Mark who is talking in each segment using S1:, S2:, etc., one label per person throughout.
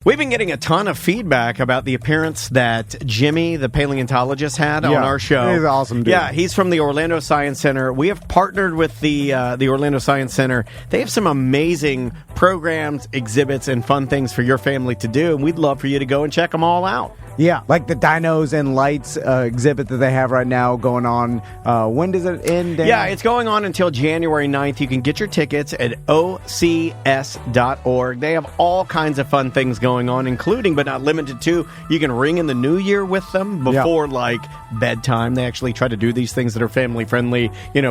S1: We've been getting a ton of feedback about the appearance that Jimmy, the paleontologist, had on our show.
S2: He's an awesome dude.
S1: Yeah, he's from the Orlando Science Center. We have partnered with the Orlando Science Center. They have some amazing programs, exhibits, and fun things for your family to do, and we'd love for you to go and check them all out.
S2: Yeah, like the Dinos and Lights exhibit that they have right now going on. When does it end? Dan?
S1: Yeah, it's going on until January 9th. You can get your tickets at ocs.org. They have all kinds of fun things going on, including, but not limited to, you can ring in the new year with them before, like, bedtime. They actually try to do these things that are family-friendly,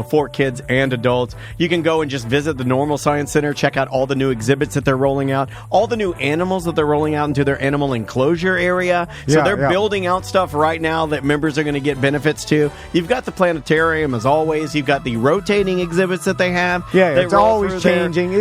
S1: for kids and adults. You can go and just visit the normal Science Center, check out all the new exhibits that they're rolling out, all the new animals that they're rolling out into their animal enclosure area. So they're building out stuff right now that members are going to get benefits to. You've got the planetarium, as always. You've got the rotating exhibits that they have.
S2: Yeah, it's always changing.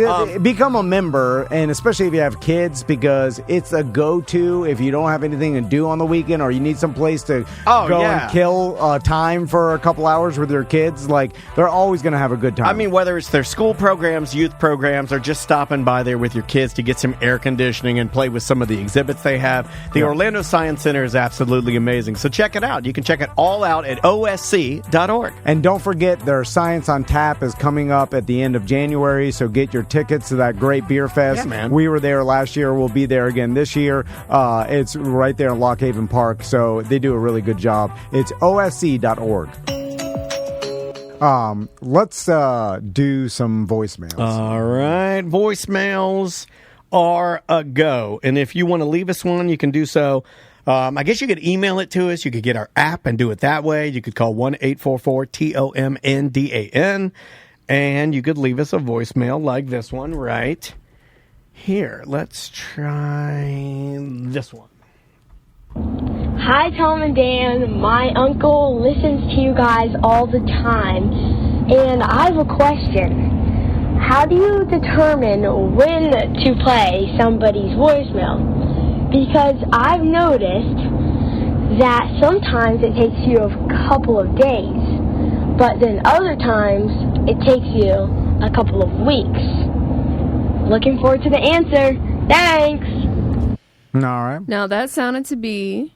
S2: Become a member, and especially if you have kids, because it's a go-to if you don't have anything to do on the weekend or you need some place to go and kill time for a couple hours with your kids. Like, they're always going to have a good time.
S1: I mean, whether it's their school programs, youth programs, or just stopping by there with your kids to get some air conditioning and play with some of the exhibits they have, the Orlando Science Center is absolutely amazing. So check it out. You can check it all out at osc.org.
S2: And don't forget, their Science on Tap is coming up at the end of January, so get your tickets to that great beer fest.
S1: Yeah, man.
S2: We were there last year. We'll be there again this year. It's right there in Lock Haven Park, so they do a really good job. It's osc.org. Let's do some voicemails.
S1: All right. Voicemails are a go. And if you want to leave us one, you can do so. I guess you could email it to us. You could get our app and do it that way. You could call 1-844-TOMNDAN. And you could leave us a voicemail like this one right here. Let's try this one.
S3: Hi, Tom and Dan. My uncle listens to you guys all the time, and I have a question. How do you determine when to play somebody's voicemail? Because I've noticed that sometimes it takes you a couple of days, but then other times it takes you a couple of weeks. Looking forward to the answer. Thanks.
S2: All right.
S4: Now, that sounded to be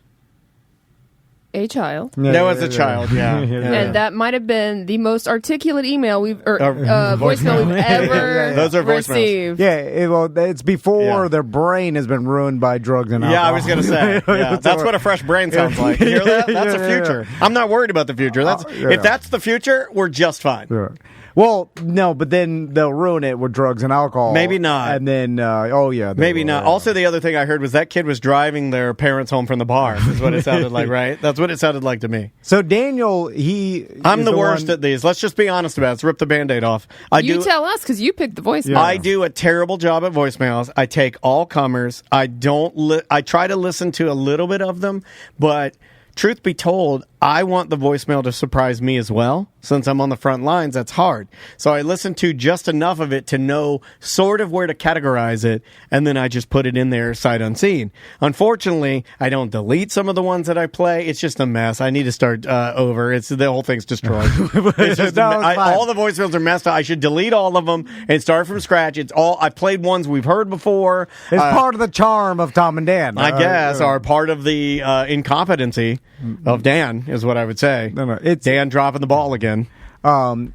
S4: a child.
S1: That was a child, yeah.
S4: And that might have been the most articulate email voicemail we've ever
S1: Those are
S4: received.
S2: Yeah, it's before their brain has been ruined by drugs and alcohol.
S1: Yeah, I was going to say. That's what a fresh brain sounds like. You hear that? That's the future. I'm not worried about the future. If that's the future, we're just fine.
S2: Sure. Well, no, but then they'll ruin it with drugs and alcohol.
S1: Maybe not.
S2: And then,
S1: maybe not. Also, the other thing I heard was that kid was driving their parents home from the bar, is what it sounded like, right? That's what it sounded like to me.
S2: So, Daniel,
S1: I'm the worst at these. Let's just be honest about it. Let's rip the Band-Aid off.
S4: Tell us, because you picked the voicemail.
S1: Yeah. I do a terrible job at voicemails. I take all comers. I try to listen to a little bit of them, but truth be told, I want the voicemail to surprise me as well. Since I'm on the front lines, that's hard. So I listen to just enough of it to know sort of where to categorize it, and then I just put it in there sight unseen. Unfortunately, I don't delete some of the ones that I play. It's just a mess. I need to start over. The whole thing's destroyed. It's just all the voicemails are messed up. I should delete all of them and start from scratch. I've played ones we've heard before.
S2: It's part of the charm of Tom and Dan.
S1: I guess, or part of the incompetency of Dan, is what I would say.
S2: No, it's
S1: Dan dropping the ball again.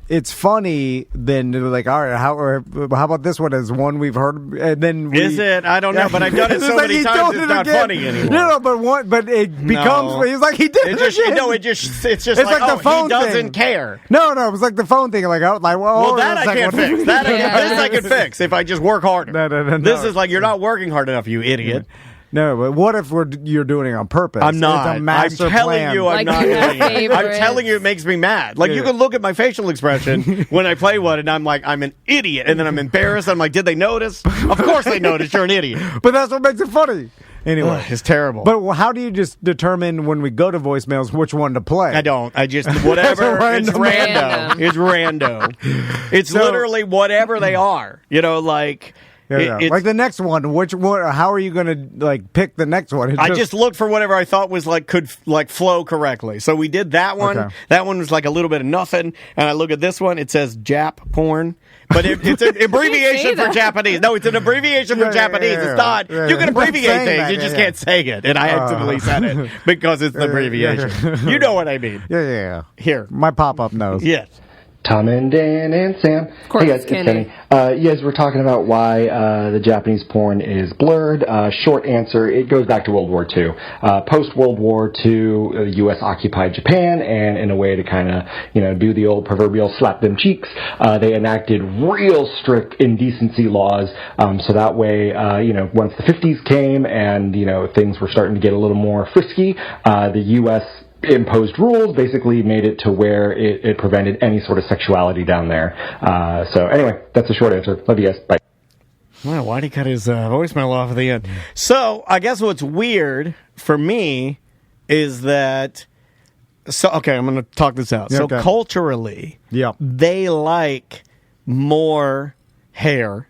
S2: It's funny. Then they're like, all right, how about this one as one we've heard? And then
S1: is it? I don't know, but I've done it so many times. It's not funny anymore.
S2: No, but it becomes. He's like, he did.
S1: It's just like the phone he doesn't thing. Care.
S2: No, it was like the phone thing. Well,
S1: that I can't fix. This I can fix if I just work harder.
S2: No.
S1: This is like, you're not working hard enough, you idiot.
S2: No, but what if you're doing it on purpose?
S1: I'm not.
S2: It's a master
S1: I'm telling
S2: plan.
S1: you I'm not doing it. I'm telling you it makes me mad. Like, you can look at my facial expression when I play one, and I'm like, I'm an idiot. And then I'm embarrassed. I'm like, did they notice? Of course they noticed. You're an idiot.
S2: But that's what makes it funny. Anyway.
S1: It's terrible.
S2: But how do you just determine when we go to voicemails which one to play?
S1: I don't. I just, whatever. It's random. It's rando. It's literally whatever they are.
S2: Like the next one, how are you going to like pick the next one?
S1: I just looked for whatever I thought was could flow correctly. So we did that one. Okay. That one was like a little bit of nothing. And I look at this one, it says Jap porn. But it's an abbreviation for Japanese. No, it's an abbreviation for Japanese. It's not. You can abbreviate things. You just can't say it. And I accidentally said it because it's the abbreviation. You know what I mean.
S2: Yeah.
S1: Here.
S2: My pop-up knows.
S1: Yes.
S5: Tom and Dan and Sam.
S4: Hey
S5: guys, it's Kenny. You guys were talking about why the Japanese porn is blurred. Short answer, it goes back to World War II. Post-World War II, the U.S. occupied Japan, and in a way to kind of, do the old proverbial slap them cheeks, they enacted real strict indecency laws. So that way, once the 50s came and, things were starting to get a little more frisky, the U.S. imposed rules, basically made it to where it prevented any sort of sexuality down there. So anyway, that's a short answer. Love you guys. Bye.
S1: Well, why'd he cut his voicemail off at the end? So I guess what's weird for me is that... okay, I'm going to talk this out. So culturally, they like more hair,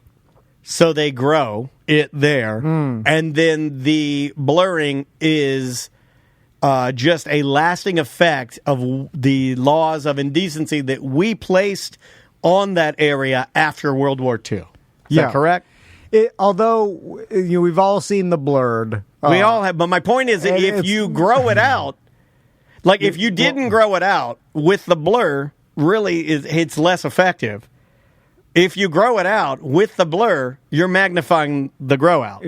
S1: so they grow it there. And then the blurring is... just a lasting effect of the laws of indecency that we placed on that area after World War II. Is that correct?
S2: Although we've all seen the blurred.
S1: We all have, but my point is that if you grow it out, like if you didn't grow it out with the blur, really it's less effective. If you grow it out with the blur, you're magnifying the grow out.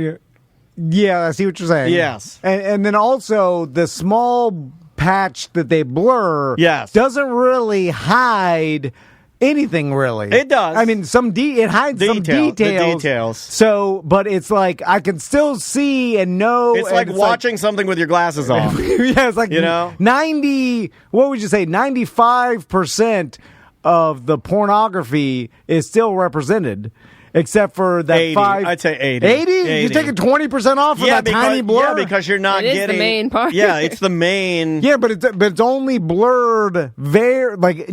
S2: Yeah, I see what you're saying.
S1: Yes.
S2: And then also the small patch that they blur doesn't really hide anything, really.
S1: It does.
S2: I mean, it hides some details.
S1: The details.
S2: So, but it's like I can still see and know.
S1: It's like watching something with your glasses off.
S2: Yeah, it's like 95% of the pornography is still represented. Except for that
S1: 80. I'd say 80.
S2: 80? You're taking 20% off for that tiny blur?
S1: Yeah, because you're not getting...
S4: It is the main part.
S1: Yeah, it's the main...
S2: Yeah, but it's only blurred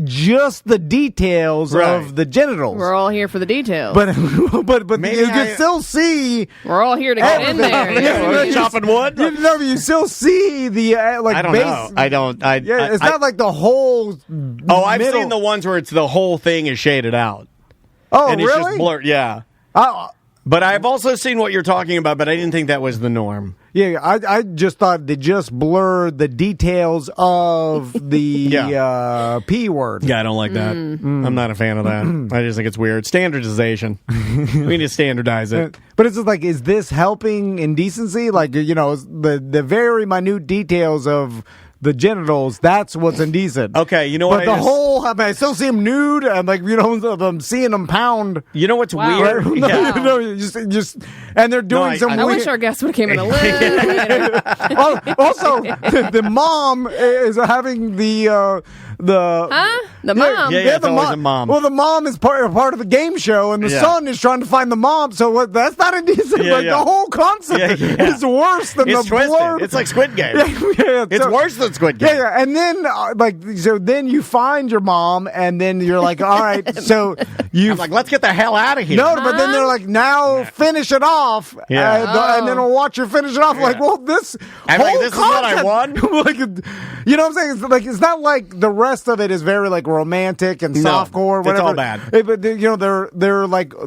S2: just the details of the genitals.
S4: We're all here for the details.
S2: But you can still see...
S4: We're all here to get in there.
S1: We're chopping wood?
S2: You still see the
S1: I don't know. I don't...
S2: it's not like the whole
S1: I've seen the ones where it's the whole thing is shaded out.
S2: Oh,
S1: and
S2: really?
S1: It's just blurred, yeah. But I've also seen what you're talking about, but I didn't think that was the norm.
S2: Yeah, I just thought they just blurred the details of the P word.
S1: Yeah, I don't like that. I'm not a fan of that. I just think it's weird. Standardization. We need to standardize it.
S2: But it's just like, is this helping indecency? Like, the very minute details of the genitals, that's what's indecent.
S1: Okay, you know what?
S2: But I still see him nude, and I'm seeing him pound.
S1: You know what's weird?
S2: And they're doing some.
S4: I wish our guests would have came in a little later.
S2: Also, the mom is having the mom.
S1: Yeah, the always a mom.
S2: Well, the mom is part of the game show, and the son is trying to find the mom. So that's not indecent. The whole concept is worse than the blur.
S1: It's like Squid Game. It's worse than Squid Game.
S2: Yeah, and then then you find your mom, and then you're like, all right, so
S1: I'm like, let's get the hell out of here.
S2: No, but then they're like, now finish it off. And then I'll watch you finish it off. Like, well, this
S1: is what I won.
S2: You know what I'm saying? It's not like the rest of it is very romantic and softcore. Whatever.
S1: It's all bad.
S2: But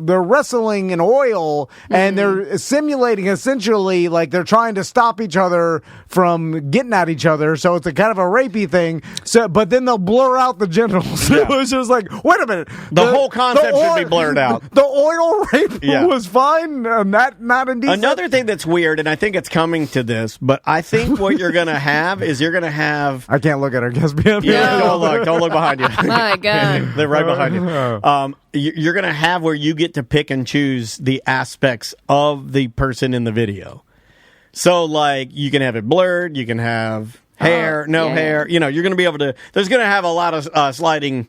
S2: they're wrestling in oil, and they're simulating essentially like they're trying to stop each other from getting at each other. So it's a kind of a rapey thing. So, but then they'll blur out the genitals. It was just like, wait a minute.
S1: The whole concept should be blurred out.
S2: The oil rape was fine. Not indecent.
S1: Another thing that's weird, and I think it's coming to this, but I think what you're going to have is you're going to have...
S2: I can't look at her. Guess
S1: don't look behind you.
S4: My God.
S1: They're right behind you. You're going to have where you get to pick and choose the aspects of the person in the video. So, you can have it blurred, you can have hair, hair. You're going to be able to... There's going to have a lot of sliding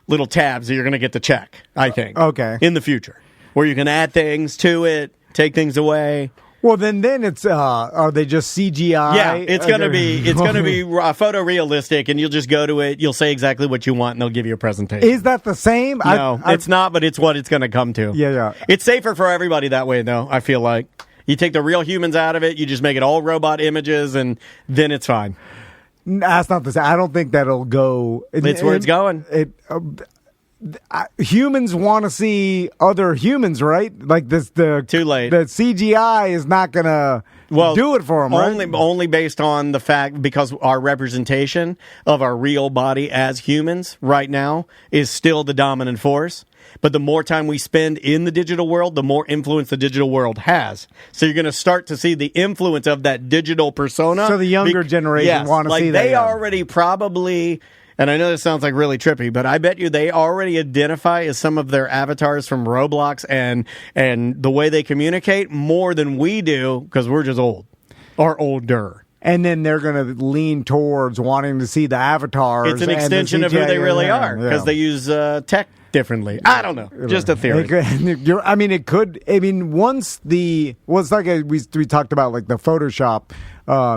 S1: little tabs that you're going to get to check, I think.
S2: Okay.
S1: In the future. Where you can add things to it, take things away.
S2: Well, then it's are they just CGI?
S1: Yeah, it's gonna be photorealistic, and you'll just go to it. You'll say exactly what you want, and they'll give you a presentation.
S2: Is that the same?
S1: No, it's not, but it's what it's going to come to.
S2: Yeah.
S1: It's safer for everybody that way, though. I feel like you take the real humans out of it, you just make it all robot images, and then it's fine.
S2: That's not the same. I don't think that'll go.
S1: It's where it's going.
S2: Humans want to see other humans, right? Like this,
S1: too late.
S2: The CGI is not gonna do it for them, right?
S1: Only based on the fact because our representation of our real body as humans right now is still the dominant force. But the more time we spend in the digital world, the more influence the digital world has. So you're going to start to see the influence of that digital persona.
S2: So the younger generation want to see that.
S1: They already probably. And I know this sounds like really trippy, but I bet you they already identify as some of their avatars from Roblox and the way they communicate more than we do because we're just old or older.
S2: And then they're going to lean towards wanting to see the avatars.
S1: It's an extension of who they really are because they use tech differently. I don't know. Just a theory.
S2: It could. Once it's like we talked about, like the Photoshop,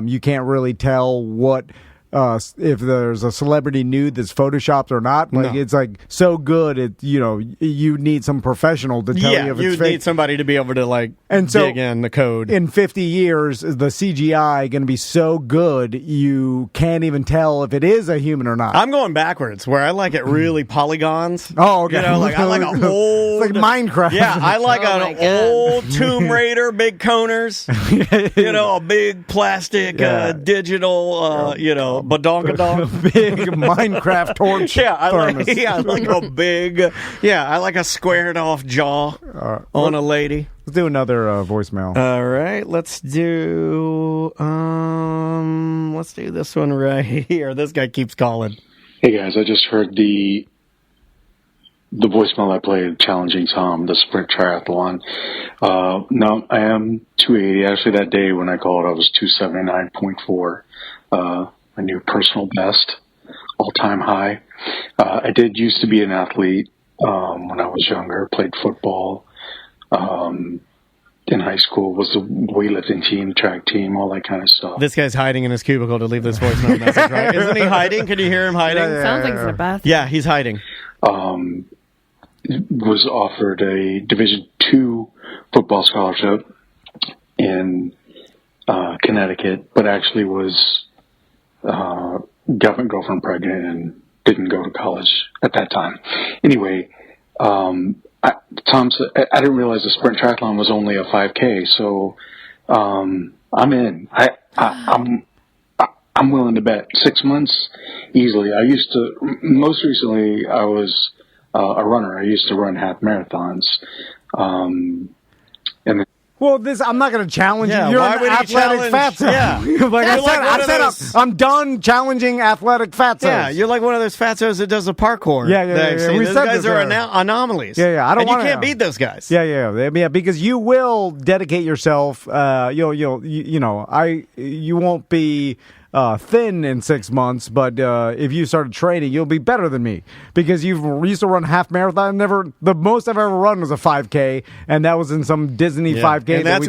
S2: you can't really tell what. If there's a celebrity nude that's photoshopped or not, it's like so good. You need some professional to tell you if it's fake.
S1: You need somebody to be able to dig in the code.
S2: In 50 years, the CGI going to be so good you can't even tell if it is a human or not.
S1: I'm going backwards, where I like it really polygons.
S2: Oh, okay.
S1: I like an old,
S2: it's like Minecraft.
S1: Yeah, I like an old Tomb Raider, big coners. A big plastic digital. Badonkadonk.
S2: Big Minecraft torch.
S1: I like a squared off jaw on a lady.
S2: Let's do another voicemail.
S1: All right, let's do this one right here. This guy keeps calling.
S6: Hey guys, I just heard the voicemail I played challenging Tom, the sprint triathlon. No, I am 280. Actually, that day when I called, I was 279.4. My new personal best, all-time high. I did used to be an athlete when I was younger, played football in high school, was the weightlifting team, track team, all that kind of stuff.
S1: This guy's hiding in his cubicle to leave this voicemail message, right? Isn't he hiding? Can you hear him hiding?
S4: Sounds like he's in a bathroom.
S1: Yeah, he's hiding.
S6: Was offered a Division II football scholarship in Connecticut, but actually was got my girlfriend pregnant and didn't go to college at that time. Anyway, Tom said, I didn't realize the sprint triathlon was only a 5K, so I'm in. I'm willing to bet 6 months easily. Most recently I was a runner. I used to run half marathons.
S2: I'm not going to challenge you. You're
S1: why
S2: an
S1: would he
S2: athletic
S1: challenge?
S2: fatso.
S1: Yeah.
S2: I said I'm done challenging athletic fatzos.
S1: Yeah, you're like one of those fatzos that does the parkour.
S2: Yeah.
S1: Those guys are anomalies.
S2: Yeah.
S1: I don't want. You can't beat those guys.
S2: Yeah. Because you will dedicate yourself. You won't be thin in 6 months, but if you started training, you'll be better than me because you used to run half marathon. The most I've ever run was a 5K, and that was in some Disney 5K.
S1: And that's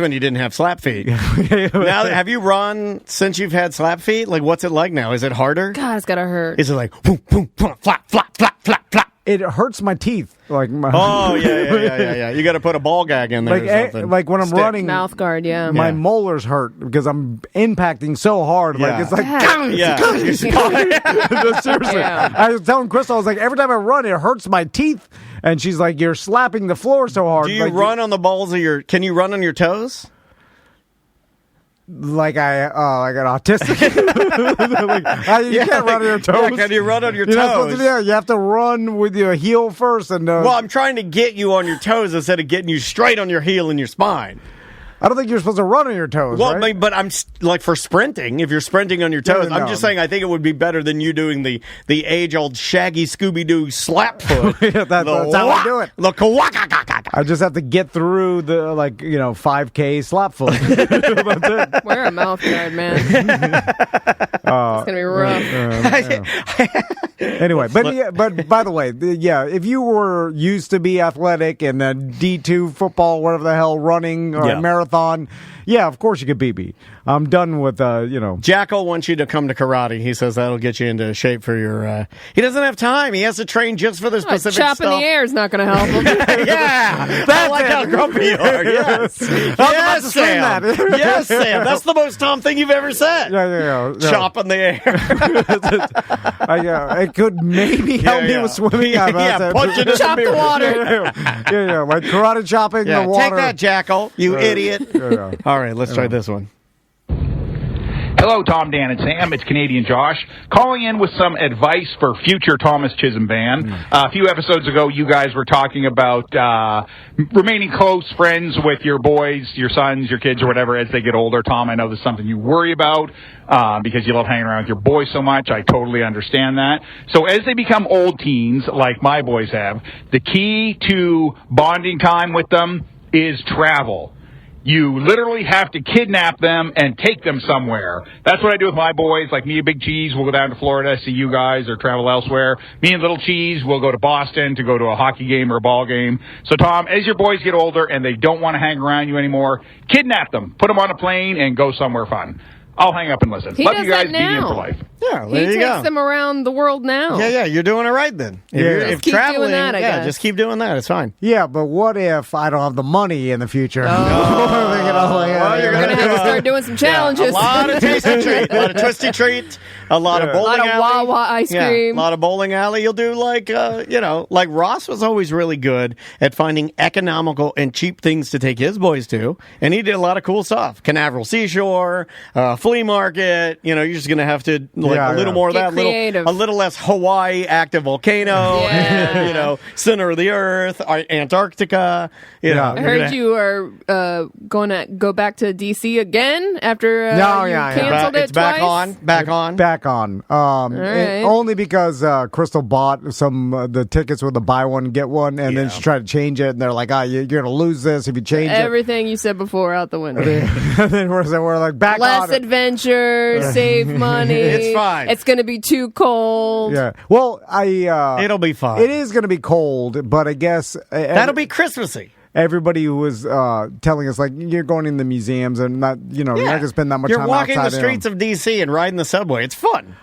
S1: when you didn't have slap feet. Now, have you run since you've had slap feet? Like, what's it like now? Is it harder?
S4: God, it's gotta hurt.
S1: Is it like boom, boom, boom, flap, flap, flap, flap, flap?
S2: It hurts my teeth.
S1: Yeah. You got to put a ball gag in there. Or something.
S2: Like when I'm running,
S4: mouth guard. Yeah,
S2: my molars hurt because I'm impacting so hard. Like it's like, seriously.
S4: Yeah.
S2: I was telling Crystal, I was like, every time I run, it hurts my teeth, and she's like, you're slapping the floor so hard.
S1: Do you run on the balls of your? Can you run on your toes?
S2: Like an autistic. You can't run on your toes.
S1: Yeah, can you run on your
S2: toes?
S1: toes?
S2: You have to run with your heel first.
S1: Well, I'm trying to get you on your toes instead of getting you straight on your heel and your spine.
S2: I don't think you're supposed to run on your toes.
S1: Well,
S2: right?
S1: but I'm like for sprinting. If you're sprinting on your toes, I'm just saying. I think it would be better than you doing the age-old Shaggy Scooby-Doo slap foot.
S2: That's how I do it. I just have to get through the 5K slap foot. That's it.
S4: Wear a mouth guard, man. It's gonna be rough.
S2: Anyway, but by the way, if you were used to be athletic and then D2 football, whatever the hell, running or a marathon. marathon. Yeah, of course you could beat me. I'm done with,
S1: Jackal wants you to come to karate. He says that'll get you into shape for your... he doesn't have time. He has to train just for the specific
S4: chop
S1: stuff.
S4: in the air is not going to help him.
S1: Yeah. I like how grumpy you are. Yes. Yes, Sam. Yes, Sam. That's the most Tom thing you've ever said.
S2: Yeah.
S1: Chop in the air.
S2: It could maybe help me with swimming.
S1: Punch it in
S4: Chop the water.
S2: Like karate chopping the water.
S1: Take that, Jackal, you idiot. All right, let's try this one.
S7: Hello, Tom, Dan, and Sam. It's Canadian Josh calling in with some advice for future Thomas Chisholm Band. A few episodes ago, you guys were talking about remaining close friends with your boys, your sons, your kids, or whatever as they get older. Tom, I know this is something you worry about because you love hanging around with your boys so much. I totally understand that. So as they become old teens, like my boys have, the key to bonding time with them is travel. You literally have to kidnap them and take them somewhere. That's what I do with my boys. Like me and Big Cheese, we'll go down to Florida, see you guys, or travel elsewhere. Me and Little Cheese, we'll go to Boston to go to a hockey game or a ball game. So, Tom, as your boys get older and they don't want to hang around you anymore, kidnap them, put them on a plane, and go somewhere fun. I'll hang up and listen.
S4: He
S7: Love
S4: does
S7: you guys.
S4: that now.
S7: Be in for life.
S1: Yeah,
S4: He
S1: there you
S4: takes
S1: go.
S4: them around the world now.
S1: Yeah, you're doing it right then. If
S4: keep
S1: traveling,
S4: doing that, I guess.
S1: just keep doing that. It's fine.
S2: Yeah, but what if I don't have the money in the future?
S1: Well,
S4: You're going to have to start doing some challenges.
S1: A lot of tasty treat, a lot of twisty treat, a lot of
S4: a
S1: bowling
S4: lot of
S1: alley.
S4: Wawa ice cream.
S1: A lot of bowling alley. You'll do like Ross was always really good at finding economical and cheap things to take his boys to, and he did a lot of cool stuff. Canaveral Seashore, flea market. You're just going to have to a little more of
S4: Get
S1: that,
S4: creative.
S1: a little less Hawaii active volcano, and center of the earth, Antarctica.
S4: I heard you are going to go back to D.C. again after you canceled it
S1: It's back
S4: twice?
S2: Back on.
S4: right.
S2: Only because Crystal bought the tickets with the buy one get one, and then she tried to change it, and they're like, you're going to lose this if you change
S4: Everything you said before out the window.
S2: it. And then we're like, back
S4: Less
S2: on it.
S4: adventure, save money.
S1: It's fine.
S4: It's going to be too cold.
S2: Yeah. Well,
S1: It'll be fine.
S2: It is going to be cold, but I guess
S1: That'll be Christmassy.
S2: everybody was telling us like you're going in the museums and not you're not going to spend that much
S1: You're
S2: time
S1: walking the
S2: outside
S1: streets of D.C. and riding the subway. It's fun.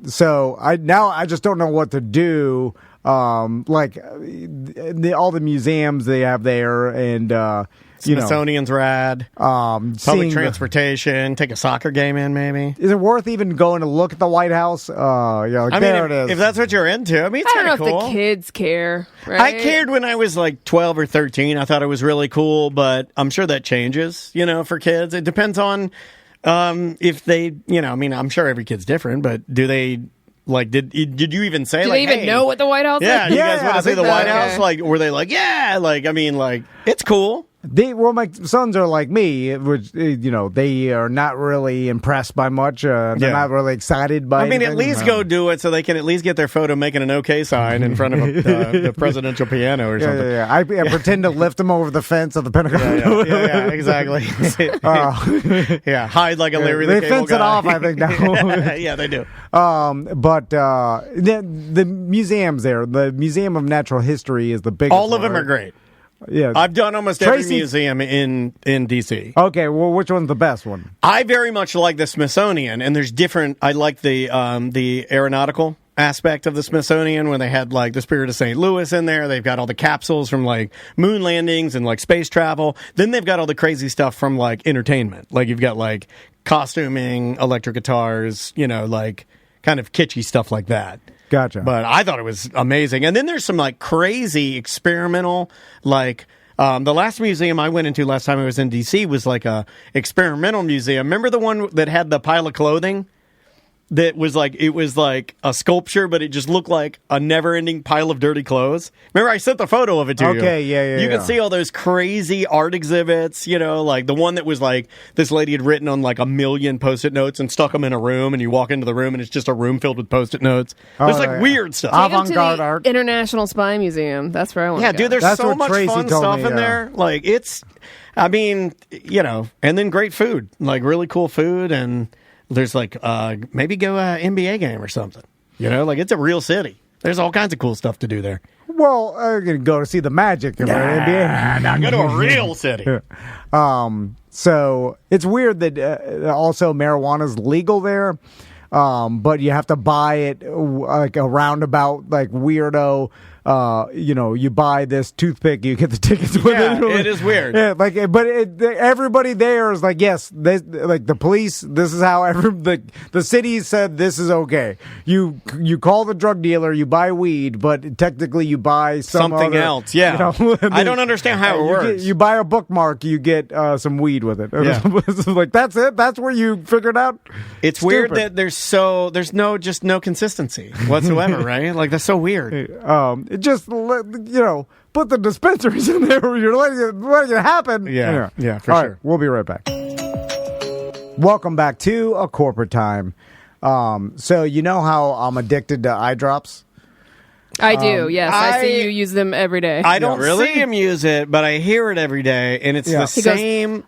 S2: So I just don't know what to do. All the museums they have there, and
S1: Smithsonian's rad. Public transportation. Take a soccer game in, maybe.
S2: Is it worth even going to look at the White House? It is.
S1: If that's what you're into, it's
S4: I don't
S1: kind
S4: know
S1: of cool.
S4: if the kids care. Right?
S1: I cared when I was like 12 or 13. I thought it was really cool, but I'm sure that changes, for kids. It depends on if they, I'm sure every kid's different, but do they, did you even say,
S4: Do they even know what the White House is?
S1: Yeah, you guys want to see the White
S4: okay.
S1: House? Were they like, it's cool.
S2: My sons are like me, which they are not really impressed by much. They're not really excited by.
S1: At least go do it so they can at least get their photo making an OK sign in front of the presidential piano or something.
S2: Yeah. I pretend to lift them over the fence of the Pentagon.
S1: Yeah, exactly. Hide like a Larry the
S2: They
S1: Cable
S2: fence
S1: Guy.
S2: it off, I think now.
S1: Yeah, they do.
S2: But the museums there, the Museum of Natural History is the biggest.
S1: All of
S2: one,
S1: them are
S2: right?
S1: great.
S2: Yeah,
S1: I've done almost every museum in D.C.
S2: Okay, well, which one's the best one?
S1: I very much like the Smithsonian, and there's different. I like the aeronautical aspect of the Smithsonian when they had the Spirit of St. Louis in there. They've got all the capsules from moon landings and space travel. Then they've got all the crazy stuff from entertainment. You've got costuming, electric guitars, kind of kitschy stuff like that.
S2: Gotcha.
S1: But I thought it was amazing. And then there's some crazy experimental, the last museum I went into last time I was in D.C. was a experimental museum. Remember the one that had the pile of clothing? That was it was a sculpture, but it just looked like a never-ending pile of dirty clothes. Remember, I sent the photo of it to you.
S2: Okay, yeah.
S1: You can see all those crazy art exhibits, the one that was this lady had written on 1 million Post-it notes and stuck them in a room, and you walk into the room and it's just a room filled with Post-it notes. There's weird stuff.
S4: Take 'em to
S2: Avant-garde
S4: the
S2: art.
S4: International Spy Museum. That's where I want to go.
S1: Yeah, dude, there's
S2: That's
S1: so
S2: what
S1: much
S2: Tracy
S1: fun
S2: told
S1: stuff
S2: me,
S1: in there. And then great food, really cool food, and there's maybe go NBA game or something. It's a real city. There's all kinds of cool stuff to do there.
S2: Well, I'm going to go to see the Magic.
S1: Now go to a real city.
S2: So it's weird that also marijuana is legal there, but you have to buy it like a roundabout, like weirdo. You buy this toothpick, you get the tickets with it.
S1: It is weird.
S2: Yeah, everybody there is like, yes, like the police. This is how the city said this is okay. You call the drug dealer, you buy weed, but technically you buy
S1: something else. Yeah, I don't understand how it works.
S2: You buy a bookmark, you get some weed with it. Yeah. Like that's it. That's where you figured out.
S1: It's stupid. Weird that there's no consistency whatsoever, right? Like that's so weird.
S2: Just put the dispensaries in there where you're letting it happen.
S1: Yeah, for
S2: All
S1: sure.
S2: Right, we'll be right back. Welcome back to A Corporate Time. So you know how I'm addicted to eye drops?
S4: I do, yes. I see you use them every day.
S1: I don't see him use it, but I hear it every day, and it's the same...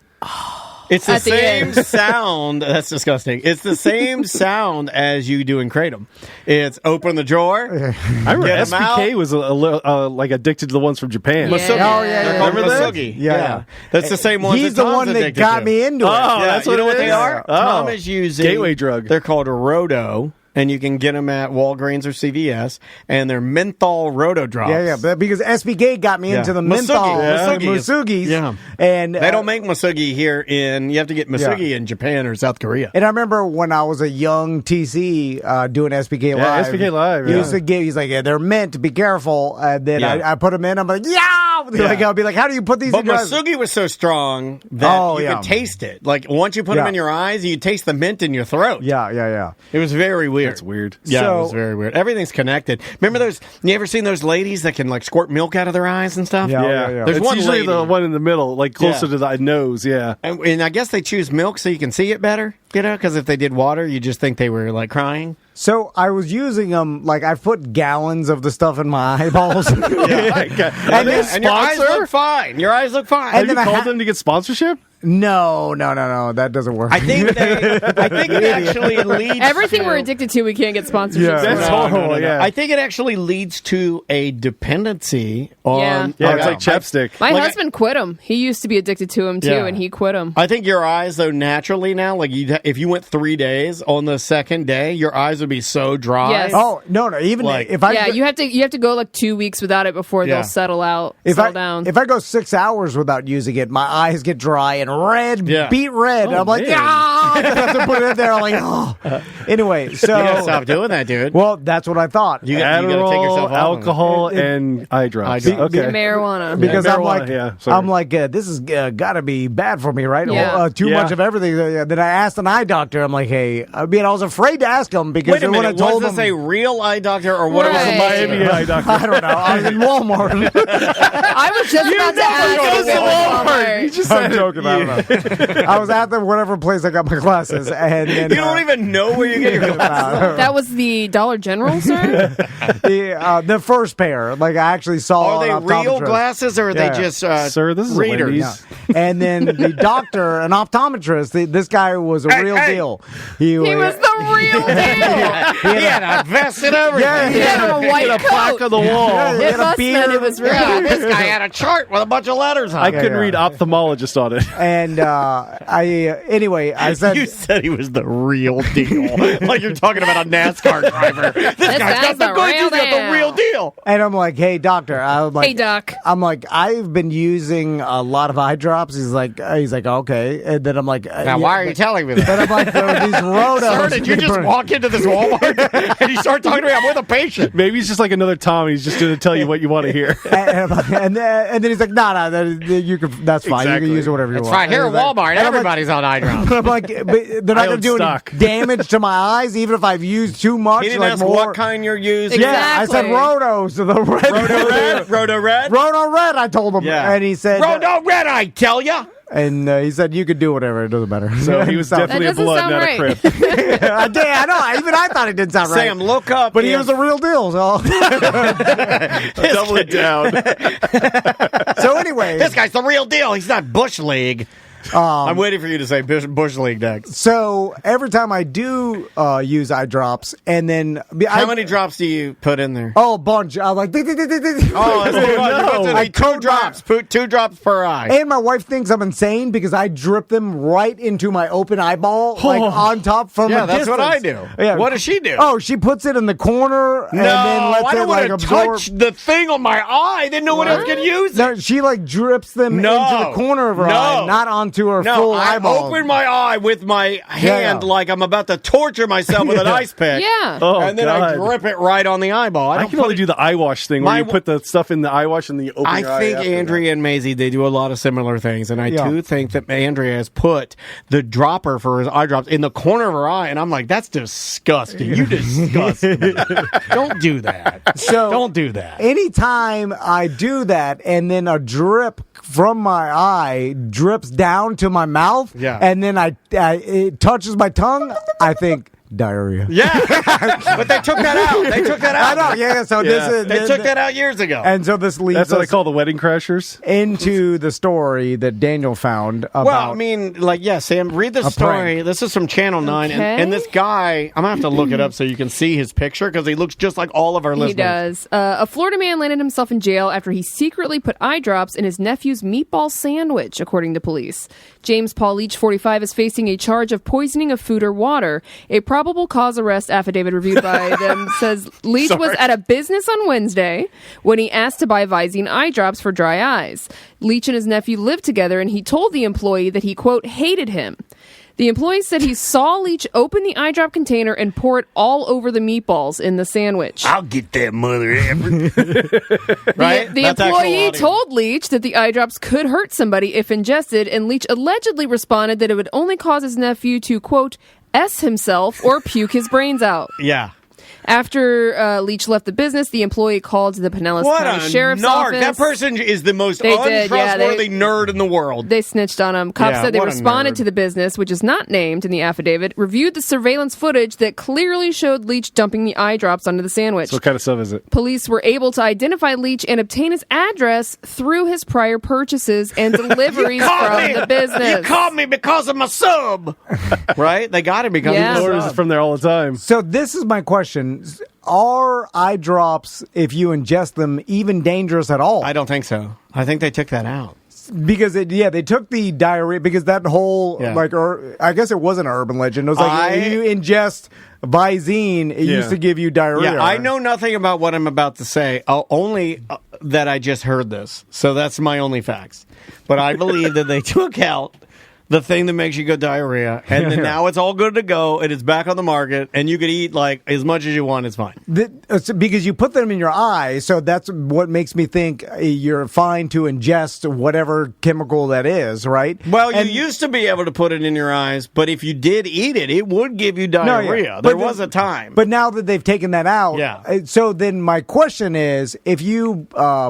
S1: It's the same sound. That's disgusting. It's the same sound as you do in Kratom. It's open the drawer.
S8: I remember SBK was a little like addicted to the ones from Japan.
S1: Masugi.
S2: Oh, yeah.
S1: They're called Masugi. Yeah. That's the same one.
S2: He's the one that got me into it.
S1: Oh, that's what they are? Tom is using...
S8: Gateway drug.
S1: They're called a Roto. And you can get them at Walgreens or CVS, and they're menthol Roto drops.
S2: Yeah, because SBK got me into the menthol Masugis.
S1: Yeah.
S2: And
S1: they don't make Masugi here you have to get Masugi in Japan or South Korea.
S2: And I remember when I was a young TC doing SBK Live.
S8: SBK Live,
S2: he's like, they're mint, to be careful. And then I put them in, I'm like, Like, I'll be like, how do you put these in your eyes?
S1: But Masugi was so strong that you could taste it. Like, once you put them in your eyes, you taste the mint in your throat.
S2: Yeah.
S1: It was very weird.
S8: That's weird.
S1: Yeah, it was very weird. Everything's connected. Remember those? You ever seen those ladies that can like squirt milk out of their eyes and stuff?
S2: Yeah.
S1: There's
S8: it's
S1: one
S8: usually
S1: lady.
S8: the one in the middle, like closer to the nose. Yeah,
S1: and I guess they choose milk so you can see it better. Because if they did water, you just think they were like crying.
S2: So I was using them, like I put gallons of the stuff in my eyeballs.
S1: And your eyes look fine. Your eyes look fine.
S8: Have you called them to get sponsorship?
S2: No, that doesn't work.
S1: I think it actually leads.
S4: Everything we're addicted to, we can't get sponsorships.
S2: Yeah,
S8: that's horrible. Yeah,
S1: I think it actually leads to a dependency on.
S8: Yeah, it's like chapstick.
S4: My husband quit them. He used to be addicted to them too, and he quit them.
S1: I think your eyes, though, naturally now, like if you went 3 days, on the second day, your eyes would be so dry.
S4: Yes.
S2: Oh no! Even
S1: like,
S2: if I
S4: you have to go like 2 weeks without it before they'll settle down.
S2: If I go 6 hours without using it, my eyes get dry and red, beet red. I'm like, I have to put it in there. I'm like, Anyway, so
S1: you gotta stop doing that, dude.
S2: Well, that's what I thought.
S1: You gotta take yourself off
S8: alcohol, and eye drops. Okay,
S4: marijuana.
S2: Because
S8: marijuana,
S2: I'm like, this is gotta be bad for me, right?
S4: Yeah.
S2: Too much of everything. Then I asked an eye doctor. I'm like, hey, I was afraid to ask him because
S1: wait a minute,
S2: when I told
S1: was this
S2: him
S1: a real eye doctor or what was a Miami eye doctor?
S2: I don't know. I was in Walmart.
S4: I was just about to ask.
S8: Walmart. You just
S2: I'm joking. I don't know. I was at whatever place I got my glasses, and then,
S1: you don't even know where you get your glasses.
S4: That was the Dollar General, sir.
S2: The first pair, like I actually saw.
S1: Are they real glasses or are they just
S8: sir? This is
S1: readers?
S8: Ladies.
S2: And then the doctor, an optometrist, this guy was a real deal.
S4: He was the real deal.
S1: He had a vest and everything.
S4: He had a white coat.
S8: Plaque on the wall.
S4: It must meant it was real.
S1: This guy had a chart with a bunch of letters on
S8: I
S1: it.
S8: couldn't read ophthalmologist on it.
S2: And I said,
S1: you said he was the real deal. Like you're talking about a NASCAR driver. This guy's got the goods. He's got the real deal.
S2: And I'm like, hey, doctor.
S4: Hey, doc.
S2: I'm like, I've been using a lot of eye drops. He's like, okay. And then I'm like,
S1: now why are you telling me that?
S2: And I'm like, there are these Rotos.
S1: Sir, did you just walk into this Walmart and you start talking to me? I'm with a patient.
S8: Maybe he's just like another Tom. He's just going to tell you what you want to hear.
S2: and then he's like, no, you can. That's fine.
S8: Exactly.
S2: You can use it whatever you want.
S1: That's fine. Here at Walmart, everybody's on eye drops.
S2: I'm like, but they're not going to do any damage to my eyes, even if I've used too much.
S1: He didn't ask what kind you're using.
S4: Exactly.
S2: Yeah, I said Roto, so the red.
S1: Roto red? Roto red?
S2: Roto red, I told him.
S1: Yeah.
S2: And he said...
S1: Roto red, I tell ya!
S2: And he said, you could do whatever. It doesn't matter.
S8: So he was definitely a blood, not a crib.
S2: I know. Even I thought it didn't sound right.
S1: Sam, look up.
S2: But he was the real deal. So.
S8: Double it down.
S2: So anyway.
S1: This guy's the real deal. He's not Bush League. I'm waiting for you to say Bush League next.
S2: So every time I do use eye drops, and then
S1: how many drops do you put in there?
S2: Oh, a bunch. I'm like,
S1: I put 2 drops per eye.
S2: And my wife thinks I'm insane because I drip them right into my open eyeball, like on top from a distance.
S1: That's what I do. Yeah. What does she do?
S2: Oh, she puts it in the corner and then lets
S1: I don't want to touch the thing on my eye. Then no one else can use it.
S2: No, she like drips them into the corner of her eye, not onto her full eyeball.
S1: I open my eye with my hand like I'm about to torture myself with an ice pick.
S4: Yeah.
S1: And then I drip it right on the eyeball.
S8: I can only do the eye wash thing where you put the stuff in the eye wash and then you open your eye.
S1: I think Andrea and Maisie, they do a lot of similar things. And I do think that Andrea has put the dropper for his eye drops in the corner of her eye. And I'm like, that's disgusting. You disgust me. Don't do that.
S2: So
S1: don't do that.
S2: Anytime I do that and then a drip from my eye drips down to my mouth and then it touches my tongue, I think diarrhea.
S1: Yeah. But they took that out.
S2: I know. Yeah. So
S1: they took that out years ago.
S2: And so this leads
S8: That's what I call the wedding crashers.
S2: Into the story that Daniel found about.
S1: Well, I mean, Sam, read the story.
S2: Prank.
S1: This is from Channel 9. And this guy, I'm going to have to look it up so you can see his picture because he looks just like all of our listeners.
S4: He does. A Florida man landed himself in jail after he secretly put eye drops in his nephew's meatball sandwich, according to police. James Paul Leach, 45, is facing a charge of poisoning of food or water. A probable cause arrest affidavit reviewed by them says Leach was at a business on Wednesday when he asked to buy Visine eye drops for dry eyes. Leach and his nephew lived together, and he told the employee that he, quote, hated him. The employee said he saw Leach open the eye drop container and pour it all over the meatballs in the sandwich.
S1: I'll get that mother ever. Right?
S4: The employee told Leach that the eye drops could hurt somebody if ingested, and Leach allegedly responded that it would only cause his nephew to, quote, S himself or puke his brains out.
S1: Yeah.
S4: After Leach left the business, the employee called the Pinellas County Sheriff's Office.
S1: That person is the most untrustworthy nerd in the world.
S4: They snitched on him. Cops said they responded to the business, which is not named in the affidavit, reviewed the surveillance footage that clearly showed Leach dumping the eye drops onto the sandwich.
S8: So what kind of stuff is it?
S4: Police were able to identify Leach and obtain his address through his prior purchases and deliveries from the business.
S1: You called me because of my sub. Right? They got him because
S8: he orders from there all the time.
S2: So this is my question. Are eye drops, if you ingest them, even dangerous at all?
S1: I don't think so. I think they took that out.
S2: Because, they took the diarrhea, because that whole, I guess it wasn't an urban legend. It was like, if you ingest Visine, it used to give you diarrhea.
S1: Yeah, I know nothing about what I'm about to say, only that I just heard this. So that's my only facts. But I believe that they took out the thing that makes you go diarrhea, and then now it's all good to go, and it's back on the market, and you can eat as much as you want. It's fine.
S2: Because you put them in your eye, so that's what makes me think you're fine to ingest whatever chemical that is, right?
S1: Well, you used to be able to put it in your eyes, but if you did eat it, it would give you diarrhea. There was a time.
S2: But now that they've taken that out, so then my question is, if you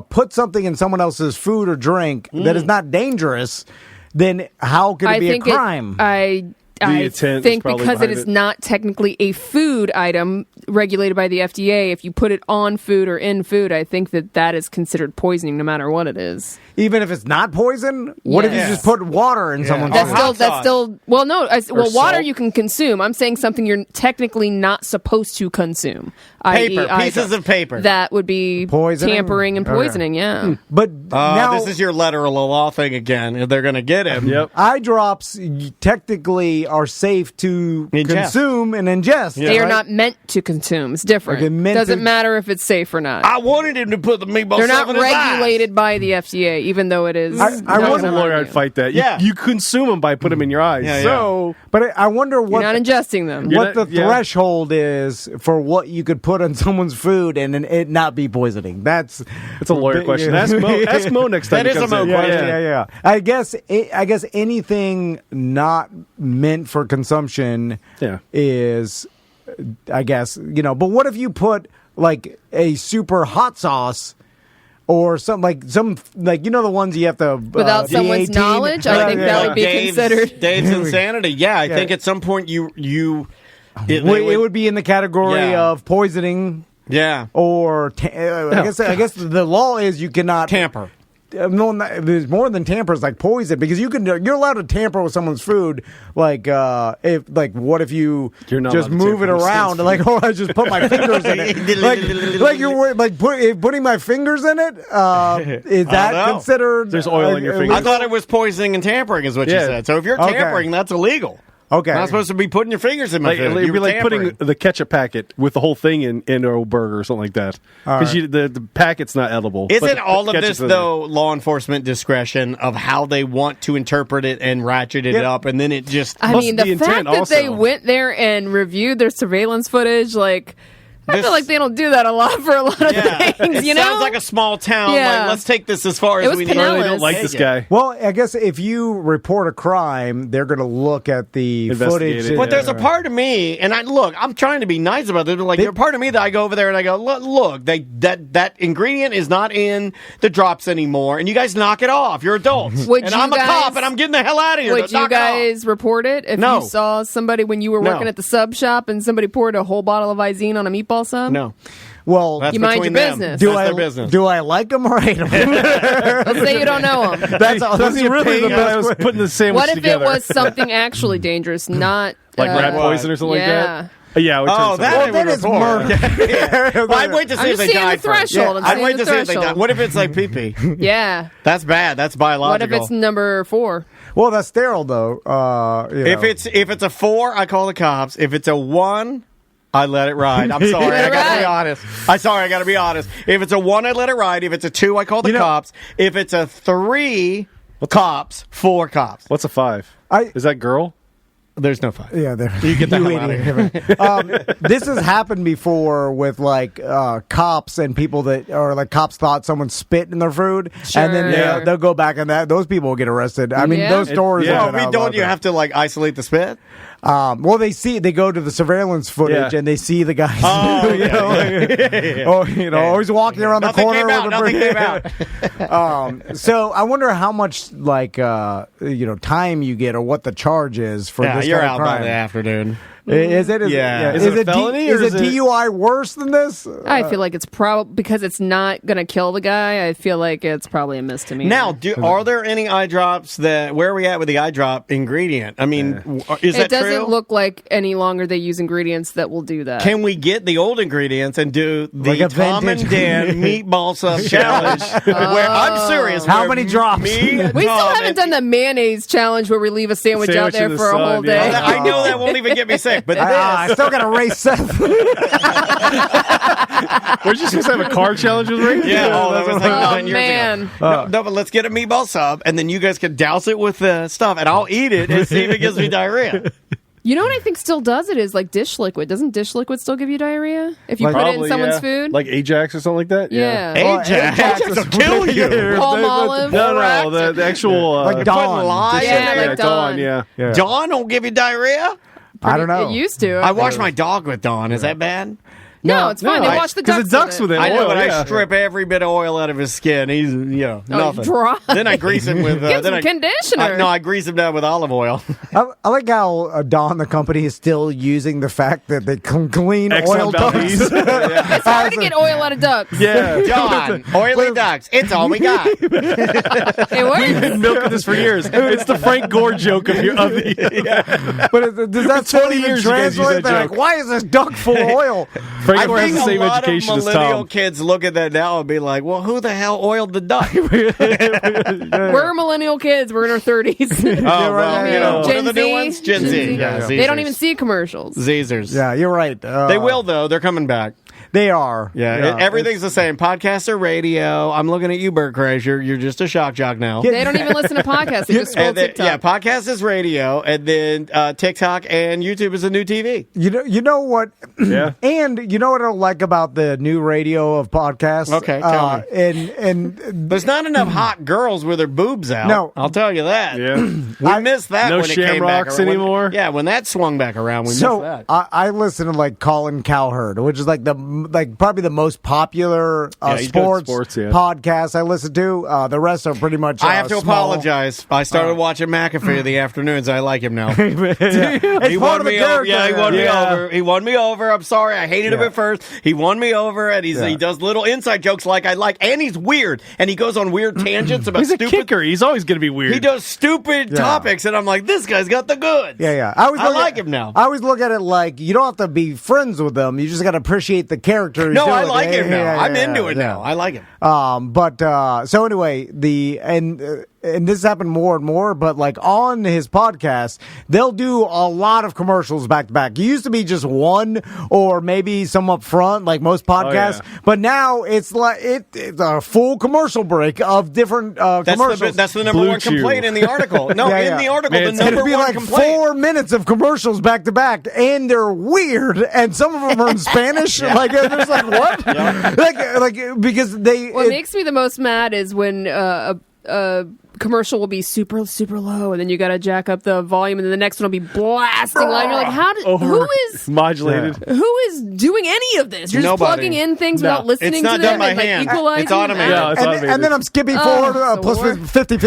S2: put something in someone else's food or drink that is not dangerous, then how could it be a crime?
S4: I think because it is not technically a food item regulated by the FDA, if you put it on food or in food, I think that is considered poisoning no matter what it is.
S2: Even if it's not poison? What if you just put water in someone's food?
S4: That's still water you can consume. I'm saying something you're technically not supposed to consume.
S1: Pieces of paper.
S4: That would be tampering and poisoning,
S2: But now
S1: this is your letter of the law thing again. They're going to get him.
S8: Yep.
S2: Eye drops technically are safe to consume and ingest.
S4: They are not meant to consume. It's different. Doesn't matter if it's safe or not.
S1: I wanted him to put the meatball.
S4: They're not regulated by the FDA, even though it is.
S8: I was a lawyer. I'd fight that. You consume them by putting them in your eyes.
S2: But I wonder what
S4: you're not ingesting them.
S2: What the threshold is for what you could put on someone's food and it not be poisoning. That's
S8: a lawyer question. Ask Mo next time.
S1: That is a Mo question.
S2: Yeah. I guess anything not meant for consumption is, I guess, but what if you put like a super hot sauce or something the ones you have to
S4: without someone's knowledge? I think that would be considered
S1: Dave's insanity. Yeah, I think at some point
S2: it would be in the category of poisoning.
S1: Yeah,
S2: or I guess the law is you cannot
S1: tamper.
S2: there's more than tamper. It's like poison because you're allowed to tamper with someone's food. Like what if you just move it around? Like I just put my fingers in it. like you're putting my fingers in it. Is that considered?
S8: There's oil in your fingers.
S1: I thought it was poisoning and tampering is what you said. So if you're tampering, that's illegal.
S2: Okay.
S1: You're not supposed to be putting your fingers in my food.
S8: It'd be like putting the ketchup packet with the whole thing in a burger or something like that. Because the packet's not edible.
S1: Isn't all of this, though, law enforcement discretion of how they want to interpret it and ratchet it up, and then it just...
S4: I mean, the fact that they went there and reviewed their surveillance footage, I feel like they don't do that a lot for a lot of things,
S1: It sounds like a small town.
S4: Yeah.
S1: Like, let's take this as far as we need.
S8: They don't like this guy.
S2: Well, I guess if you report a crime, they're going to look at the footage.
S1: But there's a part of me, and I'm trying to be nice about this, but there's a part of me that I go over there and I go, look, that ingredient is not in the drops anymore, and you guys knock it off. You're adults. And I'm a cop, and I'm getting the hell out of here.
S4: Would you guys report it if you saw somebody when you were working at the sub shop and somebody poured a whole bottle of Visine on a meatball sub?
S1: No.
S2: Well,
S4: you mind your business.
S2: Do I like them or hate them?
S4: Let's say you don't know them.
S8: That's really the best. I was putting the sandwich together.
S4: What if it was something actually dangerous, not
S8: like rat poison or something like that? Yeah.
S2: That is murder.
S1: I'd wait to see if they died first. I'd wait to see if they died. What if it's like pee-pee?
S4: Yeah.
S1: That's bad. That's biological.
S4: What if it's number 4?
S2: Well, that's sterile, though.
S1: If it's a 4, I call the cops. If it's a 1... I let it ride. I'm sorry. I gotta be honest. I gotta be honest. If it's a 1, I let it ride. If it's a 2, I call the cops. If it's a 3, cops. 4 cops.
S8: What's a 5? Is that girl?
S1: There's no 5.
S2: Yeah,
S1: you get the hell out of
S2: here. This has happened before with cops and people that are cops thought someone spit in their food, and then they'll go back and those people will get arrested. I mean, those stories.
S1: Don't you have to isolate the spit?
S2: Well, they go to the surveillance footage and they see the guys. Always walking around the corner.
S1: Nothing came out.
S2: So I wonder how much time you get or what the charge is for this.
S1: You're
S2: kind of
S1: out
S2: crime.
S1: by the afternoon.
S2: Is it?
S1: Yeah.
S8: Is it a felony?
S2: Is it DUI worse than this?
S4: I feel like it's probably because it's not going to kill the guy. I feel like it's probably a misdemeanor.
S1: Now, are there any eye drops where are we at with the eye drop ingredient? I mean, is that true?
S4: It doesn't look like any longer they use ingredients that will do that.
S1: Can we get the old ingredients and do the Tom and Dan meatball sub challenge? Where I'm serious.
S2: How many drops?
S4: We still haven't done the mayonnaise challenge where we leave a sandwich out there for a whole day.
S1: I know that won't even get me sick. But
S2: I still got to race Seth.
S8: We're just supposed to have a car challenge with Rick?
S1: Yeah, that was 9 years
S4: ago.
S1: No, but let's get a meatball sub, and then you guys can douse it with stuff, and I'll eat it and see if it gives me diarrhea.
S4: You know what I think still does it is dish liquid. Doesn't dish liquid still give you diarrhea if you put it in someone's food?
S8: Like Ajax or something like that?
S4: Yeah.
S1: Ajax will kill you.
S4: Palm olive.
S8: No, the actual...
S2: like Dawn.
S4: Like
S8: Dawn, yeah.
S1: Dawn will give you diarrhea?
S2: I don't know.
S4: It used to.
S1: I wash my dog with Dawn. Is that bad?
S4: No, it's fine. They wash the ducks.
S8: Because the ducks with it.
S1: I know, but I strip every bit of oil out of his skin. He's, nothing.
S4: Dry.
S1: Then I grease him with...
S4: conditioner.
S1: I grease him down with olive oil.
S2: I like how Dawn, the company, is still using the fact that they can clean oil ducks.
S4: It's hard to get oil out of ducks.
S8: Yeah.
S1: Dawn, oily ducks. It's all we got.
S4: It works.
S8: We've been milking this for years. It's the Frank Gore joke of the...
S2: But does that
S8: 20 years
S2: translate? They're like, why is this duck full of oil?
S8: Frank Gore has the same education as Tom.
S1: Millennial kids look at that now and be like, well, who the hell oiled the duck?
S4: We're millennial kids. We're in our 30s.
S1: What are the new ones? Gen Z. Yeah,
S4: they don't even see commercials.
S1: Zers.
S2: Yeah, you're right.
S1: They will, though. They're coming back.
S2: They are.
S1: Yeah. Everything's the same. Podcast or radio. I'm looking at you, Bert Kreischer. You're just a shock jock now.
S4: They don't even listen to podcasts. They just scroll TikTok.
S1: Yeah, podcast is radio, and then TikTok and YouTube is a new TV.
S2: You know what?
S8: Yeah.
S2: And you know what I like about the new radio of podcasts?
S1: Okay, tell
S2: me. And
S1: there's not enough hot girls with their boobs out.
S2: No.
S1: I'll tell you that.
S8: Yeah.
S1: We missed that
S8: no
S1: when it came back
S8: shamrocks anymore.
S1: When that swung back around, we missed that.
S2: I listen to Colin Cowherd, which is like the probably the most popular sports podcast I listen to. The rest are pretty much.
S1: I have to
S2: small.
S1: apologize. I started watching McAfee in the afternoons. I like him now.
S2: He
S1: won me over. Yeah, he won me over. He won me over. I'm sorry. I hated him at first. He won me over, and he does little inside jokes like I like, and he's weird, and he goes on weird tangents about stupid.
S8: He's a kicker. He's always going to be weird.
S1: He does stupid topics, and I'm like, this guy's got the goods.
S2: Yeah.
S1: I like him now.
S2: I always look at it like you don't have to be friends with them. You just got to appreciate the character.
S1: No, I like him now. I'm into it now. I like him.
S2: So anyway, and this happened more and more, but like on his podcast, they'll do a lot of commercials back to back. It used to be just one or maybe some up front, like most podcasts, but now it's like it's a full commercial break of different commercials.
S1: That's the number one complaint in the article. No, in the article, the number one
S2: like
S1: complaint.
S2: 4 minutes of commercials back to back, and they're weird, and some of them are in Spanish. Like, they're just like, what? Like because they.
S4: What makes me the most mad is when a commercial will be super, super low, and then you got to jack up the volume, and then the next one will be blasting loud. You're like, who is
S8: modulated?
S4: Who is doing any of this? You're just plugging in things without listening to them and like equalizing.
S1: It's automated.
S2: And then I'm skipping forward plus 50.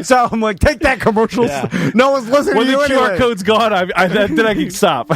S2: So I'm like, take that commercials. Yeah. No one's listening
S8: when
S2: to you
S8: the
S2: anyway.
S8: QR code's gone, then I can stop.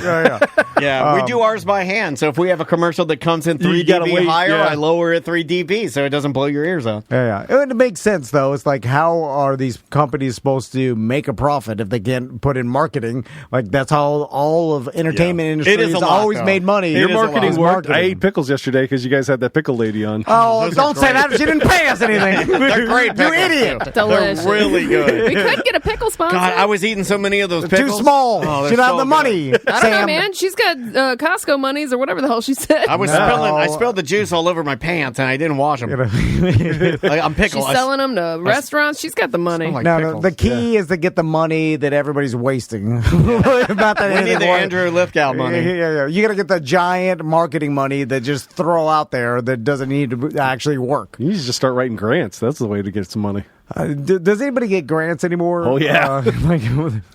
S1: Yeah, we do ours by hand. So if we have a commercial that comes in 3 dB higher, I lower it 3 dB so it doesn't blow your ears out.
S2: Yeah. It makes sense, though. It's like, how are these companies supposed to make a profit if they can't put in marketing? Like, that's how all of entertainment industry has always made money.
S8: Your marketing worked. I ate pickles yesterday because you guys had that pickle lady on.
S2: Oh, don't say that. She didn't pay us anything.
S1: They're great pickles.
S2: You idiot.
S4: Delicious.
S1: They're really good.
S4: We could get a pickle sponsor.
S1: God, I was eating so many of those pickles.
S2: Too small.
S1: Oh,
S2: she don't have the money.
S4: I don't know, man. She's got Costco monies or whatever the hell she said.
S1: I spilled the juice all over my pants, and I didn't wash them. I'm pickle.
S4: She's selling them to restaurants. She's got the money.
S2: No, the key is to get the money that everybody's wasting. Not that
S1: we need the Andrew Lithgow money.
S2: Yeah. You got to get the giant marketing money that just throw out there that doesn't need to actually work.
S8: You need to just start writing grants. That's the way to get some money.
S2: Does anybody get grants anymore?
S8: Oh, yeah.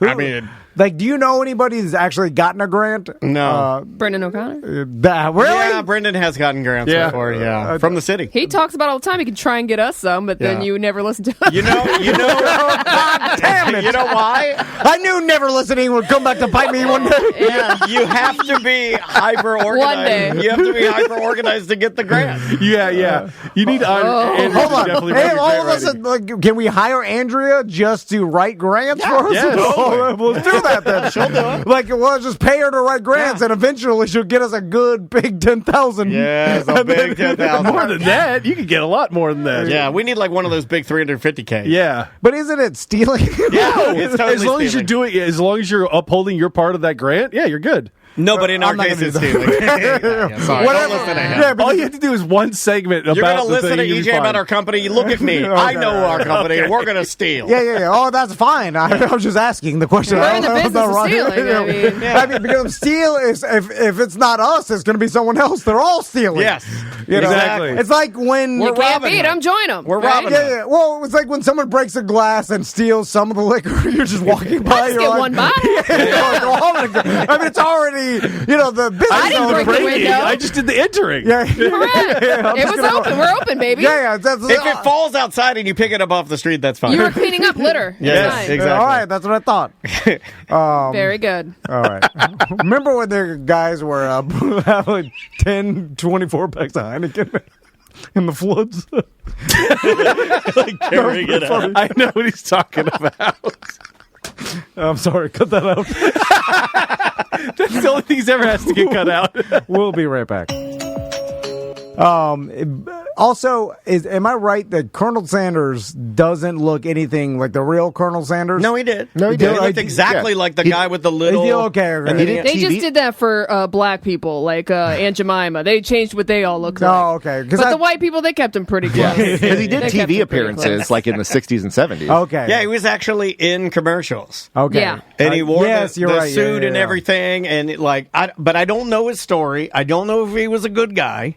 S1: I mean...
S2: Like, do you know anybody who's actually gotten a grant?
S1: No.
S4: Brendan O'Connor?
S2: Really?
S1: Yeah, Brendan has gotten grants before, from the city.
S4: He talks about all the time. He can try and get us some, but then you never listen to us.
S1: You know,
S2: God damn it.
S1: You know why?
S2: I knew never listening would come back to bite me one day.
S1: Yeah, you have to be hyper-organized.
S4: One day.
S1: You have to be hyper-organized to get the grant.
S8: Yeah. You need to...
S2: Hold on. Hey, all of us, can we hire Andrea just to write grants for us?
S8: Yes.
S2: Let's do that then.
S1: She'll do it.
S2: Like, we'll just pay her to write grants, and eventually she'll get us a good big 10,000.
S1: Yes, a big 10,000.
S8: More than that, you could get a lot more than that.
S1: Yeah, we need like one of those big 350K.
S8: Yeah,
S2: but isn't it stealing?
S1: Yeah, it's totally
S8: as long as you're upholding your part of that grant, you're good.
S1: No, but in our case, it's stealing. Sorry, don't listen to him.
S8: Yeah, but all you have to do is one segment about
S1: You're going to listen to
S8: EJ
S1: about our company. You look at me. I know our company. We're going to steal.
S2: Yeah. Oh, that's fine. I was just asking the question.
S4: We're in the business of stealing.
S2: I mean, because steal is, if it's not us, it's going to be someone else. They're all stealing.
S1: Yes,
S2: exactly. It's like when...
S4: You can't beat them, join them.
S1: We're robbing them.
S2: Yeah. Well, it's like when someone breaks a glass and steals some of the liquor. You're just walking by.
S4: Just get one bottle.
S2: I mean, it's already, the business.
S4: I didn't break the window.
S8: I just did the entering.
S2: Yeah.
S4: Correct. It was open. We're open, baby.
S2: Yeah.
S1: If it falls outside and you pick it up off the street, that's fine.
S4: You were cleaning up litter.
S1: Yes, exactly.
S2: All right, that's what I thought.
S4: Very good.
S2: All right. Remember when the guys were having 10, 24 packs of Heineken in the floods?
S1: Carrying it out.
S8: I know what he's talking about.
S2: I'm sorry, cut that out.
S8: That's the only thing he's ever has to get cut out.
S2: We'll be right back. Also, am I right that Colonel Sanders doesn't look anything like the real Colonel Sanders?
S1: No, he did.
S2: No, he
S1: He
S2: did.
S1: looked exactly like the guy with the little...
S4: They just did that for black people, like Aunt Jemima. They changed what they all look like.
S2: Oh, okay.
S4: But the white people, they kept him pretty close.
S9: Because he did TV appearances like in the 60s and 70s.
S2: Okay.
S1: Yeah, he was actually in commercials.
S2: Okay.
S4: Yeah.
S1: And he wore the
S2: right.
S1: suit and everything. And but I don't know his story. I don't know if he was a good guy.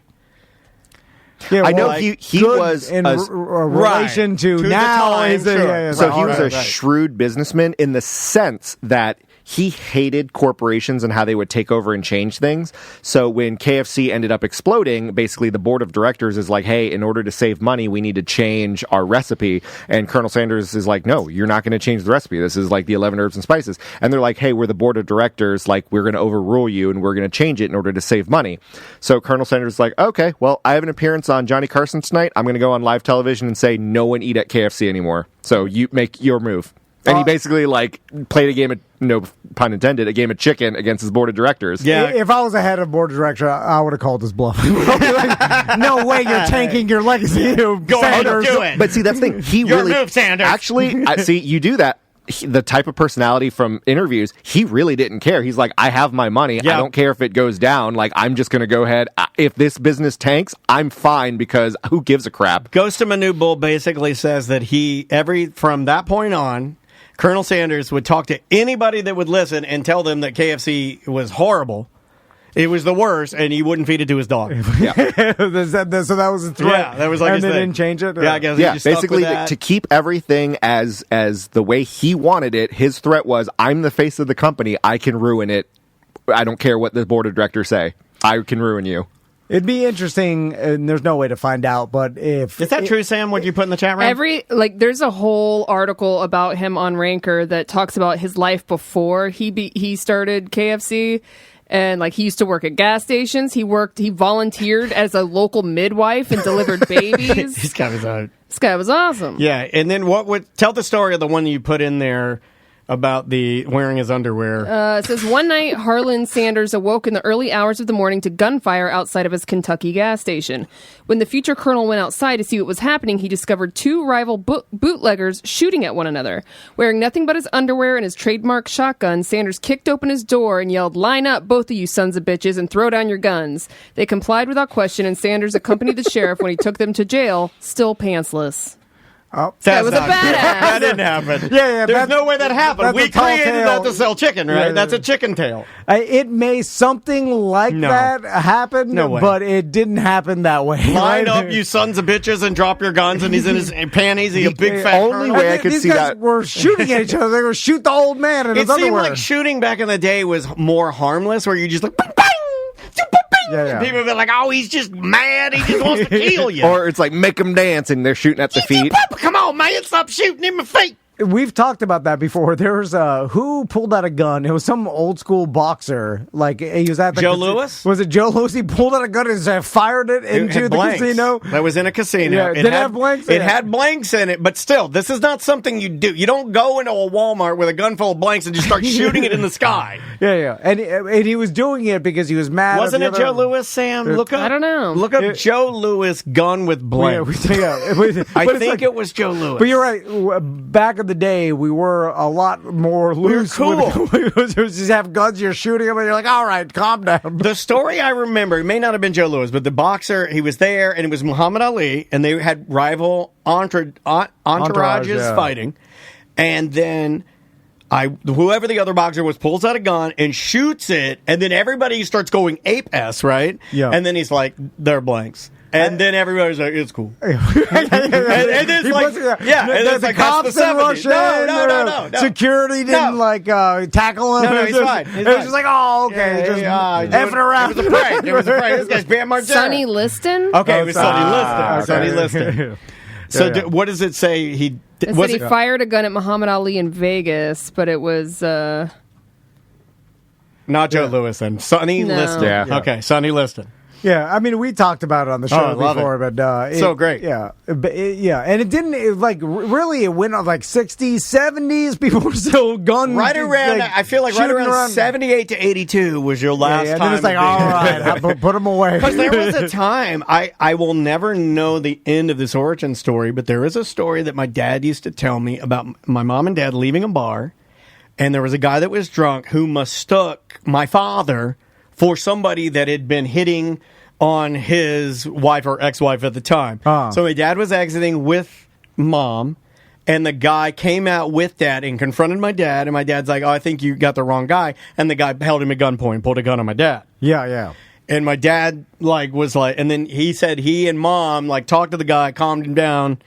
S2: Yeah,
S9: I know
S2: like,
S9: he was
S2: in relation to now.
S1: Time, sure.
S9: So he was a shrewd businessman in the sense that he hated corporations and how they would take over and change things. So when KFC ended up exploding, basically the board of directors is like, hey, in order to save money, we need to change our recipe. And Colonel Sanders is like, no, you're not going to change the recipe. This is like the 11 herbs and spices. And they're like, hey, we're the board of directors. Like, we're going to overrule you and we're going to change it in order to save money. So Colonel Sanders is like, okay, well, I have an appearance on Johnny Carson tonight. I'm going to go on live television and say no one eat at KFC anymore. So you make your move. And he basically, like, played a game of, no pun intended, a game of chicken against his board of directors.
S2: Yeah. If I was a head of board of director, I would have called his bluff. Like, no way you're tanking your legacy.
S1: Go ahead and do it.
S9: But see, that's the thing. He
S1: Your
S9: really...
S1: move, Sanders.
S9: Actually, see, you do that. The type of personality from interviews, he really didn't care. He's like, I have my money. I don't care if it goes down. Like, I'm just going to go ahead. If this business tanks, I'm fine because who gives a crap?
S1: Ghost of Manu Bull basically says that from that point on, Colonel Sanders would talk to anybody that would listen and tell them that KFC was horrible. It was the worst, and he wouldn't feed it to his dog.
S2: Yeah. So that was a threat.
S1: Yeah, that was like
S2: and
S1: his
S2: they
S1: thing.
S2: didn't change it?
S1: Yeah, I guess he just stuck
S9: basically
S1: with that.
S9: to keep everything as the way he wanted it, his threat was, I'm the face of the company. I can ruin it. I don't care what the board of directors say. I can ruin you.
S2: It'd be interesting, and there's no way to find out, but if...
S1: Is that true, Sam, what you put in the chat room?
S4: There's a whole article about him on Ranker that talks about his life before he started KFC, and like he used to work at gas stations. He volunteered as a local midwife and delivered babies.
S1: This
S4: guy was awesome.
S1: Yeah, and then tell the story of the one you put in there about the wearing his underwear.
S4: It says, one night, Harlan Sanders awoke in the early hours of the morning to gunfire outside of his Kentucky gas station. When the future colonel went outside to see what was happening, he discovered two rival bootleggers shooting at one another. Wearing nothing but his underwear and his trademark shotgun, Sanders kicked open his door and yelled, "Line up, both of you sons of bitches, and throw down your guns." They complied without question, and Sanders accompanied the sheriff when he took them to jail, still pantsless.
S2: Oh,
S4: that was a badass.
S1: That didn't happen.
S2: Yeah.
S1: There's no way that happened. We created that to sell chicken, right?
S2: Yeah.
S1: That's a chicken tail.
S2: It may something like that happen, but it didn't happen that way.
S1: Line up, you sons of bitches, and drop your guns, and he's in his panties. He's a big fat
S9: only way I could
S2: these
S9: see
S2: guys
S9: that
S2: were shooting at each other. They were shoot the old man in his underwear.
S1: It seemed like shooting back in the day was more harmless, where you just like, bang, bang,
S2: yeah.
S1: People would be like, oh, he's just mad. He just wants to kill you.
S9: Or it's like, make them dance, and they're shooting at the feet.
S1: Come on, man, stop shooting in my feet.
S2: We've talked about that before. There was who pulled out a gun? It was some old school boxer. Like he was at the
S1: Joe Louis.
S2: Was it Joe Louis? He pulled out a gun and fired it into the casino.
S1: That was in a casino.
S2: Yeah, did it have blanks?
S1: It had blanks in it, but still, this is not something you do. You don't go into a Walmart with a gun full of blanks and just start shooting it in the sky.
S2: Yeah, and he was doing it because he was mad.
S1: Wasn't it Joe Louis, Sam? Look up.
S4: I don't know.
S1: Look up Joe Louis gun with blanks. I think it was Joe Louis.
S2: But you're right. Back in the day, we were a lot more loose.
S1: We were cool.
S2: It was just have guns, you're shooting them, and you're like, all right, calm down.
S1: The story I remember, it may not have been Joe Louis, but the boxer, he was there, and it was Muhammad Ali, and they had rival entourages fighting. And then whoever the other boxer was pulls out a gun and shoots it, and then everybody starts going ape-s, right?
S2: Yeah.
S1: And then he's like, they're blanks. And then everybody's like, it's cool. and it's like, and it's like,
S2: cops didn't rush in.
S1: No.
S2: Security didn't tackle him.
S1: No, he's fine.
S2: It was just like, oh, okay, just effing around.
S1: It was a prank. It was a prank. This guy's Bam Margera.
S4: Sonny Liston?
S1: Okay, it was Sonny Liston. So what does it say?
S4: It said he fired a gun at Muhammad Ali in Vegas, but it was...
S1: not Joe Louis then. Sonny Liston.
S9: Yeah.
S1: Okay, Sonny Liston.
S2: Yeah, I mean, we talked about it on the show before, but
S1: so great.
S2: Yeah, and it didn't really. It went on like 60s, 70s. People were still gun
S1: right around. I feel like right around 78 to 82 was your last time.
S2: And then it's like, all right, put them away.
S1: Because there was a time I will never know the end of this origin story, but there is a story that my dad used to tell me about my mom and dad leaving a bar, and there was a guy that was drunk who mistook my father for somebody that had been hitting on his wife or ex-wife at the time. So my dad was exiting with mom, and the guy came out with dad and confronted my dad, and my dad's like, oh, I think you got the wrong guy. And the guy held him at gunpoint and pulled a gun on my dad.
S2: Yeah.
S1: And my dad was like, and then he said he and mom talked to the guy, calmed him down.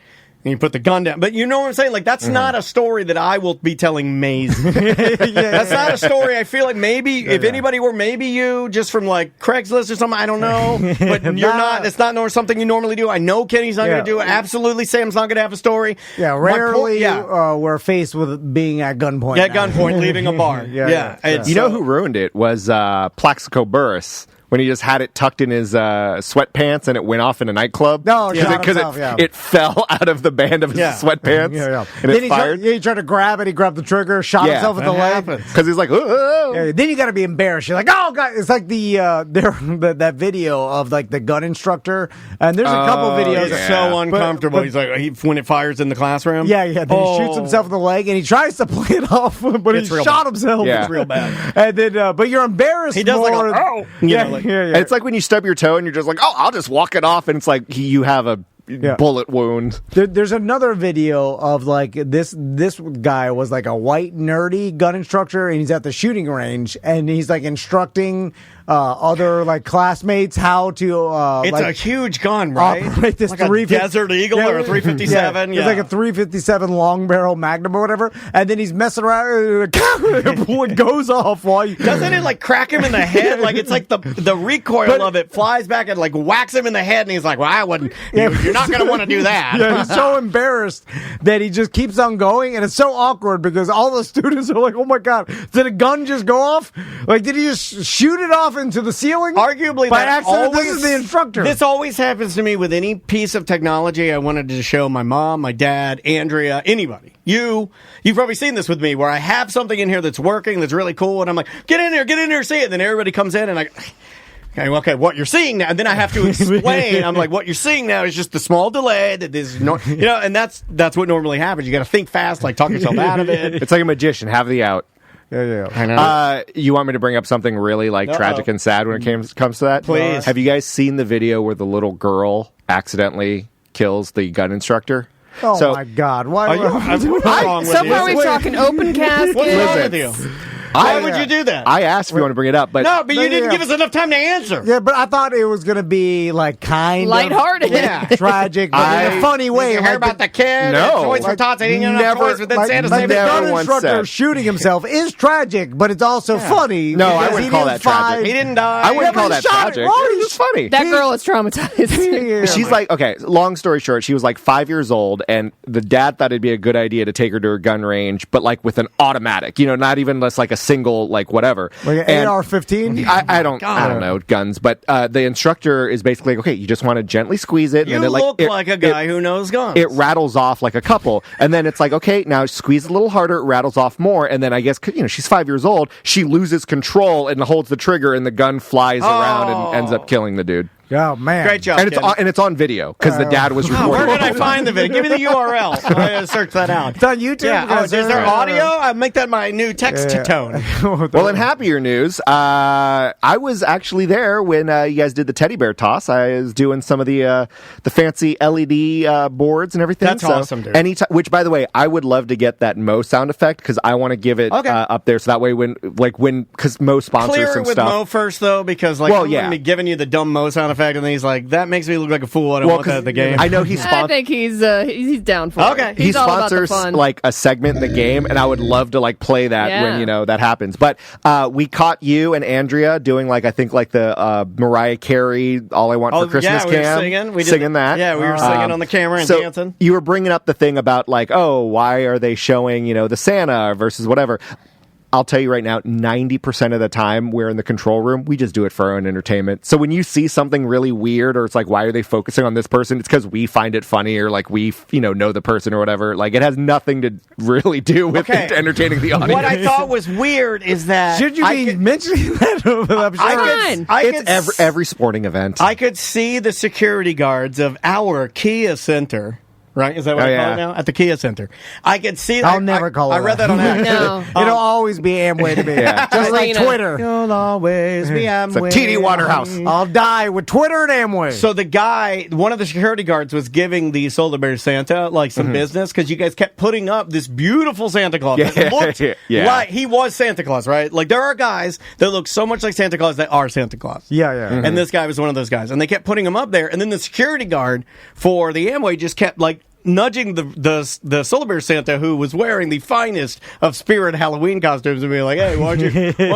S1: And you put the gun down. But you know what I'm saying? That's not a story that I will be telling Maisie. That's not a story. I feel like maybe if anybody were, maybe you, just from Craigslist or something, I don't know. But you're not. It's not something you normally do. I know Kenny's not going to do it. Absolutely, Sam's not going to have a story.
S2: Yeah, rarely we're faced with being at gunpoint.
S1: At gunpoint, leaving a bar.
S9: You know who ruined it was Plaxico Burress. When he just had it tucked in his sweatpants and it went off in a nightclub.
S2: No,
S9: because it fell out of the band of his sweatpants. And
S2: then
S9: it fired.
S2: He tried to grab it. He grabbed the trigger, shot himself in the leg.
S9: Because he's like, oh.
S2: Then you got to be embarrassed. You're like, oh god! It's like that video of the gun instructor. And there's a couple videos.
S1: It's so uncomfortable. He's like when it fires in the classroom.
S2: Yeah. Then he shoots himself in the leg and he tries to play it off, but he shot himself.
S9: Yeah.
S1: It's real bad.
S2: And then, but you're embarrassed.
S1: He does
S2: more.
S9: It's like when you stub your toe and you're just like, oh, I'll just walk it off, and it's like you have a bullet wound.
S2: There's another video of this guy was a white nerdy gun instructor, and he's at the shooting range, and he's instructing other classmates how to
S1: it's a huge gun, right?
S2: Operate this
S1: a Desert Eagle or a 357.
S2: It's like a 357 long barrel Magnum or whatever, and then he's messing around, it goes off while you...
S1: Doesn't it crack him in the head? It's the recoil of it flies back and whacks him in the head, and he's like, well, I wouldn't. You're not going to want to do that.
S2: Yeah, he's so embarrassed that he just keeps on going, and it's so awkward because all the students are like, oh my god, did a gun just go off? Did he just shoot it off into the ceiling?
S1: Arguably,
S2: by accident. This is the instructor.
S1: This always happens to me with any piece of technology I wanted to show my mom, my dad, Andrea, anybody. You've probably seen this with me where I have something in here that's working, that's really cool, and I'm like, get in here, see it. And then everybody comes in and okay, what you're seeing now, and then I have to explain. I'm like, what you're seeing now is just the small delay that is, and that's what normally happens. You got to think fast, talk yourself out of it.
S9: It's like a magician, have the out.
S2: Yeah.
S1: I know.
S9: You want me to bring up something really tragic and sad when it comes to that?
S1: Please.
S9: Have you guys seen the video where the little girl accidentally kills the gun instructor?
S2: Oh my God! Why?
S4: So far we've talking open casket.
S1: What's wrong with you? Why would you do that?
S9: I asked if you want to bring it up, but
S1: no, but you didn't give us enough time to answer.
S2: Yeah, but I thought it was going to be kind
S4: lighthearted,
S2: of tragic, but in a funny way.
S1: Did you hear about the kid?
S9: No,
S1: toys for tots. He didn't get enough toys, but then Santa saved
S2: the gun instructor shooting himself is tragic, but it's also funny.
S9: No, I wouldn't call that tragic.
S1: He didn't die.
S9: I wouldn't call that tragic. It was funny.
S4: That girl is traumatized.
S9: She's okay. Long story short, she was 5 years old, and the dad thought it'd be a good idea to take her to a gun range, but with an automatic. Not even just a single whatever.
S2: Like an AR-15?
S9: I don't know guns, but the instructor is basically okay. You just want to gently squeeze it.
S1: You
S9: and then
S1: look like a guy who knows guns.
S9: It rattles off like a couple, and then it's okay. Now squeeze a little harder. It rattles off more, and then I guess she's 5 years old. She loses control and holds the trigger, and the gun flies around and ends up killing the dude.
S2: Oh man!
S1: Great job,
S9: and it's on video because the dad was recording.
S1: Where can I find the video? Give me the URL. I'm going to search that out.
S2: It's on YouTube.
S1: Yeah. Is there audio? I'll make that my new text tone.
S9: Well, in happier news, I was actually there when you guys did the teddy bear toss. I was doing some of the fancy LED boards and everything.
S1: That's awesome, dude.
S9: Anytime, which, by the way, I would love to get that Mo sound effect because I want to give it up there so that way because Mo sponsors
S1: Clear
S9: some
S1: it with
S9: stuff.
S1: Mo first though, because I'm going to be giving you the dumb Mo sound effect, and then he's like, that makes me look like a fool. I don't want that at the game.
S9: I know
S4: I think he's down for it.
S1: Okay.
S4: He's
S9: he
S4: all about the
S9: sponsors
S4: fun.
S9: a segment in the game, and I would love to play that when that happens. But we caught you and Andrea doing I think the Mariah Carey "All I Want for Christmas"
S1: we were
S9: cam.
S1: singing. We did
S9: singing that.
S1: Yeah, we were singing on the camera and dancing.
S9: You were bringing up the thing about why are they showing the Santa versus whatever. I'll tell you right now, 90% of the time we're in the control room, we just do it for our own entertainment. So when you see something really weird or it's why are they focusing on this person? It's because we find it funny or we know the person or whatever. It has nothing to really do with entertaining the audience.
S1: What I thought was weird is that...
S2: Should you be mentioning that?
S9: It's every sporting event.
S1: I could see the security guards of our Kia Center... right? Is that what I call it now? At the Kia Center. I could see that.
S2: I'll never call it
S1: I read that on accident.
S4: No.
S2: It'll always be Amway to me. Just like Twitter.
S1: You'll always be Amway.
S9: It's a TD Waterhouse.
S2: I'll die with Twitter and Amway.
S1: So the guy, one of the security guards, was giving the Solar Bear Santa like some business because you guys kept putting up this beautiful Santa Claus. That looked like he was Santa Claus, right? Like there are guys that look so much like Santa Claus that are Santa Claus.
S2: Yeah, yeah.
S1: And this guy was one of those guys, and they kept putting him up there. And then the security guard for the Amway just kept like nudging the Solar Bear Santa, who was wearing the finest of Spirit Halloween costumes, and being like, "Hey, why don't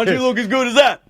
S1: you look as good as that?"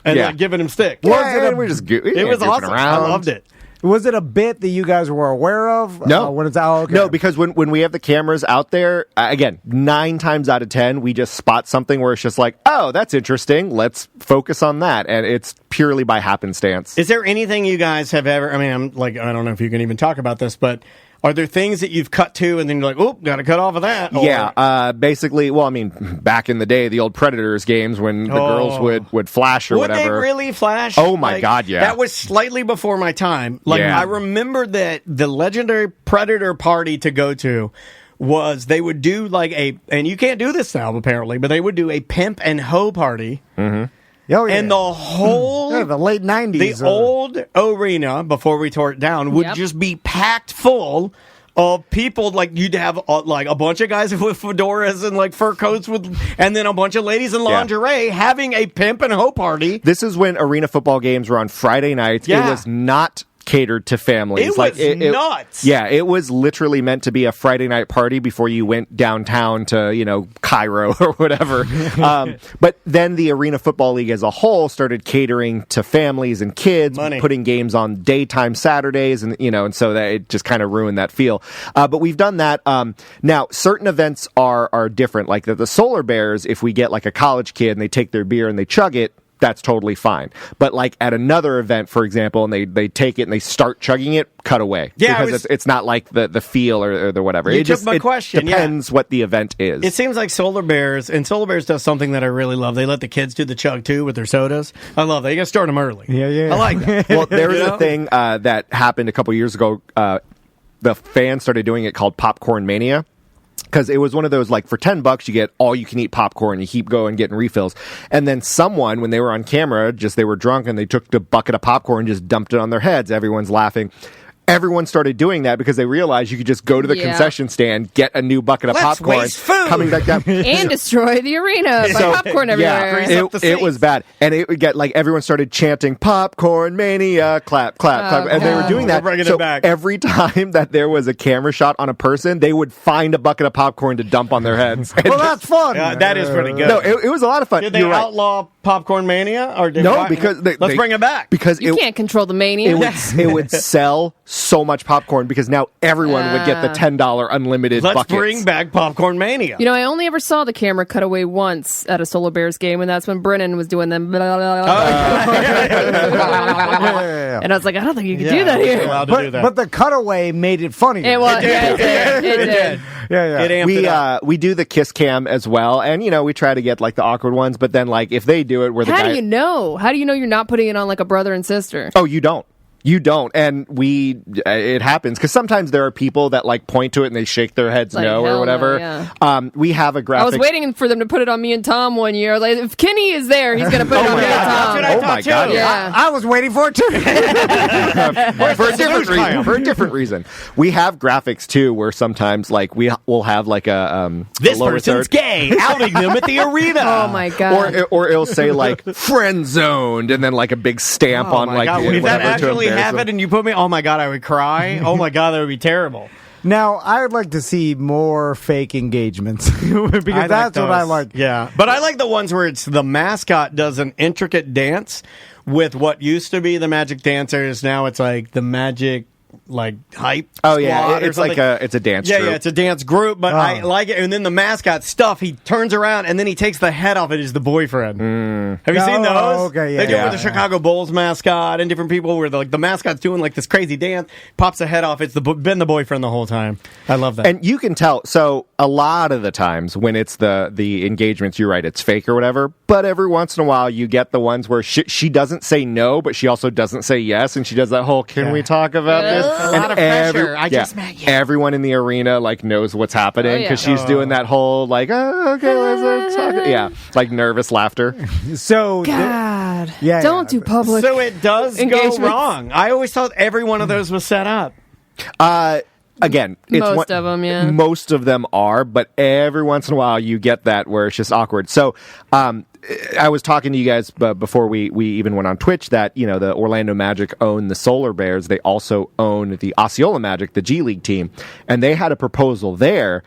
S1: And like giving him stick.
S9: It was
S1: awesome. I loved it.
S2: Was it a bit that you guys were aware of?
S9: No.
S2: No,
S9: because when we have the cameras out there, again, 9 times out of 10, we just spot something where it's just like, oh, that's interesting. Let's focus on that. And it's purely by happenstance.
S1: Is there anything you guys have ever, I don't know if you can even talk about this, but are there things that you've cut to and then you're like, oh, got to cut off of that? Or...
S9: Yeah, basically, back in the day, the old Predators games when the girls would flash or whatever.
S1: Would they really flash?
S9: Oh, my God, yeah.
S1: That was slightly before my time. I remember that the legendary Predator party to go to was they would do and you can't do this now apparently, but they would do a pimp and hoe party.
S2: Mm-hmm. Oh, yeah.
S1: And the whole...
S2: the late 90s.
S1: The old arena, before we tore it down, would just be packed full of people. Like, you'd have, a bunch of guys with fedoras and, fur coats, and then a bunch of ladies in lingerie having a pimp and hoe party.
S9: This is when arena football games were on Friday nights.
S1: Yeah.
S9: It was not catered to families.
S1: It was nuts.
S9: Yeah, it was literally meant to be a Friday night party before you went downtown to, Cairo or whatever. But then the Arena Football League as a whole started catering to families and kids, putting games on daytime Saturdays, and so that it just kind of ruined that feel. But we've done that. Now, certain events are different. Like the Solar Bears, if we get a college kid and they take their beer and they chug it, that's totally fine. But at another event, for example, and they take it and they start chugging it, cut away.
S1: Yeah,
S9: because it's not like the feel or the whatever.
S1: You took my question.
S9: Depends what the event is.
S1: It seems like Solar Bears does something that I really love. They let the kids do the chug too with their sodas. I love that. You got to start them early.
S2: Yeah.
S1: I like that.
S9: Well, there was a thing that happened a couple years ago. The fans started doing it called Popcorn Mania. Because it was one of those, for $10, you get all-you-can-eat popcorn. You keep going, getting refills. And then someone, when they were on camera, they were drunk, and they took the bucket of popcorn and just dumped it on their heads. Everyone's laughing. Everyone started doing that because they realized you could just go to the concession stand, get a new bucket of popcorn,
S1: waste food.
S9: Coming back down.
S4: And destroy the arena by popcorn everywhere.
S9: Yeah, it was bad. And it would get, everyone started chanting, popcorn mania, clap, clap, clap. And they were doing that.
S1: Bringing
S9: so
S1: it back.
S9: Every time that there was a camera shot on a person, they would find a bucket of popcorn to dump on their heads.
S2: Well, that's fun.
S1: That is pretty good.
S9: No, it was a lot of fun.
S1: Did they outlaw popcorn mania? Or
S9: because
S1: let's bring it back.
S9: Because
S4: you can't control the mania.
S9: It would sell so much popcorn because now everyone would get the $10 unlimited buckets.
S1: Let's bring back popcorn mania.
S4: I only ever saw the camera cut away once at a Solar Bears game, and that's when Brennan was doing them. Blah, blah, blah, and I was like, I don't think you can do that here.
S2: But the cutaway made it funny.
S4: It was. It did.
S2: Yeah.
S1: It amped it up.
S9: We do the kiss cam as well, and we try to get the awkward ones. But then if they do it, where the guy...
S4: How do you know? How do you know you're not putting it on a brother and sister?
S9: Oh, you don't. You don't, and it happens because sometimes there are people that point to it and they shake their heads no or whatever.
S4: No, yeah.
S9: We have a graphic.
S4: I was waiting for them to put it on me and Tom one year. If Kenny is there, he's going to put it on me and Tom.
S1: That's what I thought
S9: God!
S1: Too.
S4: Yeah.
S2: I was waiting for it too.
S9: For a different reason. We have graphics too, where sometimes we'll have a
S1: this
S9: a lower
S1: person's
S9: third.
S1: gay, outing them at the arena.
S4: Oh my God!
S9: Or it'll say friend zoned, and then a big stamp on
S1: If that actually
S9: happened
S1: happened and you put me, oh my God, I would cry. Oh my God, that would be terrible.
S2: Now, I would like to see more fake engagements because that's what I like.
S1: Yeah, but I like the ones where it's the mascot does an intricate dance with what used to be the Magic Dancers. Now it's the Magic hype.
S9: Oh yeah, it's it's a dance group.
S1: Yeah, it's a dance group, but I like it. And then the mascot stuff, he turns around and then he takes the head off it as the boyfriend. Have you seen those?
S2: Okay, yeah.
S1: They do it with the Chicago Bulls mascot and different people where the mascot's doing this crazy dance, pops the head off. It's been the boyfriend the whole time. I love that.
S9: And you can tell. So a lot of the times when it's the engagements, you're right, it's fake or whatever. But every once in a while, you get the ones where she doesn't say no, but she also doesn't say yes, and she does that whole "Can we talk about this?"
S1: a lot of pressure. I just met you.
S9: Everyone in the arena like knows what's happening because she's doing that whole like, oh, okay, let's talk. Yeah, like nervous laughter.
S2: So
S4: God, don't do public.
S1: So it does go wrong. I always thought every one of those was set up.
S9: Again,
S4: most of them, yeah.
S9: Most of them are, but every once in a while you get that where it's just awkward. So, I was talking to you guys before we even went on Twitch that, the Orlando Magic own the Solar Bears. They also own the Osceola Magic, the G League team. And they had a proposal there,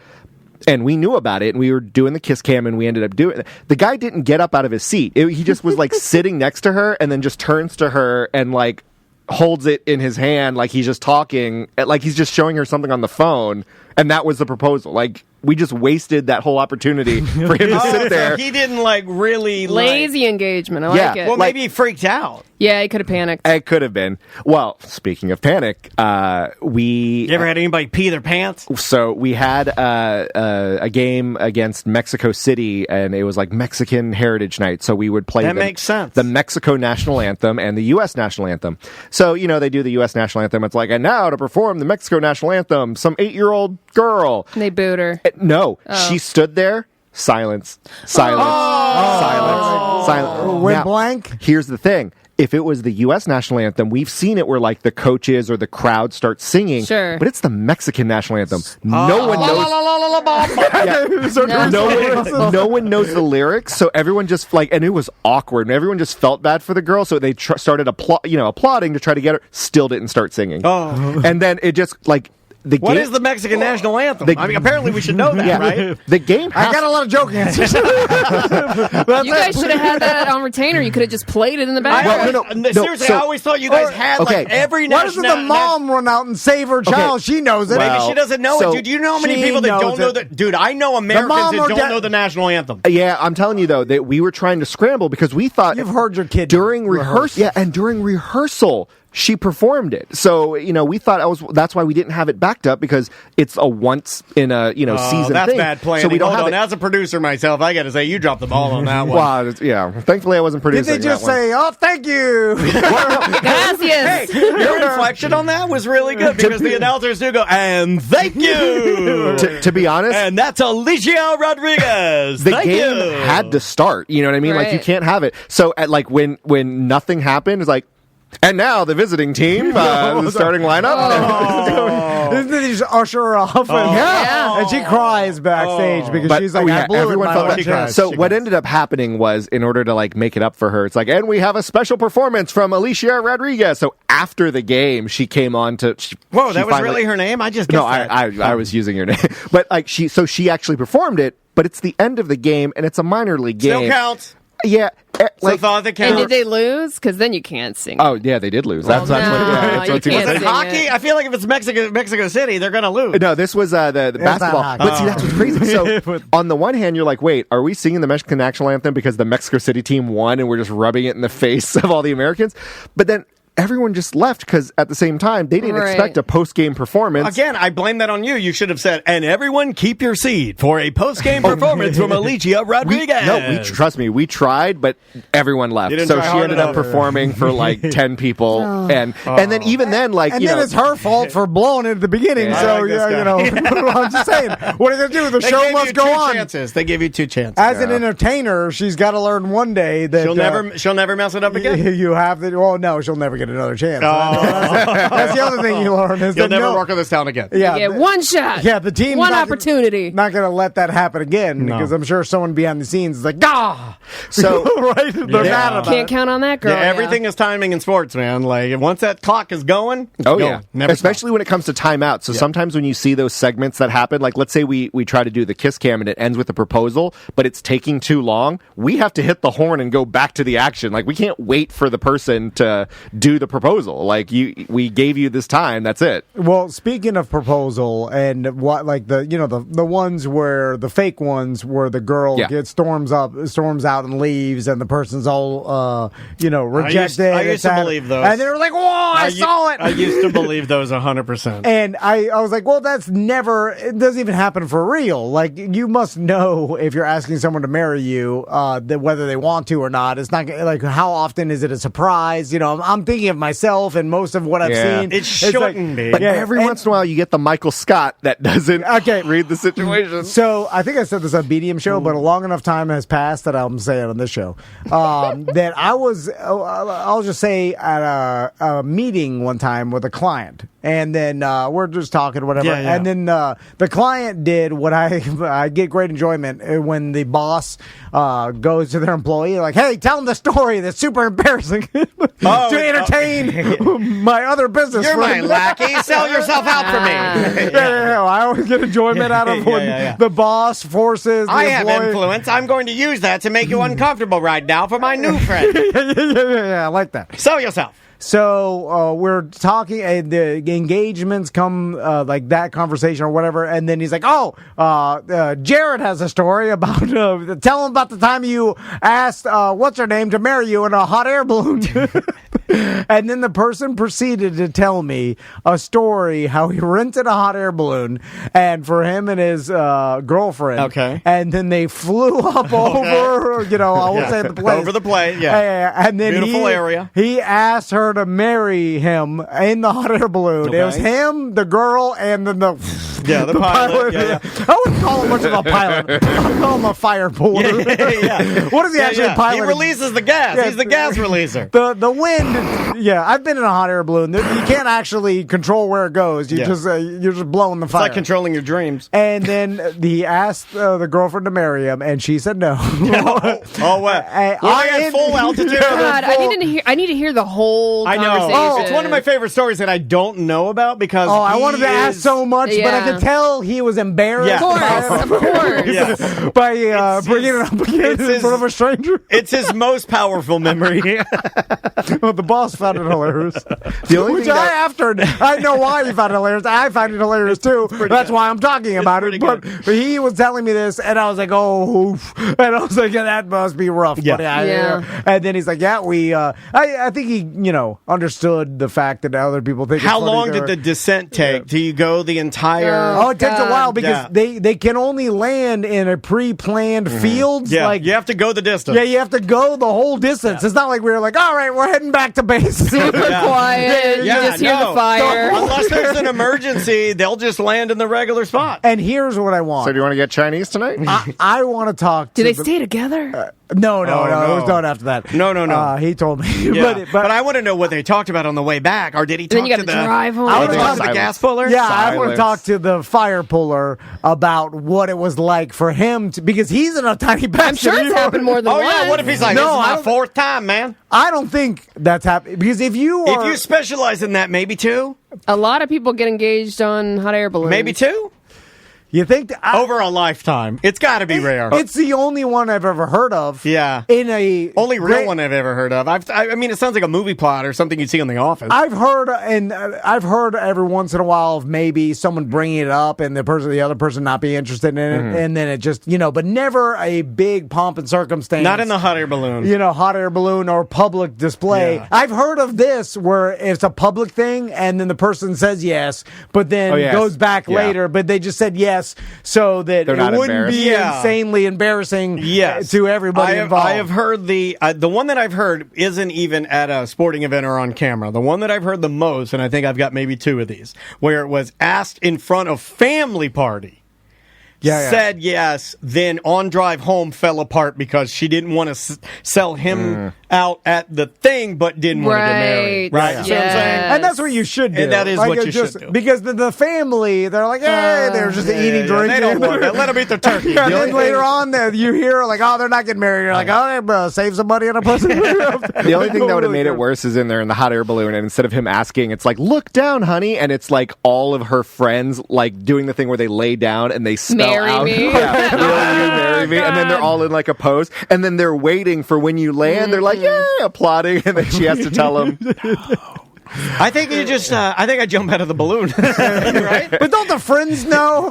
S9: and we knew about it, and we were doing the kiss cam, and we ended up doing it. The guy didn't get up out of his seat. He just was, like, sitting next to her, and then just turns to her and, like, holds it in his hand like he's just talking, like he's just showing her something on the phone, and that was the proposal. Like, we just wasted that whole opportunity for him to sit there.
S1: So he didn't really
S4: lazy engagement. I like it.
S1: Well, maybe he freaked out.
S4: Yeah, he could have panicked.
S9: It could have been. Well, speaking of panic,
S1: You ever had anybody pee their pants?
S9: So we had a game against Mexico City, and it was like Mexican Heritage Night. So we would play
S1: makes sense.
S9: The Mexico National Anthem and the U.S. National Anthem. So, they do the U.S. National Anthem. It's like, and now to perform the Mexico National Anthem, some 8-year-old girl.
S4: They booed her.
S9: No, she stood there. Silence. Silence.
S2: Went
S9: Now,
S2: blank.
S9: Here's the thing. If it was the U.S. National Anthem, we've seen it where, like, the coaches or the crowd start singing.
S4: Sure.
S9: But it's the Mexican National Anthem. No one knows. No one knows the lyrics, so everyone just, and it was awkward, and everyone just felt bad for the girl, so they started applauding to try to get her. Still didn't start singing.
S1: Oh.
S9: And then it just,
S1: What is the Mexican national anthem? Apparently we should know that, right?
S9: The game
S2: I got a lot of joke answers.
S4: You guys should have had that on retainer. You could have just played it in the background.
S1: Seriously, I always thought you guys had every
S2: Why
S1: national...
S2: doesn't the mom run out and save her child? She knows it.
S1: Maybe she doesn't know it. Dude, do you know how many people that don't know that? Dude, I know Americans that don't know the national anthem.
S9: Yeah, I'm telling you, though, that we were trying to scramble because we thought...
S2: You've heard your kid
S9: during rehearsal. Yeah, and during rehearsal... she performed it. So, we thought that's why we didn't have it backed up, because it's a once in a, season
S1: that's
S9: thing.
S1: Bad planning.
S9: So we don't have it.
S1: As a producer myself, I got to say, you dropped the ball on that one.
S9: Well, yeah. Thankfully, I wasn't producing.
S2: Did they just say, "Oh, thank you"?
S4: Gracias.
S1: Hey, your inflection on that was really good, because the announcers do go, "And thank you."
S9: To be honest,
S1: and that's Alicia Rodriguez.
S9: The game had to start. You know what I mean?
S4: Right.
S9: Like, you can't have it. So, when nothing happened, it's like. And now the visiting team, the starting lineup.
S2: Isn't they just usher her off? And she cries backstage because she's like, I blew
S9: everyone felt that. So what ended up happening was, in order to make it up for her, it's like, and we have a special performance from Alicia Rodriguez. So after the game, she came on to.
S1: Whoa, that was really her name? I just guessed
S9: I was using your name, but she actually performed it. But it's the end of the game, and it's a minor league game.
S1: Still counts.
S9: Yeah.
S1: Thought that
S4: and did they lose? Because then you can't sing.
S9: Oh, yeah, they did lose.
S4: That's
S9: what
S1: hockey? I feel like if it's Mexico City, they're going to lose.
S9: No, this was the basketball. But see, that's what's crazy. So, on the one hand, you're like, wait, are we singing the Mexican national anthem because the Mexico City team won and we're just rubbing it in the face of all the Americans? But then everyone just left, because at the same time, they didn't expect a post-game performance.
S1: Again, I blame that on you. You should have said, and everyone keep your seat for a post-game performance from Alicia Rodriguez.
S9: Trust me, we tried, but everyone left. So she ended up performing for 10 people. And then even then, then
S2: it's her fault for blowing it at the beginning. I'm just saying, what are they going to do? The show must go on.
S1: Chances. They give you 2 chances.
S2: As an entertainer, she's got to learn one day that
S1: she'll never mess it up again.
S2: You have to. Well, no, she'll never get another chance. That's the other thing you learn. Is
S1: you'll never work on this town again.
S4: Yeah, one shot.
S2: Yeah, the team's
S4: one opportunity.
S2: Not going to let that happen again, because I'm sure someone behind the scenes is like,
S9: So
S2: right, they're mad about
S4: Can't count on that girl.
S1: Everything is timing in sports, man. Once that clock is going,
S9: especially when it comes to timeout. So sometimes when you see those segments that happen, let's say we try to do the kiss cam and it ends with a proposal, but it's taking too long, we have to hit the horn and go back to the action. We can't wait for the person to do the proposal. We gave you this time, that's it.
S2: Well, speaking of proposal, and what the ones where the fake ones where the girl storms out and leaves, and the person's all rejected.
S1: I used to believe those,
S2: and they were like, "Whoa, I saw it."
S1: I used to believe those 100%.
S2: And I was like, "Well, that's never. It doesn't even happen for real. You must know if you're asking someone to marry you, that whether they want to or not. It's not how often is it a surprise? I'm thinking speaking of myself and most of what I've seen,
S1: it's shouldn't be.
S9: But every once in a while, you get the Michael Scott that doesn't read the situation.
S2: So I think I said this on BDM show, but a long enough time has passed that I'm saying on this show that I was, I'll just say, at a meeting one time with a client. And then we're just talking, whatever.
S1: Yeah, yeah.
S2: And then the client did what I get great enjoyment when the boss goes to their employee, like, hey, tell them the story that's super embarrassing to entertain my other business.
S1: You're my lackey. Sell yourself out for me.
S2: I always get enjoyment out of when the boss forces the
S1: I
S2: employee.
S1: have influence. I'm going to use that to make you uncomfortable right now for my new friend.
S2: Yeah, I like that.
S1: Sell yourself.
S2: So we're talking, and the engagements come like that conversation or whatever, and then he's like, Jared has a story about, tell him about the time you asked, what's her name, to marry you in a hot air balloon. And then the person proceeded to tell me a story how he rented a hot air balloon, and for him and his girlfriend, and then they flew up over, I won't say the place.
S1: Over the plane,
S2: and then
S1: beautiful area.
S2: He asked her to marry him in the hot air balloon.
S1: Okay.
S2: It was him, the girl, and then the
S1: pilot. Yeah.
S2: I wouldn't call him much of a pilot. I'll call him a fire puller. What is he actually piloting?
S1: He releases the gas. He's the gas releaser.
S2: The wind. I've been in a hot air balloon. You can't actually control where it goes. You're just blowing the fire.
S1: It's like controlling your dreams.
S2: And then he asked the girlfriend to marry him, and she said no.
S1: What? I at full altitude.
S4: God, I need to hear the whole conversation.
S1: It's one of my favorite stories that I don't know about because
S2: I wanted to ask so much, but I could tell he was embarrassed.
S4: Of course.
S2: By bringing it up again in front of a stranger.
S1: It's his most powerful memory.
S2: Well, the boss found it hilarious.
S9: Which
S2: I know why he found it hilarious. I find it hilarious too. That's why I'm talking about it. But he was telling me this, and I was like, and I was like, that must be rough.
S1: Yeah.
S2: And then he's like, I think he, understood the fact that other people think.
S1: How long did the descent take? Do you go the entire?
S2: It takes a while because they can only land in a pre-planned field.
S1: Yeah,
S2: like
S1: you have to go the distance.
S2: Yeah, you have to go the whole distance. It's not like we were like, all right, we're heading back to base.
S4: Super quiet. You just hear the fire.
S1: Unless there's an emergency, they'll just land in the regular spot.
S2: And here's what I want.
S9: So do you want to get Chinese tonight?
S2: I want to talk to
S4: Do they stay together?
S2: No. It was done after that.
S1: No.
S2: He told me.
S1: Yeah. But I want to know what they talked about on the way back, or did he talk to the
S4: drive home?
S1: I want to talk to the gas puller.
S2: Yeah, I want to talk to the fire puller about what it was like for him to, because he's in a tiny bastard.
S4: I'm sure it's happened more than once.
S1: Yeah, what if he's like, this is my fourth time, man?
S2: I don't think that's happening, because if you
S1: specialize in that, maybe two.
S4: A lot of people get engaged on hot air balloons.
S1: Maybe two.
S2: You think
S1: over a lifetime, it's got to be rare.
S2: It's the only one I've ever heard of.
S1: Yeah,
S2: only
S1: real one I've ever heard of. I mean, it sounds like a movie plot or something you'd see on The Office.
S2: I've heard every once in a while of maybe someone bringing it up and the other person not being interested in it, and then it just but never a big pomp and circumstance.
S1: Not in the hot air balloon.
S2: Hot air balloon or public display. Yeah. I've heard of this where it's a public thing and then the person says yes, but then goes back later, but they just said yes. So that it wouldn't be insanely embarrassing to everybody involved.
S1: I have heard the one that I've heard isn't even at a sporting event or on camera. The one that I've heard the most, and I think I've got maybe two of these, where it was asked in front of family party. Said yes, then on drive home fell apart because she didn't want to sell him out at the thing, but didn't want to get married. Right.
S4: Yes.
S1: See what I'm saying?
S2: And that's what you should do.
S1: And that is what you should do.
S2: Because the family, they're like, they're just eating, drinking.
S1: They don't want that. Let them eat their turkey.
S2: And then later on, you hear like, they're not getting married. You're like, save some money on a pussy.
S9: The only thing that would have made it worse is in there in the hot air balloon, and instead of him asking, it's like, look down, honey, and it's like all of her friends like doing the thing where they lay down and they spell out.
S4: Me.
S9: Will you marry me? And then they're all in like a pose, and then they're waiting for when you land. They're like, yeah, applauding, and then she has to tell him.
S1: I think you just. I think I jump out of the balloon, right?
S2: But don't the friends know?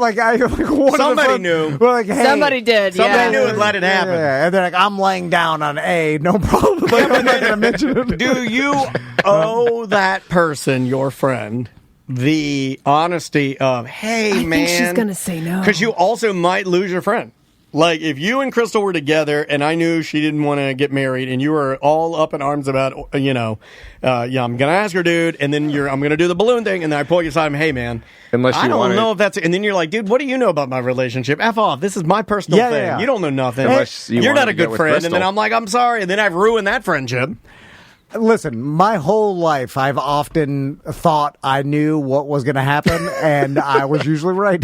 S1: Somebody knew.
S2: Like, hey,
S4: somebody did.
S1: Somebody knew and let it happen.
S2: Yeah. And they're like, I'm laying down on A, no problem. I'm not gonna mention it.
S1: Do you owe that person, your friend, the honesty of, hey, man?
S4: I think she's going to say no.
S1: Because you also might lose your friend. Like, if you and Crystal were together and I knew she didn't want to get married and you were all up in arms about, I'm going to ask her, dude, and then I'm going to do the balloon thing, and then I pull you aside and, hey, man, I don't know if that's, and then you're like, dude, what do you know about my relationship? F off. This is my personal thing. Yeah. You don't know nothing. You're not a good friend. And then I'm like, I'm sorry. And then I've ruined that friendship.
S2: Listen, my whole life, I've often thought I knew what was going to happen, and I was usually right.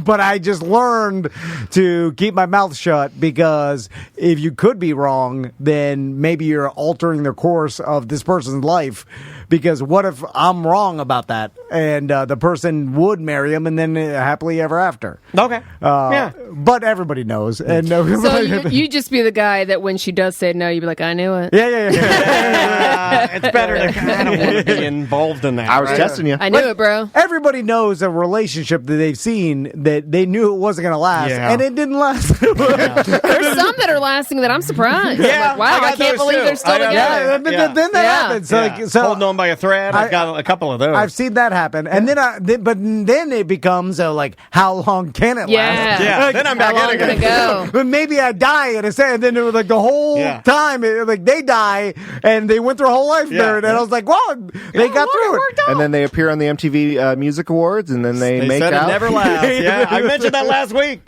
S2: But I just learned to keep my mouth shut, because if you could be wrong, then maybe you're altering the course of this person's life. Because what if I'm wrong about that, and the person would marry him, and then happily ever after?
S1: Okay. Yeah.
S2: But everybody knows. And
S4: so you just be the guy that when she does say no, you'd be like, I knew it.
S2: Yeah.
S1: It's better to kind of want to be involved in that.
S9: I was testing you.
S4: I knew it, bro.
S2: Everybody knows a relationship that they've seen that they knew it wasn't going to last, and it didn't last.
S4: There's some that are lasting that I'm surprised.
S1: Yeah,
S4: I'm like, wow, I can't believe they're still together.
S2: Then that happens. So
S1: holding on by a thread. I've got a couple of those.
S2: I've seen that happen, and then it becomes like, how long can it last?
S1: Yeah. Then I'm back in again.
S4: Go.
S2: But maybe I die, and then it was like the whole time, they die, and they went through a whole life there, and I was like, wow, they got through it.
S9: And then they appear on the MTV Music Awards, and then they make
S1: said
S9: out.
S1: It never lasts. Yeah, I mentioned that last week.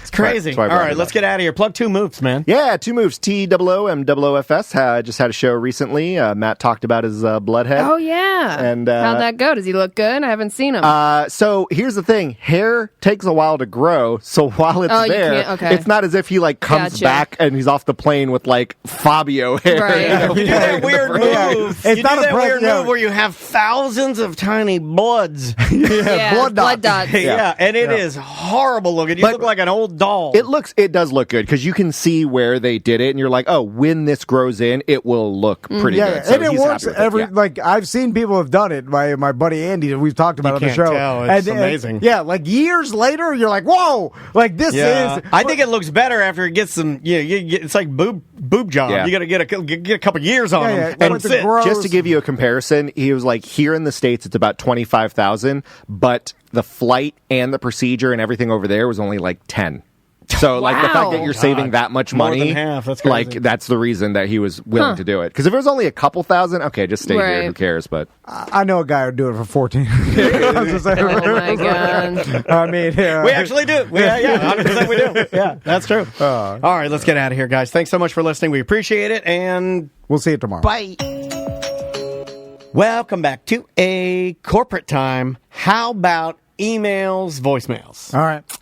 S1: It's crazy. All right, let's get out of here. Plug 2 moves, man.
S9: Yeah, 2 moves. TOOMOOFS just had a show recently. Matt talked about his bloodhead.
S4: Oh, yeah.
S9: And
S4: how'd that go? Does he look good? I haven't seen him.
S9: So here's the thing. Hair takes a while to grow, so while it's there, it's not as if he comes back and he's off the plane with Fabio hair.
S4: Right.
S1: You do that weird move.
S2: It's not a
S1: weird move where you have thousands of tiny bloods.
S4: Blood dots.
S1: Yeah, and it is horrible looking. You look like an old doll.
S9: It does look good, because you can see where they did it, and you're like, oh, when this grows in, it will look pretty good. So
S2: and it works I've seen people have done it. My buddy Andy, we've talked about on the show.
S1: It's amazing.
S2: Years later, you're like, whoa, this is.
S1: I think it looks better after it gets some. It's like boob job.
S9: Yeah.
S1: You got to get a couple years on them.
S9: And just to give you a comparison, he was like, here in the States, it's about 25,000, but the flight and the procedure and everything over there was only 10. So, the fact that you're saving that much money,
S1: more than half, that's crazy.
S9: That's the reason that he was willing to do it. Because if it was only a couple thousand, okay, just stay here, who cares? But
S2: I know a guy who'd do it for 14.
S4: Oh, my God.
S2: I mean,
S1: we actually do. 100% we do. Yeah, that's true. All right, let's get out of here, guys. Thanks so much for listening. We appreciate it, and
S2: we'll see you tomorrow.
S1: Bye. Welcome back to a corporate time. How about emails, voicemails?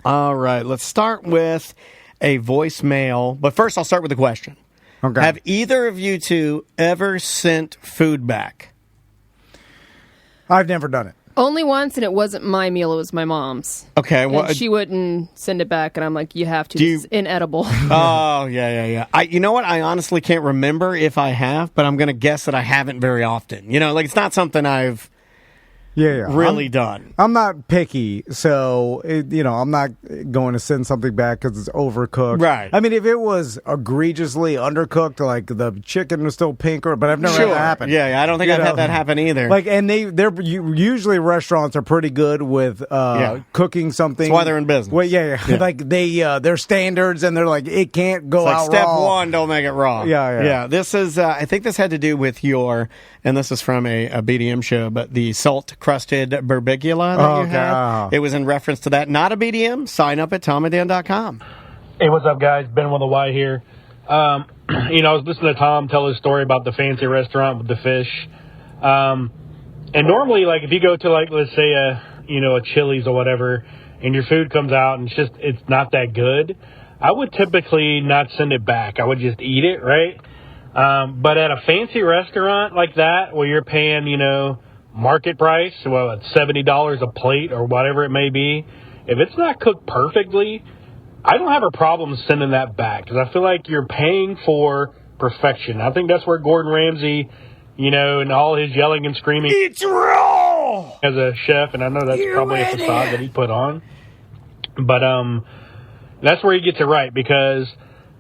S1: All right. Let's start with a voicemail. But first, I'll start with a question. Okay. Have either of you two ever sent food back?
S2: I've never done it.
S4: Only once, and it wasn't my meal. It was my mom's.
S1: Okay.
S4: And she wouldn't send it back, and I'm like, you have to. It's inedible.
S1: Oh, yeah. You know what? I honestly can't remember if I have, but I'm going to guess that I haven't very often. It's not something I've really done.
S2: I'm not picky, so I'm not going to send something back because it's overcooked.
S1: Right.
S2: I mean, if it was egregiously undercooked, like the chicken was still pink, but I've never had that happen.
S1: Yeah, I don't think I've had that happen either.
S2: And they're usually restaurants are pretty good with cooking something.
S1: That's why they're in business.
S2: Well, like their standards, and they're like, it can't go out
S1: step
S2: raw.
S1: 1, don't make it raw.
S2: Yeah.
S1: This is I think this had to do with and this is from a BDM show, but the salt crusted berbigula that you had. It was in reference to that. Not a BDM. Sign up at tomanddan.com.
S10: Hey, what's up, guys? Ben with a Y here. I was listening to Tom tell his story about the fancy restaurant with the fish. And normally, if you go to, let's say, a Chili's or whatever, and your food comes out and it's not that good, I would typically not send it back. I would just eat it, right? But at a fancy restaurant like that, where you're paying, market price, well, it's $70 a plate or whatever it may be, if it's not cooked perfectly, I don't have a problem sending that back, because I feel like you're paying for perfection. I think that's where Gordon Ramsay, and all his yelling and screaming,
S1: it's raw,
S10: as a chef, and I know that's probably a facade that he put on, but that's where he gets it right, because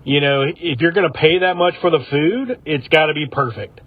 S10: if you're going to pay that much for the food, it's got to be perfect.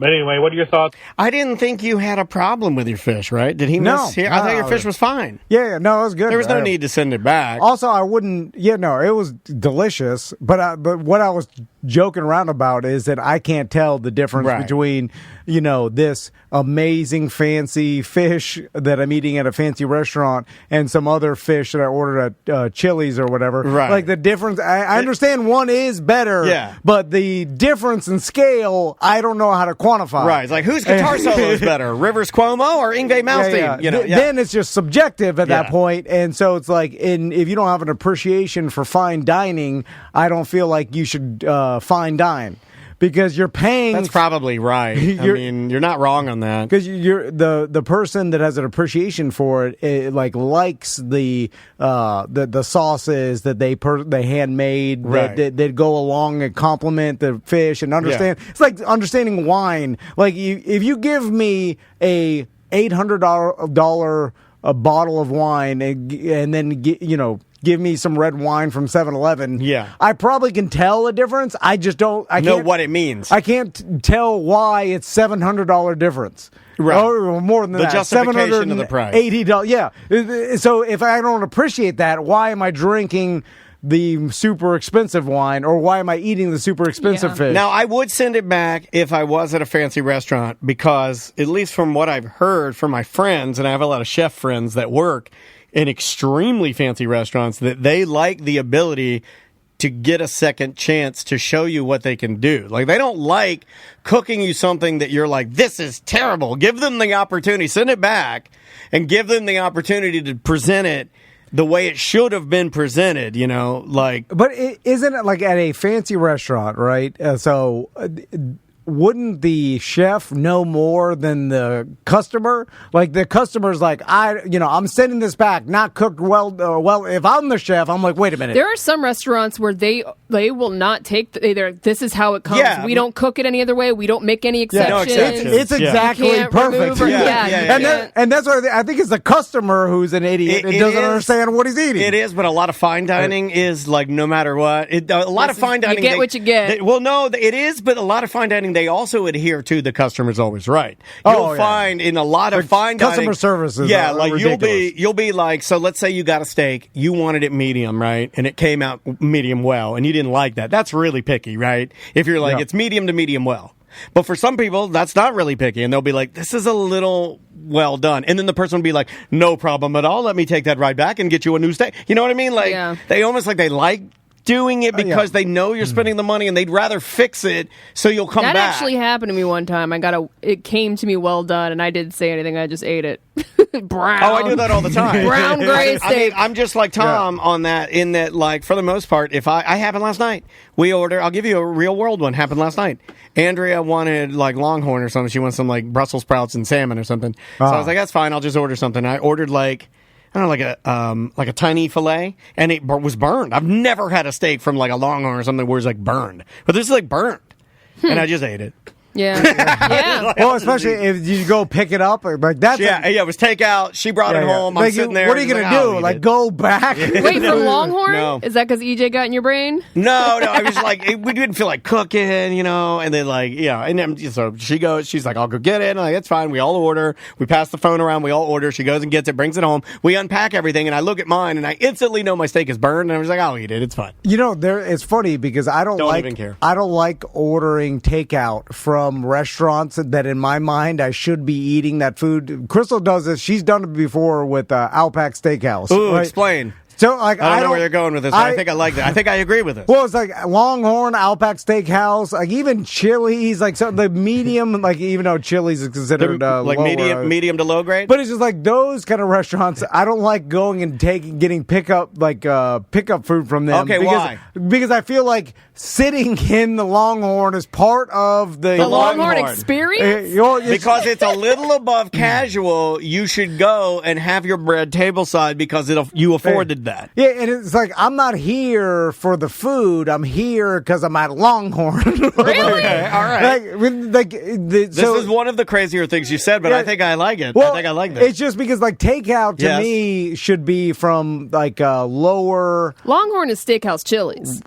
S10: But anyway, what are your thoughts?
S1: I didn't think you had a problem with your fish, right? Did he miss here? I thought your fish was fine.
S2: Yeah, no, it was good.
S1: There was no need to send it back.
S2: Also, I wouldn't. Yeah, no, it was delicious. But what I was joking around about is that I can't tell the difference between, this amazing fancy fish that I'm eating at a fancy restaurant and some other fish that I ordered at Chili's or whatever.
S1: Right.
S2: Like the difference. I understand one is better, but the difference in scale, I don't know how to quantify.
S1: Right. It's like, whose guitar solo is better, Rivers Cuomo or Yngwie Malmsteen?
S2: Then it's just subjective at that point. And so it's like, if you don't have an appreciation for fine dining, I don't feel like you should fine dine. Because you're paying.
S1: That's probably right. You're not wrong on that.
S2: Because you're the person that has an appreciation for it likes the sauces that they handmade that go along and complement the fish and understand. Yeah. It's like understanding wine. Like if you give me a $800 a bottle of wine and then give me some red wine from 7-Eleven.
S1: Yeah.
S2: I probably can tell a difference. I just don't. I
S1: know
S2: can't,
S1: what it means.
S2: I can't tell why it's $700 difference.
S1: Right.
S2: Or more than
S1: the
S2: that.
S1: Justification of the price.
S2: $80. Yeah. So if I don't appreciate that, why am I drinking the super expensive wine, or why am I eating the super expensive fish?
S1: Now, I would send it back if I was at a fancy restaurant because, at least from what I've heard from my friends, and I have a lot of chef friends that work in extremely fancy restaurants, that they like the ability to get a second chance to show you what they can do. Like, they don't like cooking you something that you're like, this is terrible. Give them the opportunity. Send it back and give them the opportunity to present it the way it should have been presented,
S2: But isn't it like at a fancy restaurant, right? Wouldn't the chef know more than the customer? Like the customer's like, I'm sending this back, not cooked well. If I'm the chef, I'm like, wait a minute.
S4: There are some restaurants where they will not take this is how it comes.
S1: Yeah,
S4: we don't cook it any other way. We don't make any exceptions.
S1: No exceptions.
S2: It's exactly perfect. And that's what I think it's the customer who's an idiot and doesn't understand what he's eating.
S1: It is, but a lot of fine dining is like no matter what. A lot of fine dining,
S4: you get what you get.
S1: No, it is, but a lot of fine dining, they also adhere to the customer's always right. You'll find in a lot of fine dining,
S2: customer services.
S1: Like
S2: ridiculous.
S1: you'll be like, so let's say you got a steak, you wanted it medium, right, and it came out medium well, and you didn't like that. That's really picky, right? If you're like, it's medium to medium well. But for some people, that's not really picky, and they'll be like, this is a little well done. And then the person will be like, no problem at all. Let me take that right back and get you a new steak. You know what I mean? Like, they almost like they like doing it because they know you're spending the money and they'd rather fix it so you'll come back.
S4: That actually happened to me one time. It came to me well done and I didn't say anything. I just ate it. Brown.
S1: Oh, I do that all the time.
S4: Brown gray steak.
S1: I'm just like Tom on that, in that, like, for the most part, if I happened last night. I'll give you a real world one. Happened last night. Andrea wanted like Longhorn or something. She wants some like Brussels sprouts and salmon or something. So I was like, that's fine. I'll just order something. I ordered like a tiny fillet, and it was burned. I've never had a steak from like a Longhorn or something where it's like burned, but this is like burned, and I just ate it.
S4: Yeah.
S2: Well, especially if you go pick it up, like that's
S1: it was takeout. She brought it home. I'm sitting there.
S2: What are you gonna do? Like go back?
S4: Wait, from Longhorn?
S1: No.
S4: Is that because EJ got in your brain?
S1: No. I was like, we didn't feel like cooking, and then like, and then so she goes. She's like, I'll go get it. And I'm like, it's fine. We all order. We pass the phone around. We all order. She goes and gets it, brings it home. We unpack everything, and I look at mine, and I instantly know my steak is burned. And I was like, I'll eat it. It's fine.
S2: It's funny because I don't
S1: even care.
S2: I don't like ordering takeout from restaurants that in my mind I should be eating that food. Crystal does this. She's done it before with Outback Steakhouse.
S1: Ooh, right? Explain.
S2: So, like,
S1: I don't know where you're going with this. I think I like that. I think I agree with it.
S2: Well, it's like Longhorn, Outback Steakhouse, like even Chili's, like the medium, like even though Chili's is considered
S1: like
S2: lower,
S1: medium to low grade.
S2: But it's just like those kind of restaurants. I don't like going and getting pickup food from them.
S1: Okay, why?
S2: Because I feel like sitting in the Longhorn is part of the
S4: Longhorn experience.
S1: Because it's a little above casual, you should go and have your bread tableside because you afforded that.
S2: Yeah, and it's like, I'm not here for the food. I'm here because I'm at Longhorn.
S4: Really?
S1: Okay, all right. This is one of the crazier things you said, but I think I like it.
S2: Well,
S1: I think I like this.
S2: It's just because like takeout to me should be from like lower.
S4: Longhorn is Steakhouse Chili's.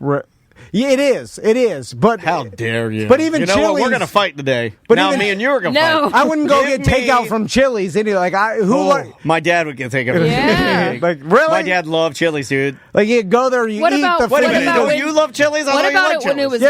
S2: Yeah, it is. But
S1: how dare you?
S2: But even
S1: you know
S2: Chili's,
S1: what? We're going to fight today.
S2: But
S1: now
S2: even,
S1: me and you are going to fight.
S2: I wouldn't go get takeout from Chili's.
S1: My dad would get takeout from
S4: Yeah.
S1: Chili's.
S2: Like, really?
S1: My dad loved Chili's, dude.
S2: Like, you go there, you eat the food.
S1: Wait a minute. Do you love Chili's?
S4: What about it when it was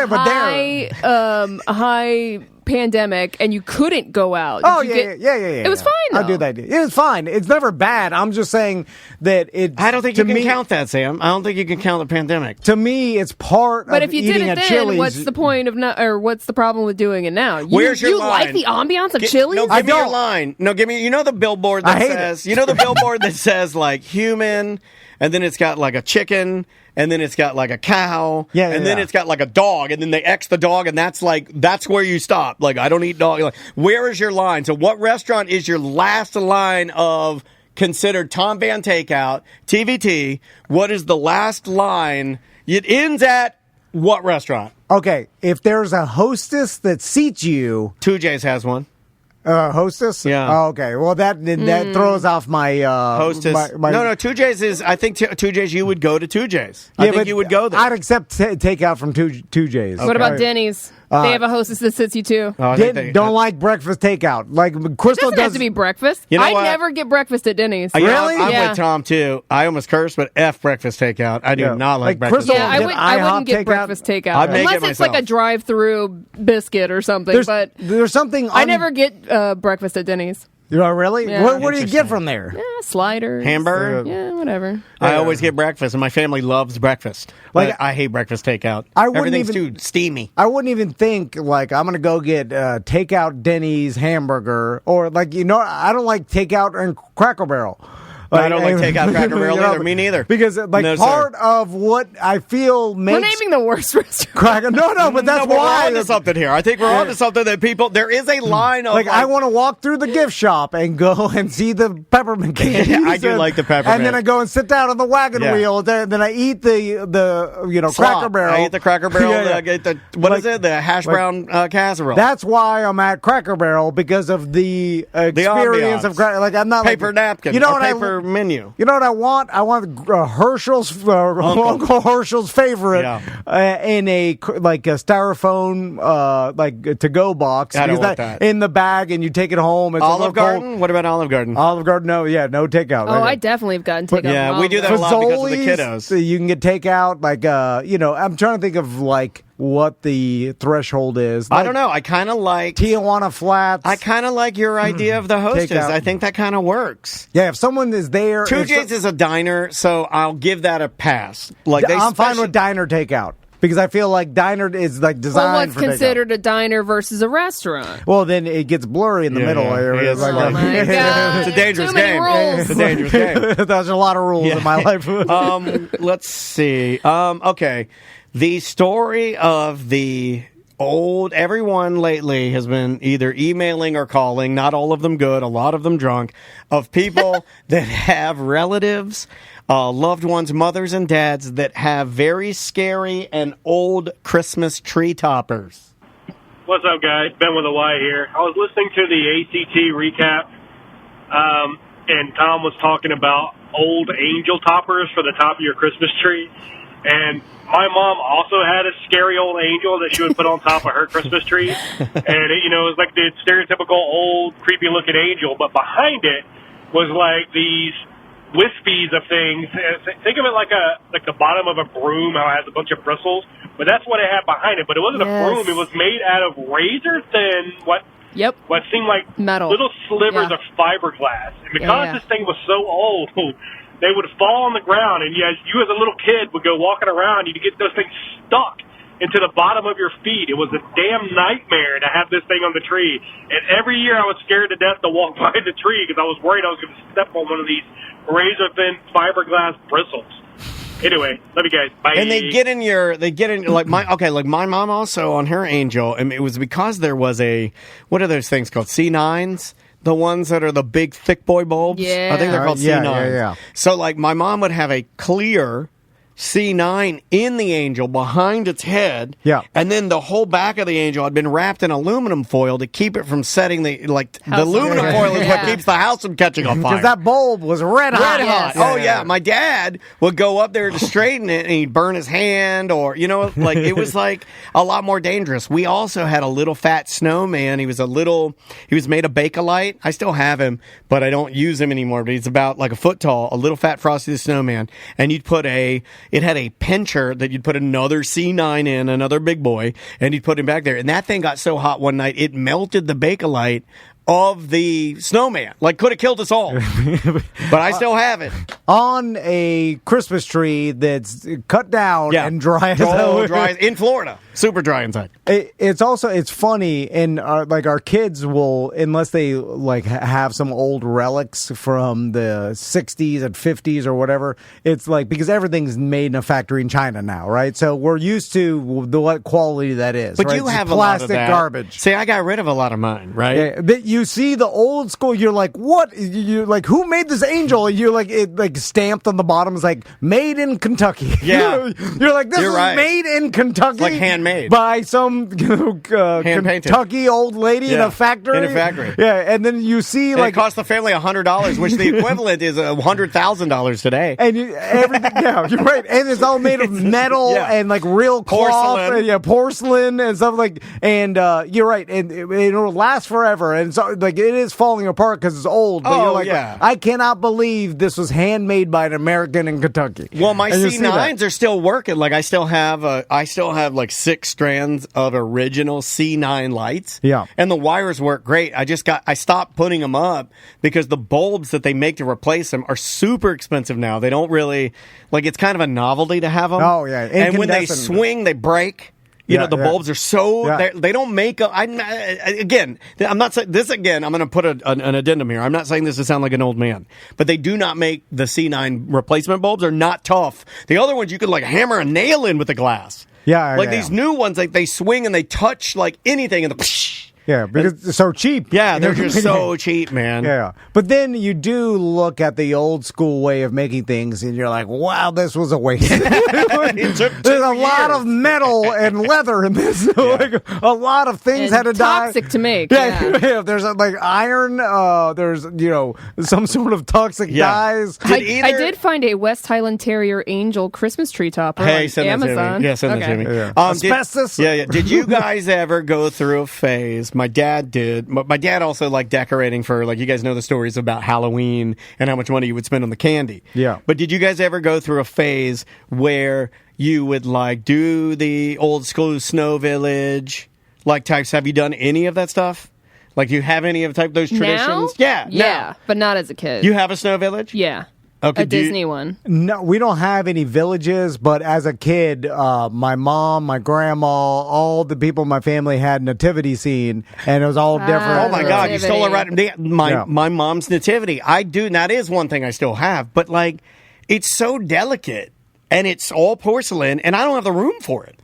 S4: high pandemic and you couldn't go out?
S2: Yeah.
S4: It was fine, though.
S2: I'll do that. It was fine. It's never bad. I'm just saying that it.
S1: I don't think you can count that, Sam. I don't think you can count the pandemic.
S2: To me, it's part
S4: but
S2: of
S4: if you did
S2: eating
S4: it
S2: at
S4: then,
S2: Chili's.
S4: what's the point of not, or what's the problem with doing it now?
S1: Where's your line?
S4: like the ambiance of Chili's?
S1: No, give me your line. No, give me. You know the billboard that says. You know the billboard that says like human, and then it's got like a chicken, and then it's got like a cow, and then it's got like a dog, and then they X the dog, and that's where you stop. Like, I don't eat dog. Like, where is your line? So what restaurant is your last line of considered Tom Van Takeout, TVT? What is the last line? It ends at what restaurant?
S2: Okay, if there's a hostess that seats you.
S1: 2J's has one.
S2: Hostess?
S1: Yeah.
S2: Oh, okay. Well, that throws off my
S1: hostess.
S2: My,
S1: no. 2J's is. I think 2J's. You would go to 2J's. I think you would go there.
S2: I'd accept takeout from 2J's.
S4: What about Denny's? They have a hostess that sits you too.
S2: Don't like breakfast takeout. Like Crystal
S4: doesn't have to be breakfast.
S1: You know
S4: I
S1: what?
S4: never get breakfast at Denny's.
S1: Really? I'm with Tom too. I almost cursed, but F breakfast takeout. I do not like breakfast.
S4: Yeah, I wouldn't get breakfast takeout unless it's like a drive-through biscuit or something.
S2: There's something.
S4: I never get breakfast at Denny's.
S2: You know, really?
S4: Yeah.
S2: What do you get from there?
S4: Yeah, sliders.
S1: Hamburger?
S4: Yeah, whatever.
S1: I always get breakfast, and my family loves breakfast. Like, I hate breakfast takeout. Everything's too steamy.
S2: I wouldn't even think, like, I'm going to go get takeout Denny's hamburger, or, like, I don't like takeout and Cracker Barrel.
S1: I don't like takeout Cracker Barrel either. Me neither.
S2: Because part of what I feel makes...
S4: We're naming the worst restaurant.
S2: Cracker... No, but that's why...
S1: We're onto something here. I think we're onto something that people... There is a line of...
S2: Like, I want to walk through the gift shop and go and see the peppermint candies.
S1: I do like the peppermint.
S2: And then I go and sit down on the wagon wheel. Then I eat the Cracker Barrel.
S1: I eat the Cracker Barrel. I get the... What is it? The hash brown casserole.
S2: That's why I'm at Cracker Barrel, because of the experience of... Like, I'm not...
S1: Paper napkin. Paper menu.
S2: You know what I want? I want Herschel's Uncle Herschel's favorite in a styrofoam to-go box.
S1: I don't want that.
S2: In the bag, and you take it home. It's
S1: Olive Garden? What about Olive Garden?
S2: Olive Garden? No
S1: Oh,
S2: takeout.
S4: I definitely have gotten takeout.
S1: Yeah, we do that a lot because of the kiddos.
S2: You can get takeout. Like, I'm trying to think of what the threshold is.
S1: I don't know. I kind of like
S2: Tijuana Flats.
S1: I kind of like your idea of the hostess. I think that kind of works.
S2: Yeah, if someone is there,
S1: 2J's is a diner, so I'll give that a pass.
S2: I'm fine with diner takeout. Because I feel like diner is like designed for
S4: what's considered a diner versus a restaurant?
S2: Well, then it gets blurry in the middle.
S1: It's a dangerous game. It's a dangerous game.
S2: There's a lot of rules in my life.
S1: Let's see. Okay. The story of the everyone lately has been either emailing or calling, not all of them good, a lot of them drunk, of people that have relatives, loved ones, mothers and dads that have very scary and old Christmas tree toppers.
S10: What's up, guys? Ben with a Y here. I was listening to the ACT recap, and Tom was talking about old angel toppers for the top of your Christmas tree. And my mom also had a scary old angel that she would put on top of her Christmas tree. And, it was like the stereotypical old, creepy-looking angel. But behind it was like these wispies of things. Think of it like the bottom of a broom, how it has a bunch of bristles. But that's what it had behind it. But it wasn't a broom. It was made out of razor-thin, what seemed like
S4: metal,
S10: little slivers of fiberglass. And because this thing was so old... They would fall on the ground, and you as a little kid would go walking around, and you'd get those things stuck into the bottom of your feet. It was a damn nightmare to have this thing on the tree. And every year I was scared to death to walk by the tree because I was worried I was going to step on one of these razor-thin fiberglass bristles. Anyway, love you guys. Bye.
S1: And they get in my mom also on her angel, and it was because there was what are those things called? C9s? The ones that are the big thick boy bulbs?
S4: Yeah.
S1: I think they're called C9s.
S2: Yeah.
S1: So, my mom would have a clear C9 in the angel behind its head.
S2: Yeah.
S1: And then the whole back of the angel had been wrapped in aluminum foil to keep it from setting the aluminum foil is what keeps the house from catching on fire.
S2: Because that bulb was red hot.
S1: Yes. Oh, yeah. My dad would go up there to straighten it and he'd burn his hand or, it was like a lot more dangerous. We also had a little fat snowman. He was made of Bakelite. I still have him, but I don't use him anymore. But he's about like a foot tall, a little fat Frosty the Snowman. And it had a pincher that you'd put another C9 in, another big boy, and you'd put him back there. And that thing got so hot one night, it melted the Bakelite of the snowman. Like, could have killed us all. But I still have it.
S2: On a Christmas tree that's cut down and dry
S1: in Florida. Super dry inside.
S2: It's funny, and our kids will, unless they have some old relics from the 60s and 50s or whatever, it's because everything's made in a factory in China now, right? So we're used to what quality that is.
S1: But
S2: right?
S1: you have
S2: plastic
S1: a lot of that.
S2: Garbage.
S1: See, I got rid of a lot of mine, right?
S2: Yeah, but you see the old school, you're like, what? You're like, who made this angel? You're like, it stamped on the bottom is like, made in Kentucky.
S1: Yeah.
S2: You're like, this is
S1: right.
S2: made in Kentucky.
S1: It's like handmade.
S2: By some Kentucky old lady in a factory.
S1: In a factory.
S2: Yeah, and then you see
S1: it cost the family $100, which the equivalent is $100,000 today.
S2: And everything, you're right. And it's all made of metal and real
S1: porcelain.
S2: Cloth, porcelain and stuff and you're right. And it'll last forever. And so it is falling apart because it's old. But you're like, I cannot believe this was handmade by an American in Kentucky.
S1: Well, my C9s are still working. I still have 6 strands of original C9 lights.
S2: Yeah.
S1: And the wires work great. I stopped putting them up because the bulbs that they make to replace them are super expensive now. They don't really, it's kind of a novelty to have them.
S2: Oh, yeah.
S1: And when they swing, they break. The bulbs are so they don't make. I'm not saying this again. I'm going to put an addendum here. I'm not saying this to sound like an old man, but they do not make the C9 replacement bulbs are not tough. The other ones you could hammer a nail in with the glass.
S2: Yeah,
S1: these new ones, they swing and they touch anything and the.
S2: Yeah, because they're so cheap.
S1: Yeah, they're just so cheap, man.
S2: Yeah. But then you do look at the old school way of making things, and you're like, wow, this was a waste. There's a lot of metal and leather in this. A lot of things had to die.
S4: Toxic to make.
S2: Yeah. There's iron. There's, some sort of toxic dyes.
S4: I did find a West Highland Terrier Angel Christmas tree topper on Amazon.
S1: Send that to me.
S2: Yeah. Asbestos?
S1: Did you guys ever go through a phase? My dad did. My dad also liked decorating for, you guys know the stories about Halloween and how much money you would spend on the candy.
S2: Yeah.
S1: But did you guys ever go through a phase where you would, do the old school snow village, types? Have you done any of that stuff? Do you have any of those traditions?
S4: Now? Yeah, but not as a kid.
S1: You have a snow village?
S4: Yeah.
S1: Okay,
S4: a Disney one.
S2: No, we don't have any villages, but as a kid, my mom, my grandma, all the people in my family had nativity scene, and it was all different.
S1: Oh my God, you stole it right. My mom's nativity. I do, and that is one thing I still have, but it's so delicate, and it's all porcelain, and I don't have the room for it.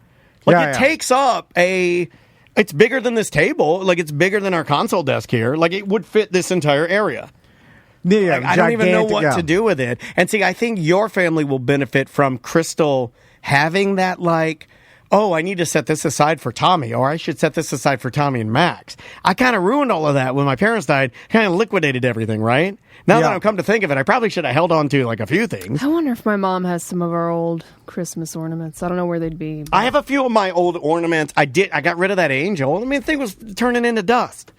S1: It takes up it's bigger than this table. It's bigger than our console desk here. It would fit this entire area.
S2: Yeah,
S1: I don't even know what to do with it. And see, I think your family will benefit from Crystal having that, I need to set this aside for Tommy, or I should set this aside for Tommy and Max. I kind of ruined all of that when my parents died, kind of liquidated everything, right? Now that I've come to think of it, I probably should have held on to a few things.
S4: I wonder if my mom has some of our old Christmas ornaments. I don't know where they'd be.
S1: I have a few of my old ornaments. I got rid of that angel. The thing was turning into dust.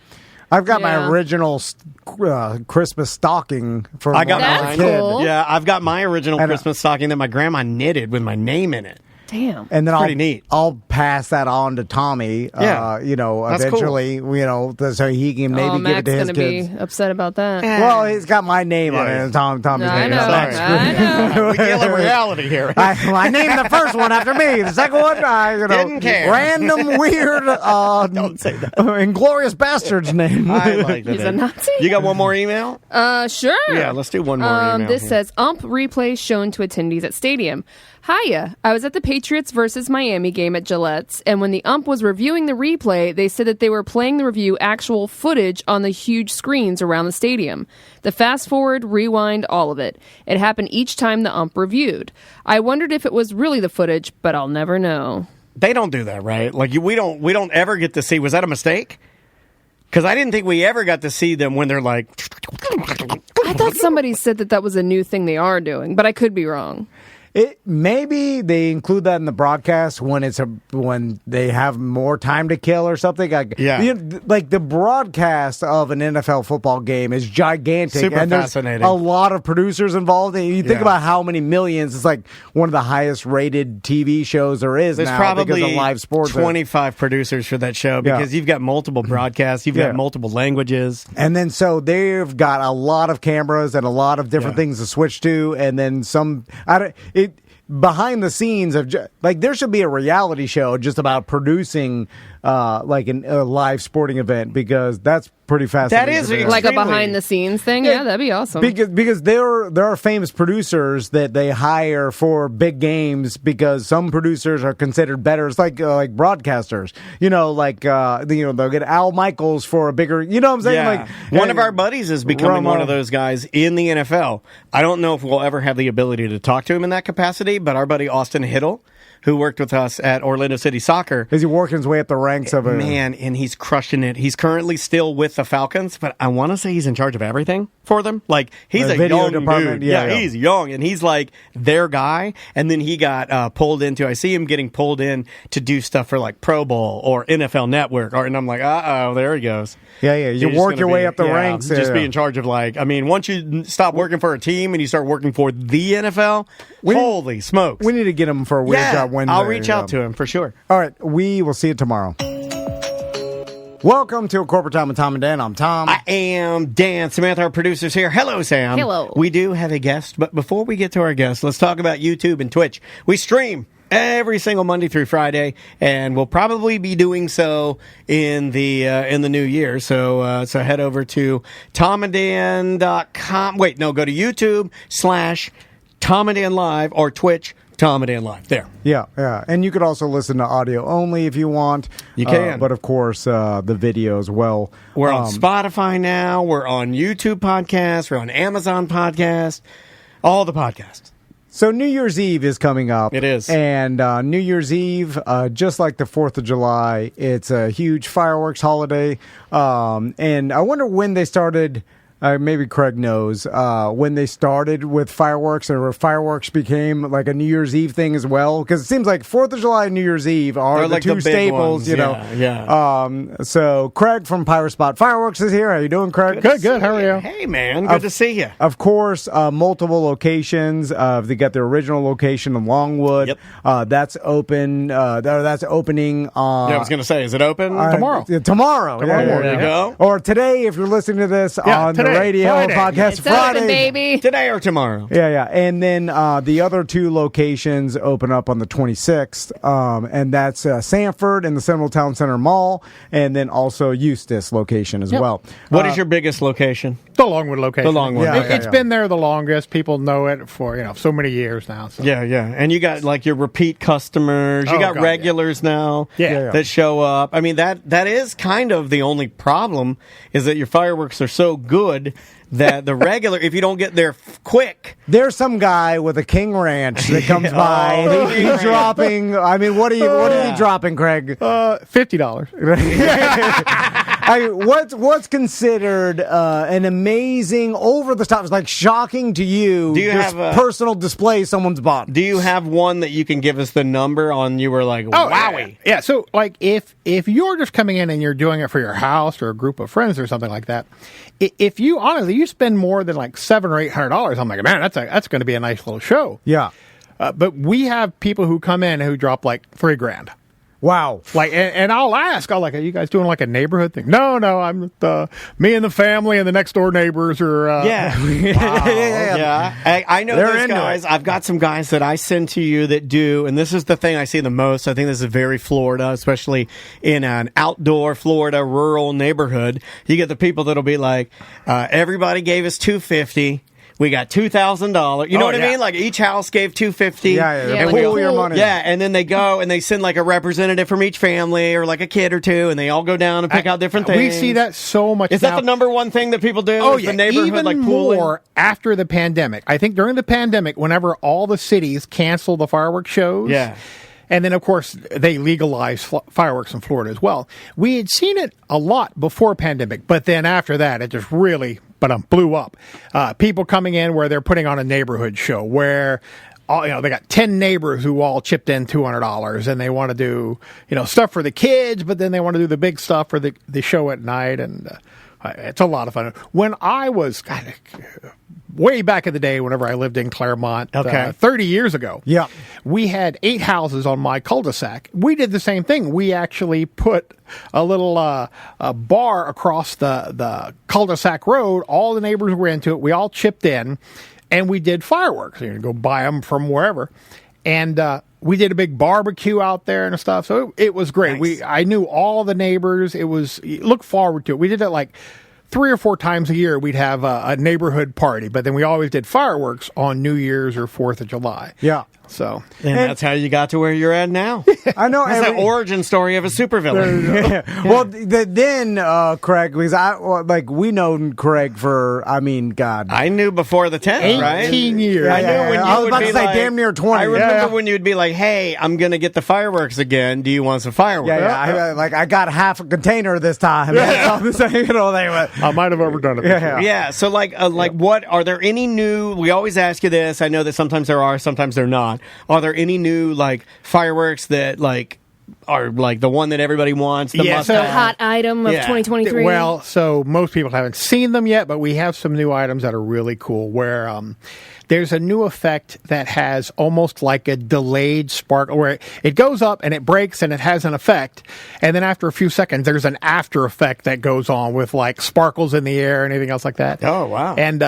S2: I've got my original Christmas stocking for
S1: I got
S2: mine.
S1: mine.
S4: Cool.
S1: Yeah, I've got my original Christmas stocking that my grandma knitted with my name in it.
S4: Damn.
S2: And then
S1: pretty neat.
S2: I'll pass that on to Tommy. Eventually,
S1: cool.
S2: So he can maybe give it to his
S4: Max
S2: kids.
S4: gonna be upset about that.
S2: Well, he's got my name on it. Tommy's name.
S4: I know.
S1: We deal in reality here.
S2: I named the first one after me. The second one,
S1: didn't care.
S2: Random weird,
S1: don't say that.
S2: Inglorious Bastard's name.
S1: I like that.
S4: He's a Nazi.
S1: You got one more email?
S4: Sure.
S1: Yeah, let's do one more email.
S4: This says, UMP replay shown to attendees at stadium. Hiya. I was at the Patriots versus Miami game at Gillette's, and when the ump was reviewing the replay, they said that they were playing the review actual footage on the huge screens around the stadium. The fast forward, rewind, all of it. It happened each time the ump reviewed. I wondered if it was really the footage, but I'll never know.
S1: They don't do that, right? Like we don't ever get to see. Was that a mistake? Because I didn't think we ever got to see them when they're like.
S4: I thought somebody said that was a new thing they are doing, but I could be wrong.
S2: Maybe they include that in the broadcast when they have more time to kill or something. Like the broadcast of an NFL football game is gigantic.
S1: Super
S2: and
S1: fascinating.
S2: There's a lot of producers involved. And you think about how many millions. It's like one of the highest rated TV shows there is.
S1: There's
S2: now
S1: probably
S2: because of live sports.
S1: 25 producers for that show because you've got multiple broadcasts, you've got multiple languages,
S2: and then so they've got a lot of cameras and a lot of different things to switch to, and then some. Behind the scenes of there should be a reality show just about producing a live sporting event, because that's pretty fascinating.
S1: That is
S4: like a behind the scenes thing. Yeah, that'd be awesome.
S2: Because there are famous producers that they hire for big games, because some producers are considered better. It's like broadcasters. They'll get Al Michaels for a bigger. You know what I'm saying?
S1: Yeah. One of our buddies is becoming one of those guys in the NFL. I don't know if we'll ever have the ability to talk to him in that capacity, but our buddy Austin Hiddle, who worked with us at Orlando City Soccer.
S2: Is he working his way up the ranks of it?
S1: Man, and he's crushing it. He's currently still with the Falcons, but I want to say he's in charge of everything for them. Like, he's a young dude. Yeah, he's young, and he's like their guy. And then he got pulled into, I see him getting pulled in to do stuff for like Pro Bowl or NFL Network. And I'm like, there he goes.
S2: Yeah. You work your way up the ranks.
S1: Just be in charge of once you stop working for a team and you start working for the NFL, holy smokes.
S2: We need to get him for a weird job Wednesday.
S1: I'll reach out to him for sure.
S2: All right, we will see you tomorrow. Welcome to A Corporate Time with Tom and Dan. I'm Tom.
S1: I am Dan. Samantha, our producer's here. Hello, Sam.
S4: Hello.
S1: We do have a guest, but before we get to our guest, let's talk about YouTube and Twitch. We stream every single Monday through Friday, and we'll probably be doing so in the new year. So head over to tomanddan.com. Wait, no, go to YouTube/Tom and Dan Live or Twitch. Tom and Dan Live. There.
S2: Yeah. And you could also listen to audio only if you want.
S1: You can.
S2: But, of course, the video as well.
S1: We're on Spotify now. We're on YouTube Podcasts. We're on Amazon Podcasts. All the podcasts.
S2: So New Year's Eve is coming up.
S1: It is.
S2: And New Year's Eve, just like the 4th of July, it's a huge fireworks holiday. And I wonder when they started... maybe Craig knows when they started with fireworks, or fireworks became like a New Year's Eve thing as well. Because it seems like 4th of July and New Year's Eve are the two staples, you know.
S1: Yeah.
S2: So Craig from Pirate Spot Fireworks is here. How you doing, Craig?
S11: Good. How are you?
S1: Hey, man. Good to see you.
S2: Of course, multiple locations. They got their original location in Longwood.
S1: Yep.
S2: That's open. That's opening on.
S1: I was going to say, is it open tomorrow?
S2: Tomorrow.
S1: There you go.
S2: Or today, if you're listening to this on the radio
S11: Friday.
S2: podcast.
S4: It's
S2: Friday,
S4: open, baby.
S1: Today or tomorrow.
S2: Yeah. And then the other two locations open up on the 26th, and that's Sanford and the Central Town Center Mall, and then also Eustis location as well.
S1: What is your biggest location?
S11: The Longwood location.
S1: The Longwood.
S2: Yeah,
S11: It's been there the longest. People know it for so many years now. So.
S1: Yeah. And you got like your repeat customers. You got regulars now that show up. I mean, that is kind of the only problem, is that your fireworks are so good that the regular, if you don't get there quick.
S2: There's some guy with a King Ranch that comes by and he's dropping. I mean, what are you dropping, Craig?
S11: $50.
S2: What's considered an amazing, over the top, like shocking to you?
S1: Do you have a
S2: personal display someone's bought?
S1: Do you have one that you can give us the number on? You were like, wowie.
S11: Yeah. So like if you're just coming in and you're doing it for your house or a group of friends or something like that, if you honestly you spend more than like $700 or $800, I'm like, man, that's going to be a nice little show.
S2: Yeah.
S11: But we have people who come in who drop like $3,000.
S2: Wow.
S11: Like, and I'll ask, are you guys doing like a neighborhood thing? No, I'm me and the family and the next door neighbors are.
S1: Yeah. I know those guys. I've got some guys that I send to you that do, and this is the thing I see the most. I think this is very Florida, especially in an outdoor Florida rural neighborhood. You get the people that'll be like, everybody gave us $250. we got $2,000. You know what I mean? Like each house gave $250.
S2: And pool your money.
S1: Yeah, and then they go and they send like a representative from each family or like a kid or two, and they all go down and pick out different things.
S11: We see that so much.
S1: Is that the number one thing that people do?
S11: Oh,
S1: Is
S11: yeah.
S1: the neighborhood
S11: Even
S1: like pooling?
S11: more after the pandemic. I think during the pandemic, whenever all the cities canceled the fireworks shows.
S1: Yeah.
S11: And then, of course, they legalized fireworks in Florida as well. We had seen it a lot before pandemic, but then after that, it just really blew up. People coming in where they're putting on a neighborhood show where they got 10 neighbors who all chipped in $200, and they want to do stuff for the kids, but then they want to do the big stuff for the show at night, and it's a lot of fun. When I was way back in the day, whenever I lived in Claremont, 30 years ago, we had 8 houses on my cul-de-sac. We did the same thing. We actually put a little a bar across the cul-de-sac road. All the neighbors were into it. We all chipped in, and we did fireworks. You go buy them from wherever, and we did a big barbecue out there and stuff. So it was great.
S1: Nice.
S11: I knew all the neighbors. Look forward to it. We did it like 3 or 4 times a year. We'd have a neighborhood party, but then we always did fireworks on New Year's or 4th of July.
S2: Yeah.
S11: So
S1: and that's how you got to where you're at now.
S2: I know.
S1: It's the origin story of a supervillain.
S2: Well, then Craig, because we known Craig for, God.
S1: I knew before the 10th, right?
S11: 18 years.
S1: I knew when you
S2: I was
S1: would
S2: about
S1: be
S2: to say
S1: like,
S2: damn near 20.
S1: I remember when you'd be like, hey, I'm going to get the fireworks again. Do you want some fireworks?
S2: I got half a container this time.
S11: I might have overdone it.
S1: Yeah. So what are there any new? We always ask you this. I know that sometimes there are, sometimes they're not. Are there any new fireworks that are the one that everybody wants? The
S4: hot item of 2023.
S11: Well, so most people haven't seen them yet, but we have some new items that are really cool. Where there's a new effect that has almost like a delayed sparkle, where it goes up and it breaks and it has an effect, and then after a few seconds, there's an after effect that goes on with sparkles in the air and anything else like that.
S1: Oh wow!
S11: And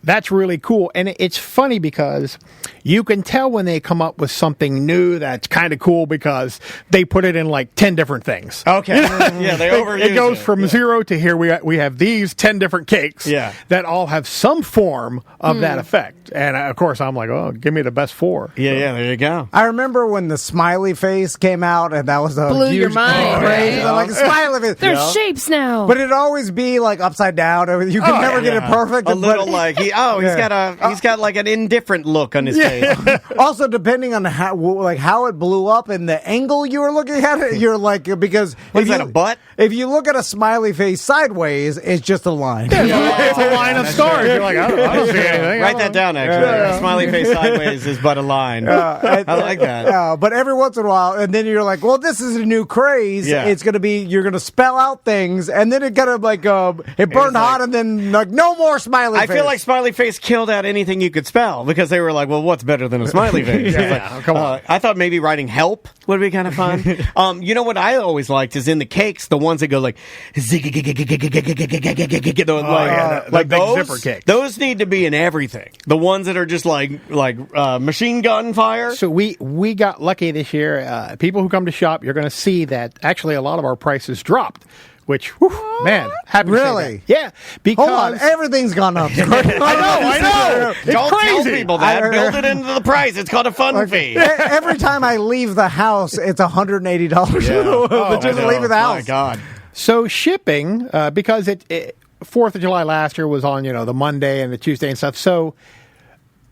S11: that's really cool. And it's funny because you can tell when they come up with something new that's kind of cool because they put it in 10 different things.
S1: Okay. Yeah, they overuse
S11: it. goes from 0 to here we have these 10 different cakes that all have some form of that effect. And of course, I'm like, oh, give me the best 4.
S1: Yeah, there you go.
S2: I remember when the smiley face came out, and that was a
S4: blew
S2: huge
S4: your mind, right?
S2: Smiley face.
S4: There's shapes now.
S2: But it'd always be upside down. You could never get it perfect.
S1: A little he's got an indifferent look on his face.
S2: Also, depending on how it blew up and the angle you were looking at it, you're because
S1: is that a butt?
S2: If you look at a smiley face sideways, it's just a line.
S11: It's a line of stars. You're like, I don't see anything.
S1: Write that down. Actually, smiley face sideways is but a line. I like that.
S2: But every once in a while, and then you're like, well, this is a new craze.
S1: Yeah.
S2: It's gonna be you're gonna spell out things, and then it kind of it burned hot, and then no more smiley face.
S1: I feel like smiley face killed out anything you could spell because they were like, well, what's better than a smiley face?
S11: Come on.
S1: I thought maybe writing help would be kind of fun. You know what I always liked is in the cakes, the ones that go like those
S11: zipper cakes.
S1: Those need to be in everything. The ones that are just like machine gun fire.
S11: So we got lucky this year. People who come to shop, you're going to see that actually a lot of our prices dropped. Which, man, happy to say
S2: really?
S11: that. Yeah, because
S2: hold on, everything's gone up.
S11: I know. It's
S1: Don't
S11: crazy.
S1: tell people that. Build it into the price. It's called a fun fee.
S2: Every time I leave the house, it's $180. Just leave the house.
S1: My God.
S11: So shipping, because it 4th of July last year was on the Monday and the Tuesday and stuff. So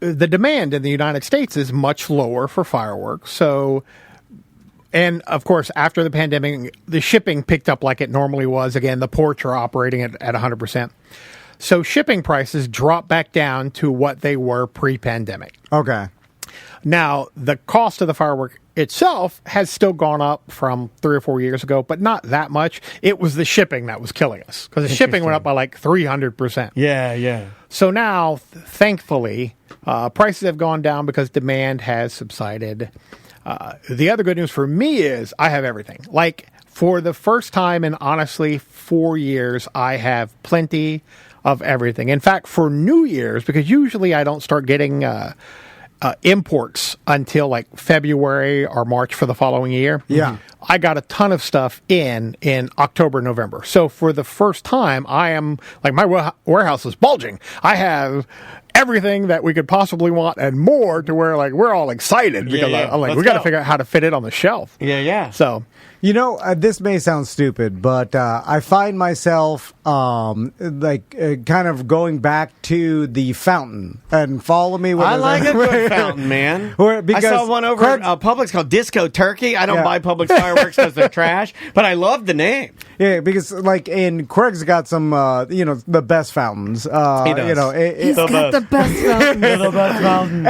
S11: the demand in the United States is much lower for fireworks. So. And, of course, after the pandemic, the shipping picked up like it normally was. Again, the ports are operating at 100%. So shipping prices dropped back down to what they were pre-pandemic.
S2: Okay.
S11: Now, the cost of the firework itself has still gone up from 3 or 4 years ago, but not that much. It was the shipping that was killing us because the shipping went up by 300%.
S1: Yeah.
S11: So now, thankfully, prices have gone down because demand has subsided. The other good news for me is I have everything. For the first time in honestly 4 years, I have plenty of everything. In fact, for New Year's, because usually I don't start getting imports until February or March for the following year.
S2: Yeah.
S11: I got a ton of stuff in October, November. So for the first time, I am like my warehouse is bulging. I have everything that we could possibly want and more to where like we're all excited because I'm like, we got to figure out how to fit it on the shelf.
S1: Yeah.
S11: So,
S2: this may sound stupid, but I find myself kind of going back to the fountain and follow me.
S1: I like a good fountain, man. I saw one over at Publix called Disco Turkey. I don't buy Publix fireworks because they're trash, but I love the name.
S2: Yeah, because Craig's got some, the best fountains.
S1: He does.
S4: He's got the best fountains.
S2: The best fountains.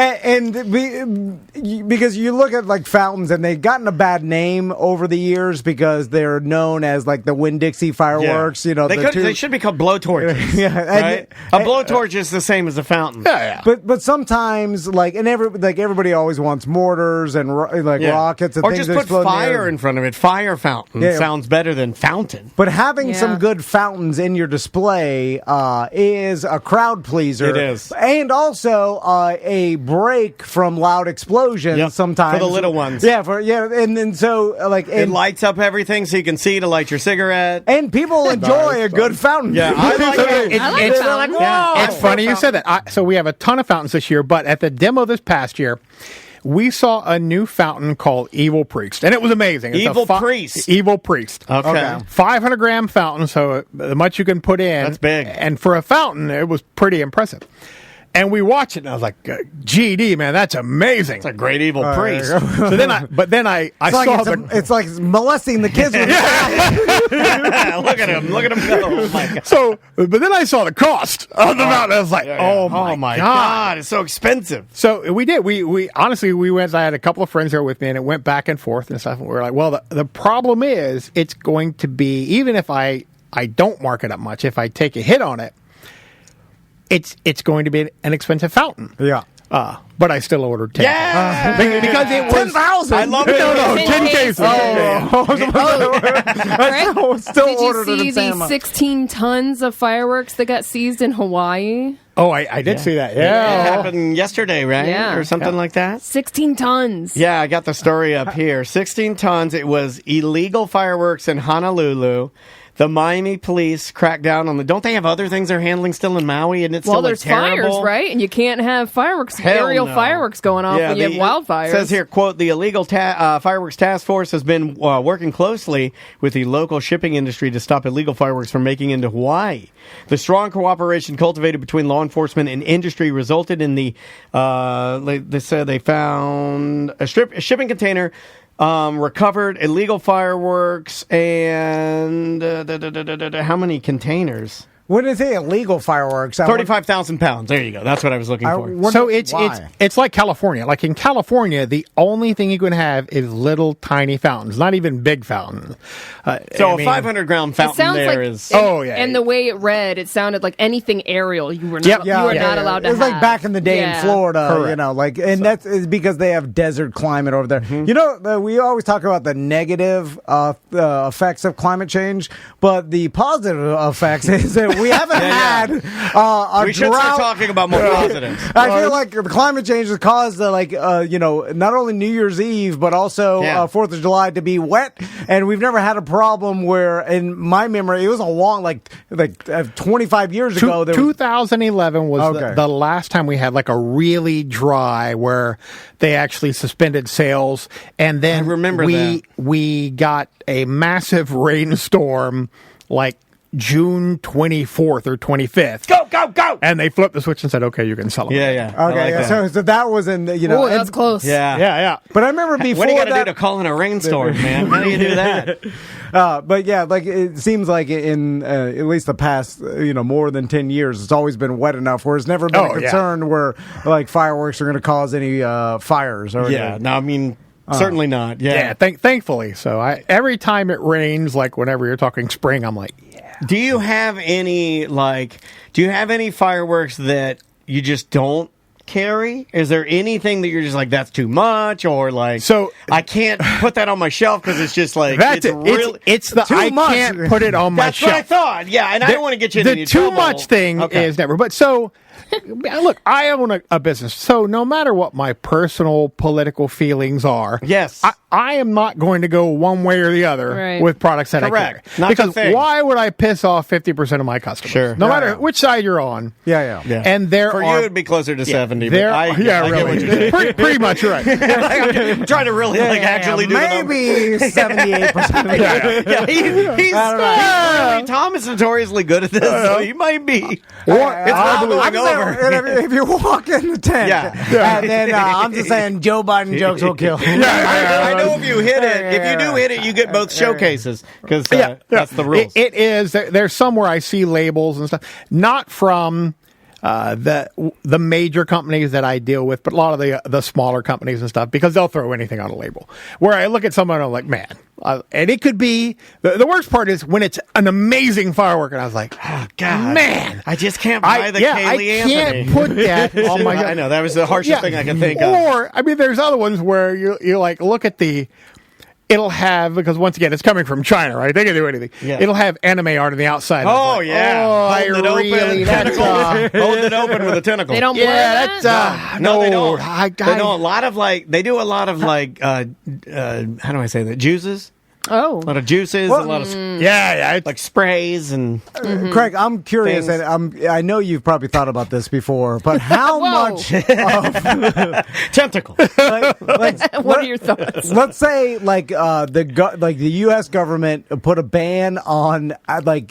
S2: Because you look at like fountains and they've gotten a bad name over the years because they're known as like the Winn-Dixie fireworks.
S1: Yeah. They should be called blowtorches. Right? A blowtorch is the same as a fountain.
S2: Yeah. But sometimes everybody always wants mortars and rockets and
S1: or
S2: things
S1: just put fire in front of it. Fire fountain sounds better than fountain.
S2: But having some good fountains in your display is a crowd pleaser.
S1: It is.
S2: And also a break from loud explosions sometimes.
S1: For the little ones.
S2: And then so
S1: it lights up everything so you can see to light your cigarette.
S2: And people enjoy a good fountain.
S1: Yeah, I like it.
S11: It's funny you said that. So we have a ton of fountains this year, but at the demo this past year, we saw a new fountain called Evil Priest, and it was amazing.
S1: Evil Priest.
S11: Okay. 500-gram fountain, so the much you can put in.
S1: That's big.
S11: And for a fountain, it was pretty impressive. And we watched it, and I was like, GD, man, that's amazing.
S1: It's a great evil priest.
S11: So then I saw
S2: it's like molesting the kids.
S1: Look at him go. Oh my God.
S11: So, but then I saw the cost of the mountain. I was like, oh my God,
S1: it's so expensive.
S11: So we did. We honestly, we went, I had a couple of friends there with me, and it went back and forth and stuff. And we were like, well, the problem is it's going to be, even if I don't mark it up much, if I take a hit on it, it's going to be an expensive fountain.
S2: Yeah.
S11: But I still ordered 10.
S1: Yeah!
S11: Because it was
S2: 10,000.
S1: I love it.
S11: No, 10 cases.
S2: Still ordered
S4: Did you see the 16 tons of fireworks that got seized in Hawaii?
S11: Oh, I did see that.
S1: It happened yesterday, right?
S4: Yeah.
S1: Or something like that?
S4: 16 tons.
S1: Yeah, I got the story up here. 16 tons. It was illegal fireworks in Honolulu. The Miami police cracked down on don't they have other things they're handling still in Maui? And it's still
S4: there's
S1: terrible?
S4: fires, right? And you can't have aerial fireworks going off when you have wildfires.
S1: It says here, quote, the illegal fireworks task force has been working closely with the local shipping industry to stop illegal fireworks from making into Hawaii. The strong cooperation cultivated between law enforcement and industry resulted in they said they found a shipping container recovered illegal fireworks and how many containers?
S2: When they say illegal fireworks,
S1: 35,000 pounds. There you go. That's what I was looking for.
S11: So it's like California. Like in California, the only thing you can have is little tiny fountains, not even big fountains.
S1: A 500-gram fountain is.
S4: And the way it read, it sounded like anything aerial. You were not allowed to have.
S2: It was like back in the day in Florida,
S11: correct.
S2: And that's because they have desert climate over there. Mm-hmm. We always talk about the negative effects of climate change, but the positive effects is that we haven't had a drought.
S1: We should start talking about more positives.
S2: I feel like the climate change has caused, not only New Year's Eve, but also 4th of July to be wet. And we've never had a problem where, in my memory, it was a long, 25 years ago.
S11: 2011 was the last time we had a really dry where they actually suspended sales. And then
S1: I remember
S11: we got a massive rainstorm June 24th or 25th.
S1: Go!
S11: And they flipped the switch and said, okay, you can sell them.
S1: Yeah.
S2: Okay, so that was in the,
S4: Oh, that's close.
S11: Yeah.
S2: But I remember before
S1: what do you got to do to call in a rainstorm, man? How do you do that?
S2: But it seems like in at least the past, more than 10 years, it's always been wet enough where it's never been a concern where fireworks are going to cause any fires. Or anything.
S1: No, I mean... certainly not. Yeah.
S11: Thankfully. So every time it rains, whenever you're talking spring, I'm like, yeah.
S1: Do you have any fireworks that you just don't carry? Is there anything that you're just that's too much, or I can't put that on my shelf because it's just
S11: that's it's the I
S2: much.
S11: Can't put it on my shelf.
S1: That's what I thought. Yeah, and I don't want to get you into
S11: the too
S1: trouble.
S11: Much thing is never. But so look, I own a business, so no matter what my personal political feelings are,
S1: yes,
S11: I am not going to go one way or the other with products that I carry.
S1: Not
S11: because why would I piss off 50% of my customers?
S1: Sure.
S11: No matter which side you're on.
S2: Yeah.
S11: And
S1: for you, it'd be closer to 70. But I get what you're saying.
S11: pretty much right.
S1: I'm trying to really actually do
S2: maybe 78%.
S1: He's Tom is notoriously good at this, so he might be.
S2: If you walk in the tent, and then I'm just saying Joe Biden jokes will kill.
S1: I know if you hit it. If you do hit it, you get both showcases because that's the rules.
S11: It is. There's somewhere I see labels and stuff, not from the major companies that I deal with, but a lot of the smaller companies and stuff, because they'll throw anything on a label. Where I look at someone and I'm like, man, and it could be the worst part is when it's an amazing firework, and I was like, oh god, man,
S1: I just can't buy the Kaylee Anthony.
S11: I can't put that on my.
S1: I know that was the harshest thing I could think of.
S11: Or I mean, there's other ones where you like look at the. It'll have, because once again, it's coming from China, right? They can do anything. Yeah. It'll have anime art on the outside.
S1: Oh, yeah.
S11: Hold
S1: it open with a tentacle.
S4: They don't blur that?
S1: No, they don't. They do a lot of how do I say that? Juices?
S4: Oh.
S1: A lot of juices, a lot of like sprays and
S2: Craig, I'm curious, and I know you've probably thought about this before, but how much of
S1: tentacle?
S4: What are your thoughts?
S2: Let's say the U.S. government put a ban on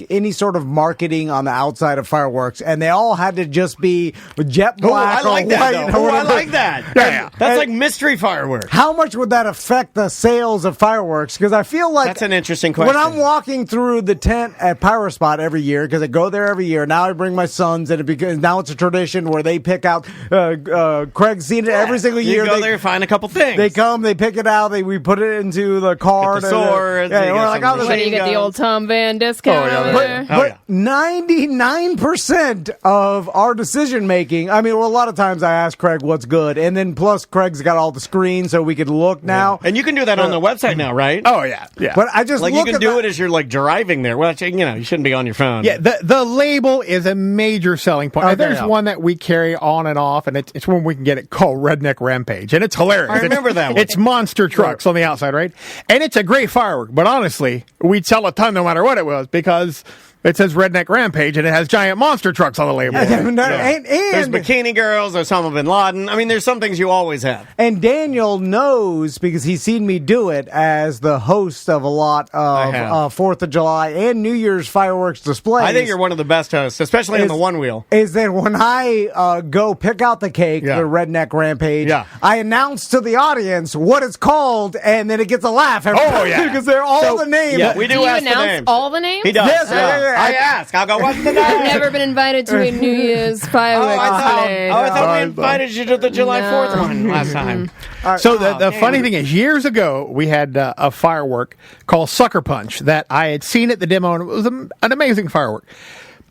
S2: any sort of marketing on the outside of fireworks, and they all had to just be jet black.
S1: I like that. I like that. That's like mystery fireworks.
S2: How much would that affect the sales of fireworks? Because I feel like
S1: that's an interesting question.
S2: When I'm walking through the tent at Power Spot every year, because I go there every year, now I bring my sons, and now it's a tradition where they pick out. Craig's seen it every single year.
S1: You go there, find a couple things.
S2: They come, they pick it out, we put it into the card.
S1: We're
S4: like, you get the old Tom Van discount over there.
S2: But 99% of our decision making. I mean, a lot of times I ask Craig what's good, and then plus Craig's got all the screens, so we could look now.
S1: And you can do that on the website now, right?
S11: Oh yeah. Yeah.
S2: But I just
S1: you can do it as you're driving there. Well, you shouldn't be on your phone.
S11: Yeah, the label is a major selling point. There's one that we carry on and off, and it's when we can get it called Redneck Rampage, and it's hilarious.
S1: I remember that one.
S11: It's monster trucks on the outside, right? And it's a great firework, but honestly, we'd sell a ton no matter what it was because it says Redneck Rampage, and it has giant monster trucks on the label.
S2: And
S1: there's bikini girls, there's Osama bin Laden. I mean, there's some things you always have.
S2: And Daniel knows, because he's seen me do it as the host of a lot of 4th of July and New Year's fireworks displays.
S1: I think you're one of the best hosts, especially on the one wheel.
S2: Is that when I go pick out the cake, the Redneck Rampage, I announce to the audience what it's called, and then it gets a laugh. Because they're all the names.
S1: Yeah, we do ask the names.
S4: Announce all the names?
S1: He does.
S2: Yes,
S1: I ask. I'll go, what's the name?
S4: I've never been invited to a New Year's fireworks display.
S1: I thought we invited you to the July 4th one last time.
S11: So the funny thing is, years ago, we had a firework called Sucker Punch that I had seen at the demo, and it was an amazing firework.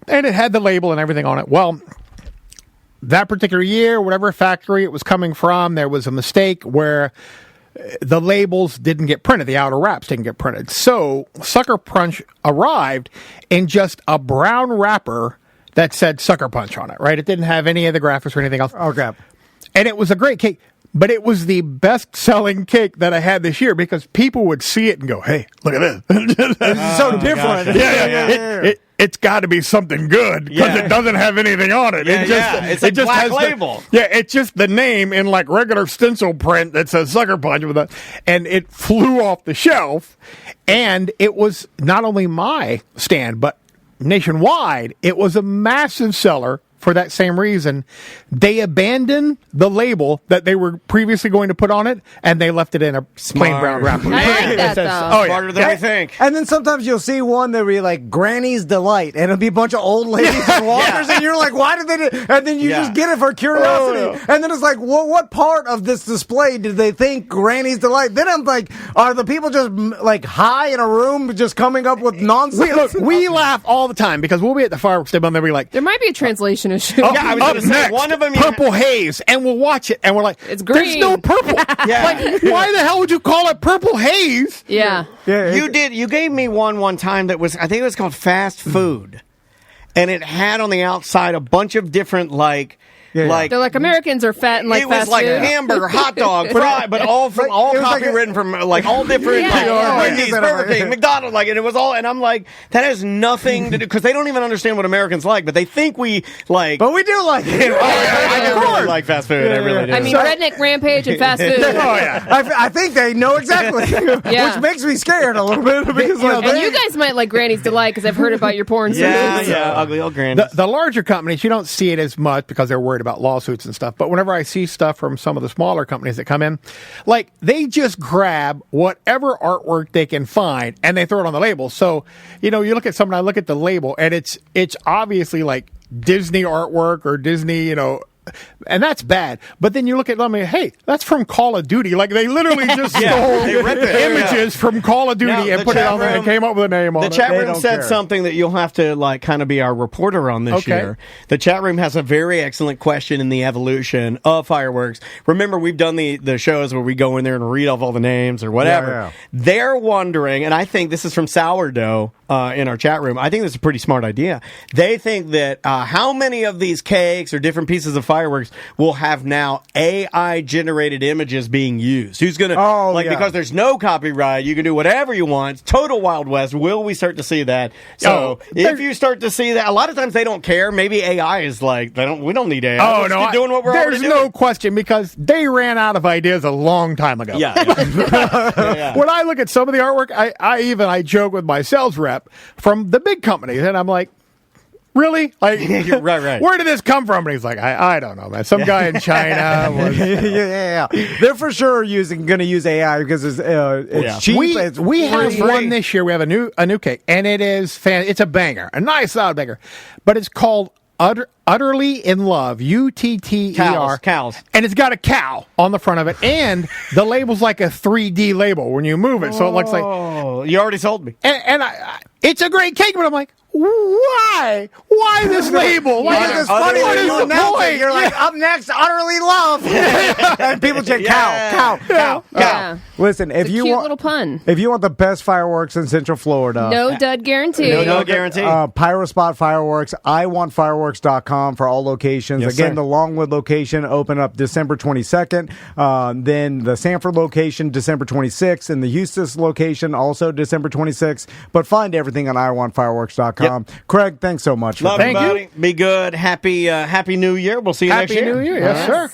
S11: And it had the label and everything on it. Well, that particular year, whatever factory it was coming from, there was a mistake where the labels didn't get printed. The outer wraps didn't get printed. So Sucker Punch arrived in just a brown wrapper that said Sucker Punch on it, right? It didn't have any of the graphics or anything else.
S2: Okay.
S11: And it was a great cake. But it was the best-selling cake that I had this year because people would see it and go, hey, look at this.
S2: It's so different.
S11: It's got to be something good because it doesn't have anything on it.
S1: It's a black label.
S11: It's just the name in regular stencil print that says Sucker Punch with and it flew off the shelf. And it was not only my stand, but nationwide, it was a massive seller. For that same reason, they abandoned the label that they were previously going to put on it, and they left it in a plain brown wrapper.
S4: I like that, though.
S1: Smarter than we think.
S2: And then sometimes you'll see one that will be like Granny's Delight, and it'll be a bunch of old ladies and walkers, and you're like, why did they do? And then you just get it for curiosity. And then it's like, well, what part of this display did they think Granny's Delight? Then I'm like, are the people just high in a room just coming up with nonsense?
S11: We laugh all the time because we'll be at the fireworks demo and they'll be like,
S4: there might be a translation issue.
S1: I was going to say, one of them...
S11: Purple haze, and we'll watch it, and we're like,
S4: it's green.
S11: There's no purple. Why the hell would you call it purple haze?
S4: Yeah.
S1: You gave me one time that was, I think it was called fast food. and it had on the outside a bunch of different
S4: they're like Americans are fat and like fast food.
S1: It was like hamburger, hot dog, fry, but all copywritten from like all different Wendy's, Burger King, McDonald's, and it was all. And I'm like, that has nothing to do because they don't even understand what Americans like, but they think we like.
S2: But we do like it.
S1: I do really like fast food. I really do.
S4: I mean, redneck rampage and fast food.
S2: I think they know exactly, which makes me scared a little bit because
S4: and you guys might like Granny's Delight because I've heard about your porn.
S1: Yeah, ugly old Granny.
S11: The larger companies, you don't see it as much because they're worried about lawsuits and stuff. But whenever I see stuff from some of the smaller companies that come in, like they just grab whatever artwork they can find and they throw it on the label. So, you look at something, I look at the label and it's obviously like Disney artwork or Disney, and that's bad. But then you look at them and hey, that's from Call of Duty. Like they literally just stole images from Call of Duty and put it on there and came up with a name on it.
S1: The chat room said something that you'll have to kind of be our reporter on this year. The chat room has a very excellent question in the evolution of fireworks. Remember, we've done the shows where we go in there and read off all the names or whatever. Yeah. They're wondering, and I think this is from Sourdough in our chat room. I think this is a pretty smart idea. They think that how many of these cakes or different pieces of fireworks will have now AI generated images being used. Who's going to, because there's no copyright, you can do whatever you want. Total Wild West. Will we start to see that? So if you start to see that, a lot of times they don't care. Maybe AI is like, we don't need AI. Keep doing what we're already doing.
S11: There's no question because they ran out of ideas a long time ago.
S1: Yeah.
S11: When I look at some of the artwork, I joke with my sales rep from the big companies and I'm like, really? Like,
S1: right.
S11: Where did this come from? And he's like, I don't know, man. Some guy in China was...
S2: yeah. They're for sure going to use AI because it's cheap.
S11: We have one this year. We have a new cake, and it is it's a banger, a nice loud banger, but it's called Utterly in Love, UTTER.
S1: Cows.
S11: And it's got a cow on the front of it, and the label's like a 3D label when you move it, so it looks like...
S1: Oh, you already sold me.
S11: And it's a great cake, but I'm like, why? Why this label? Why
S2: is this funny when you announce it? You're like, up next, Utterly Love. And people say cow. Listen, if you want...
S4: little pun.
S2: If you want the best fireworks in Central Florida...
S4: No dud guarantee.
S1: No guarantee.
S2: Pyrospot Fireworks, iwantfireworks.com for all locations.
S1: Yes,
S2: Again,
S1: sir.
S2: the Longwood location open up December 22nd. Then the Sanford location, December 26th. And the Eustis location, also December 26th. But find everything on iwantfireworks.com. Yep. Craig, thanks so much.
S1: Love you, buddy. Be good. Happy New Year. We'll see you next year.
S11: Happy New Year. Yes, sir.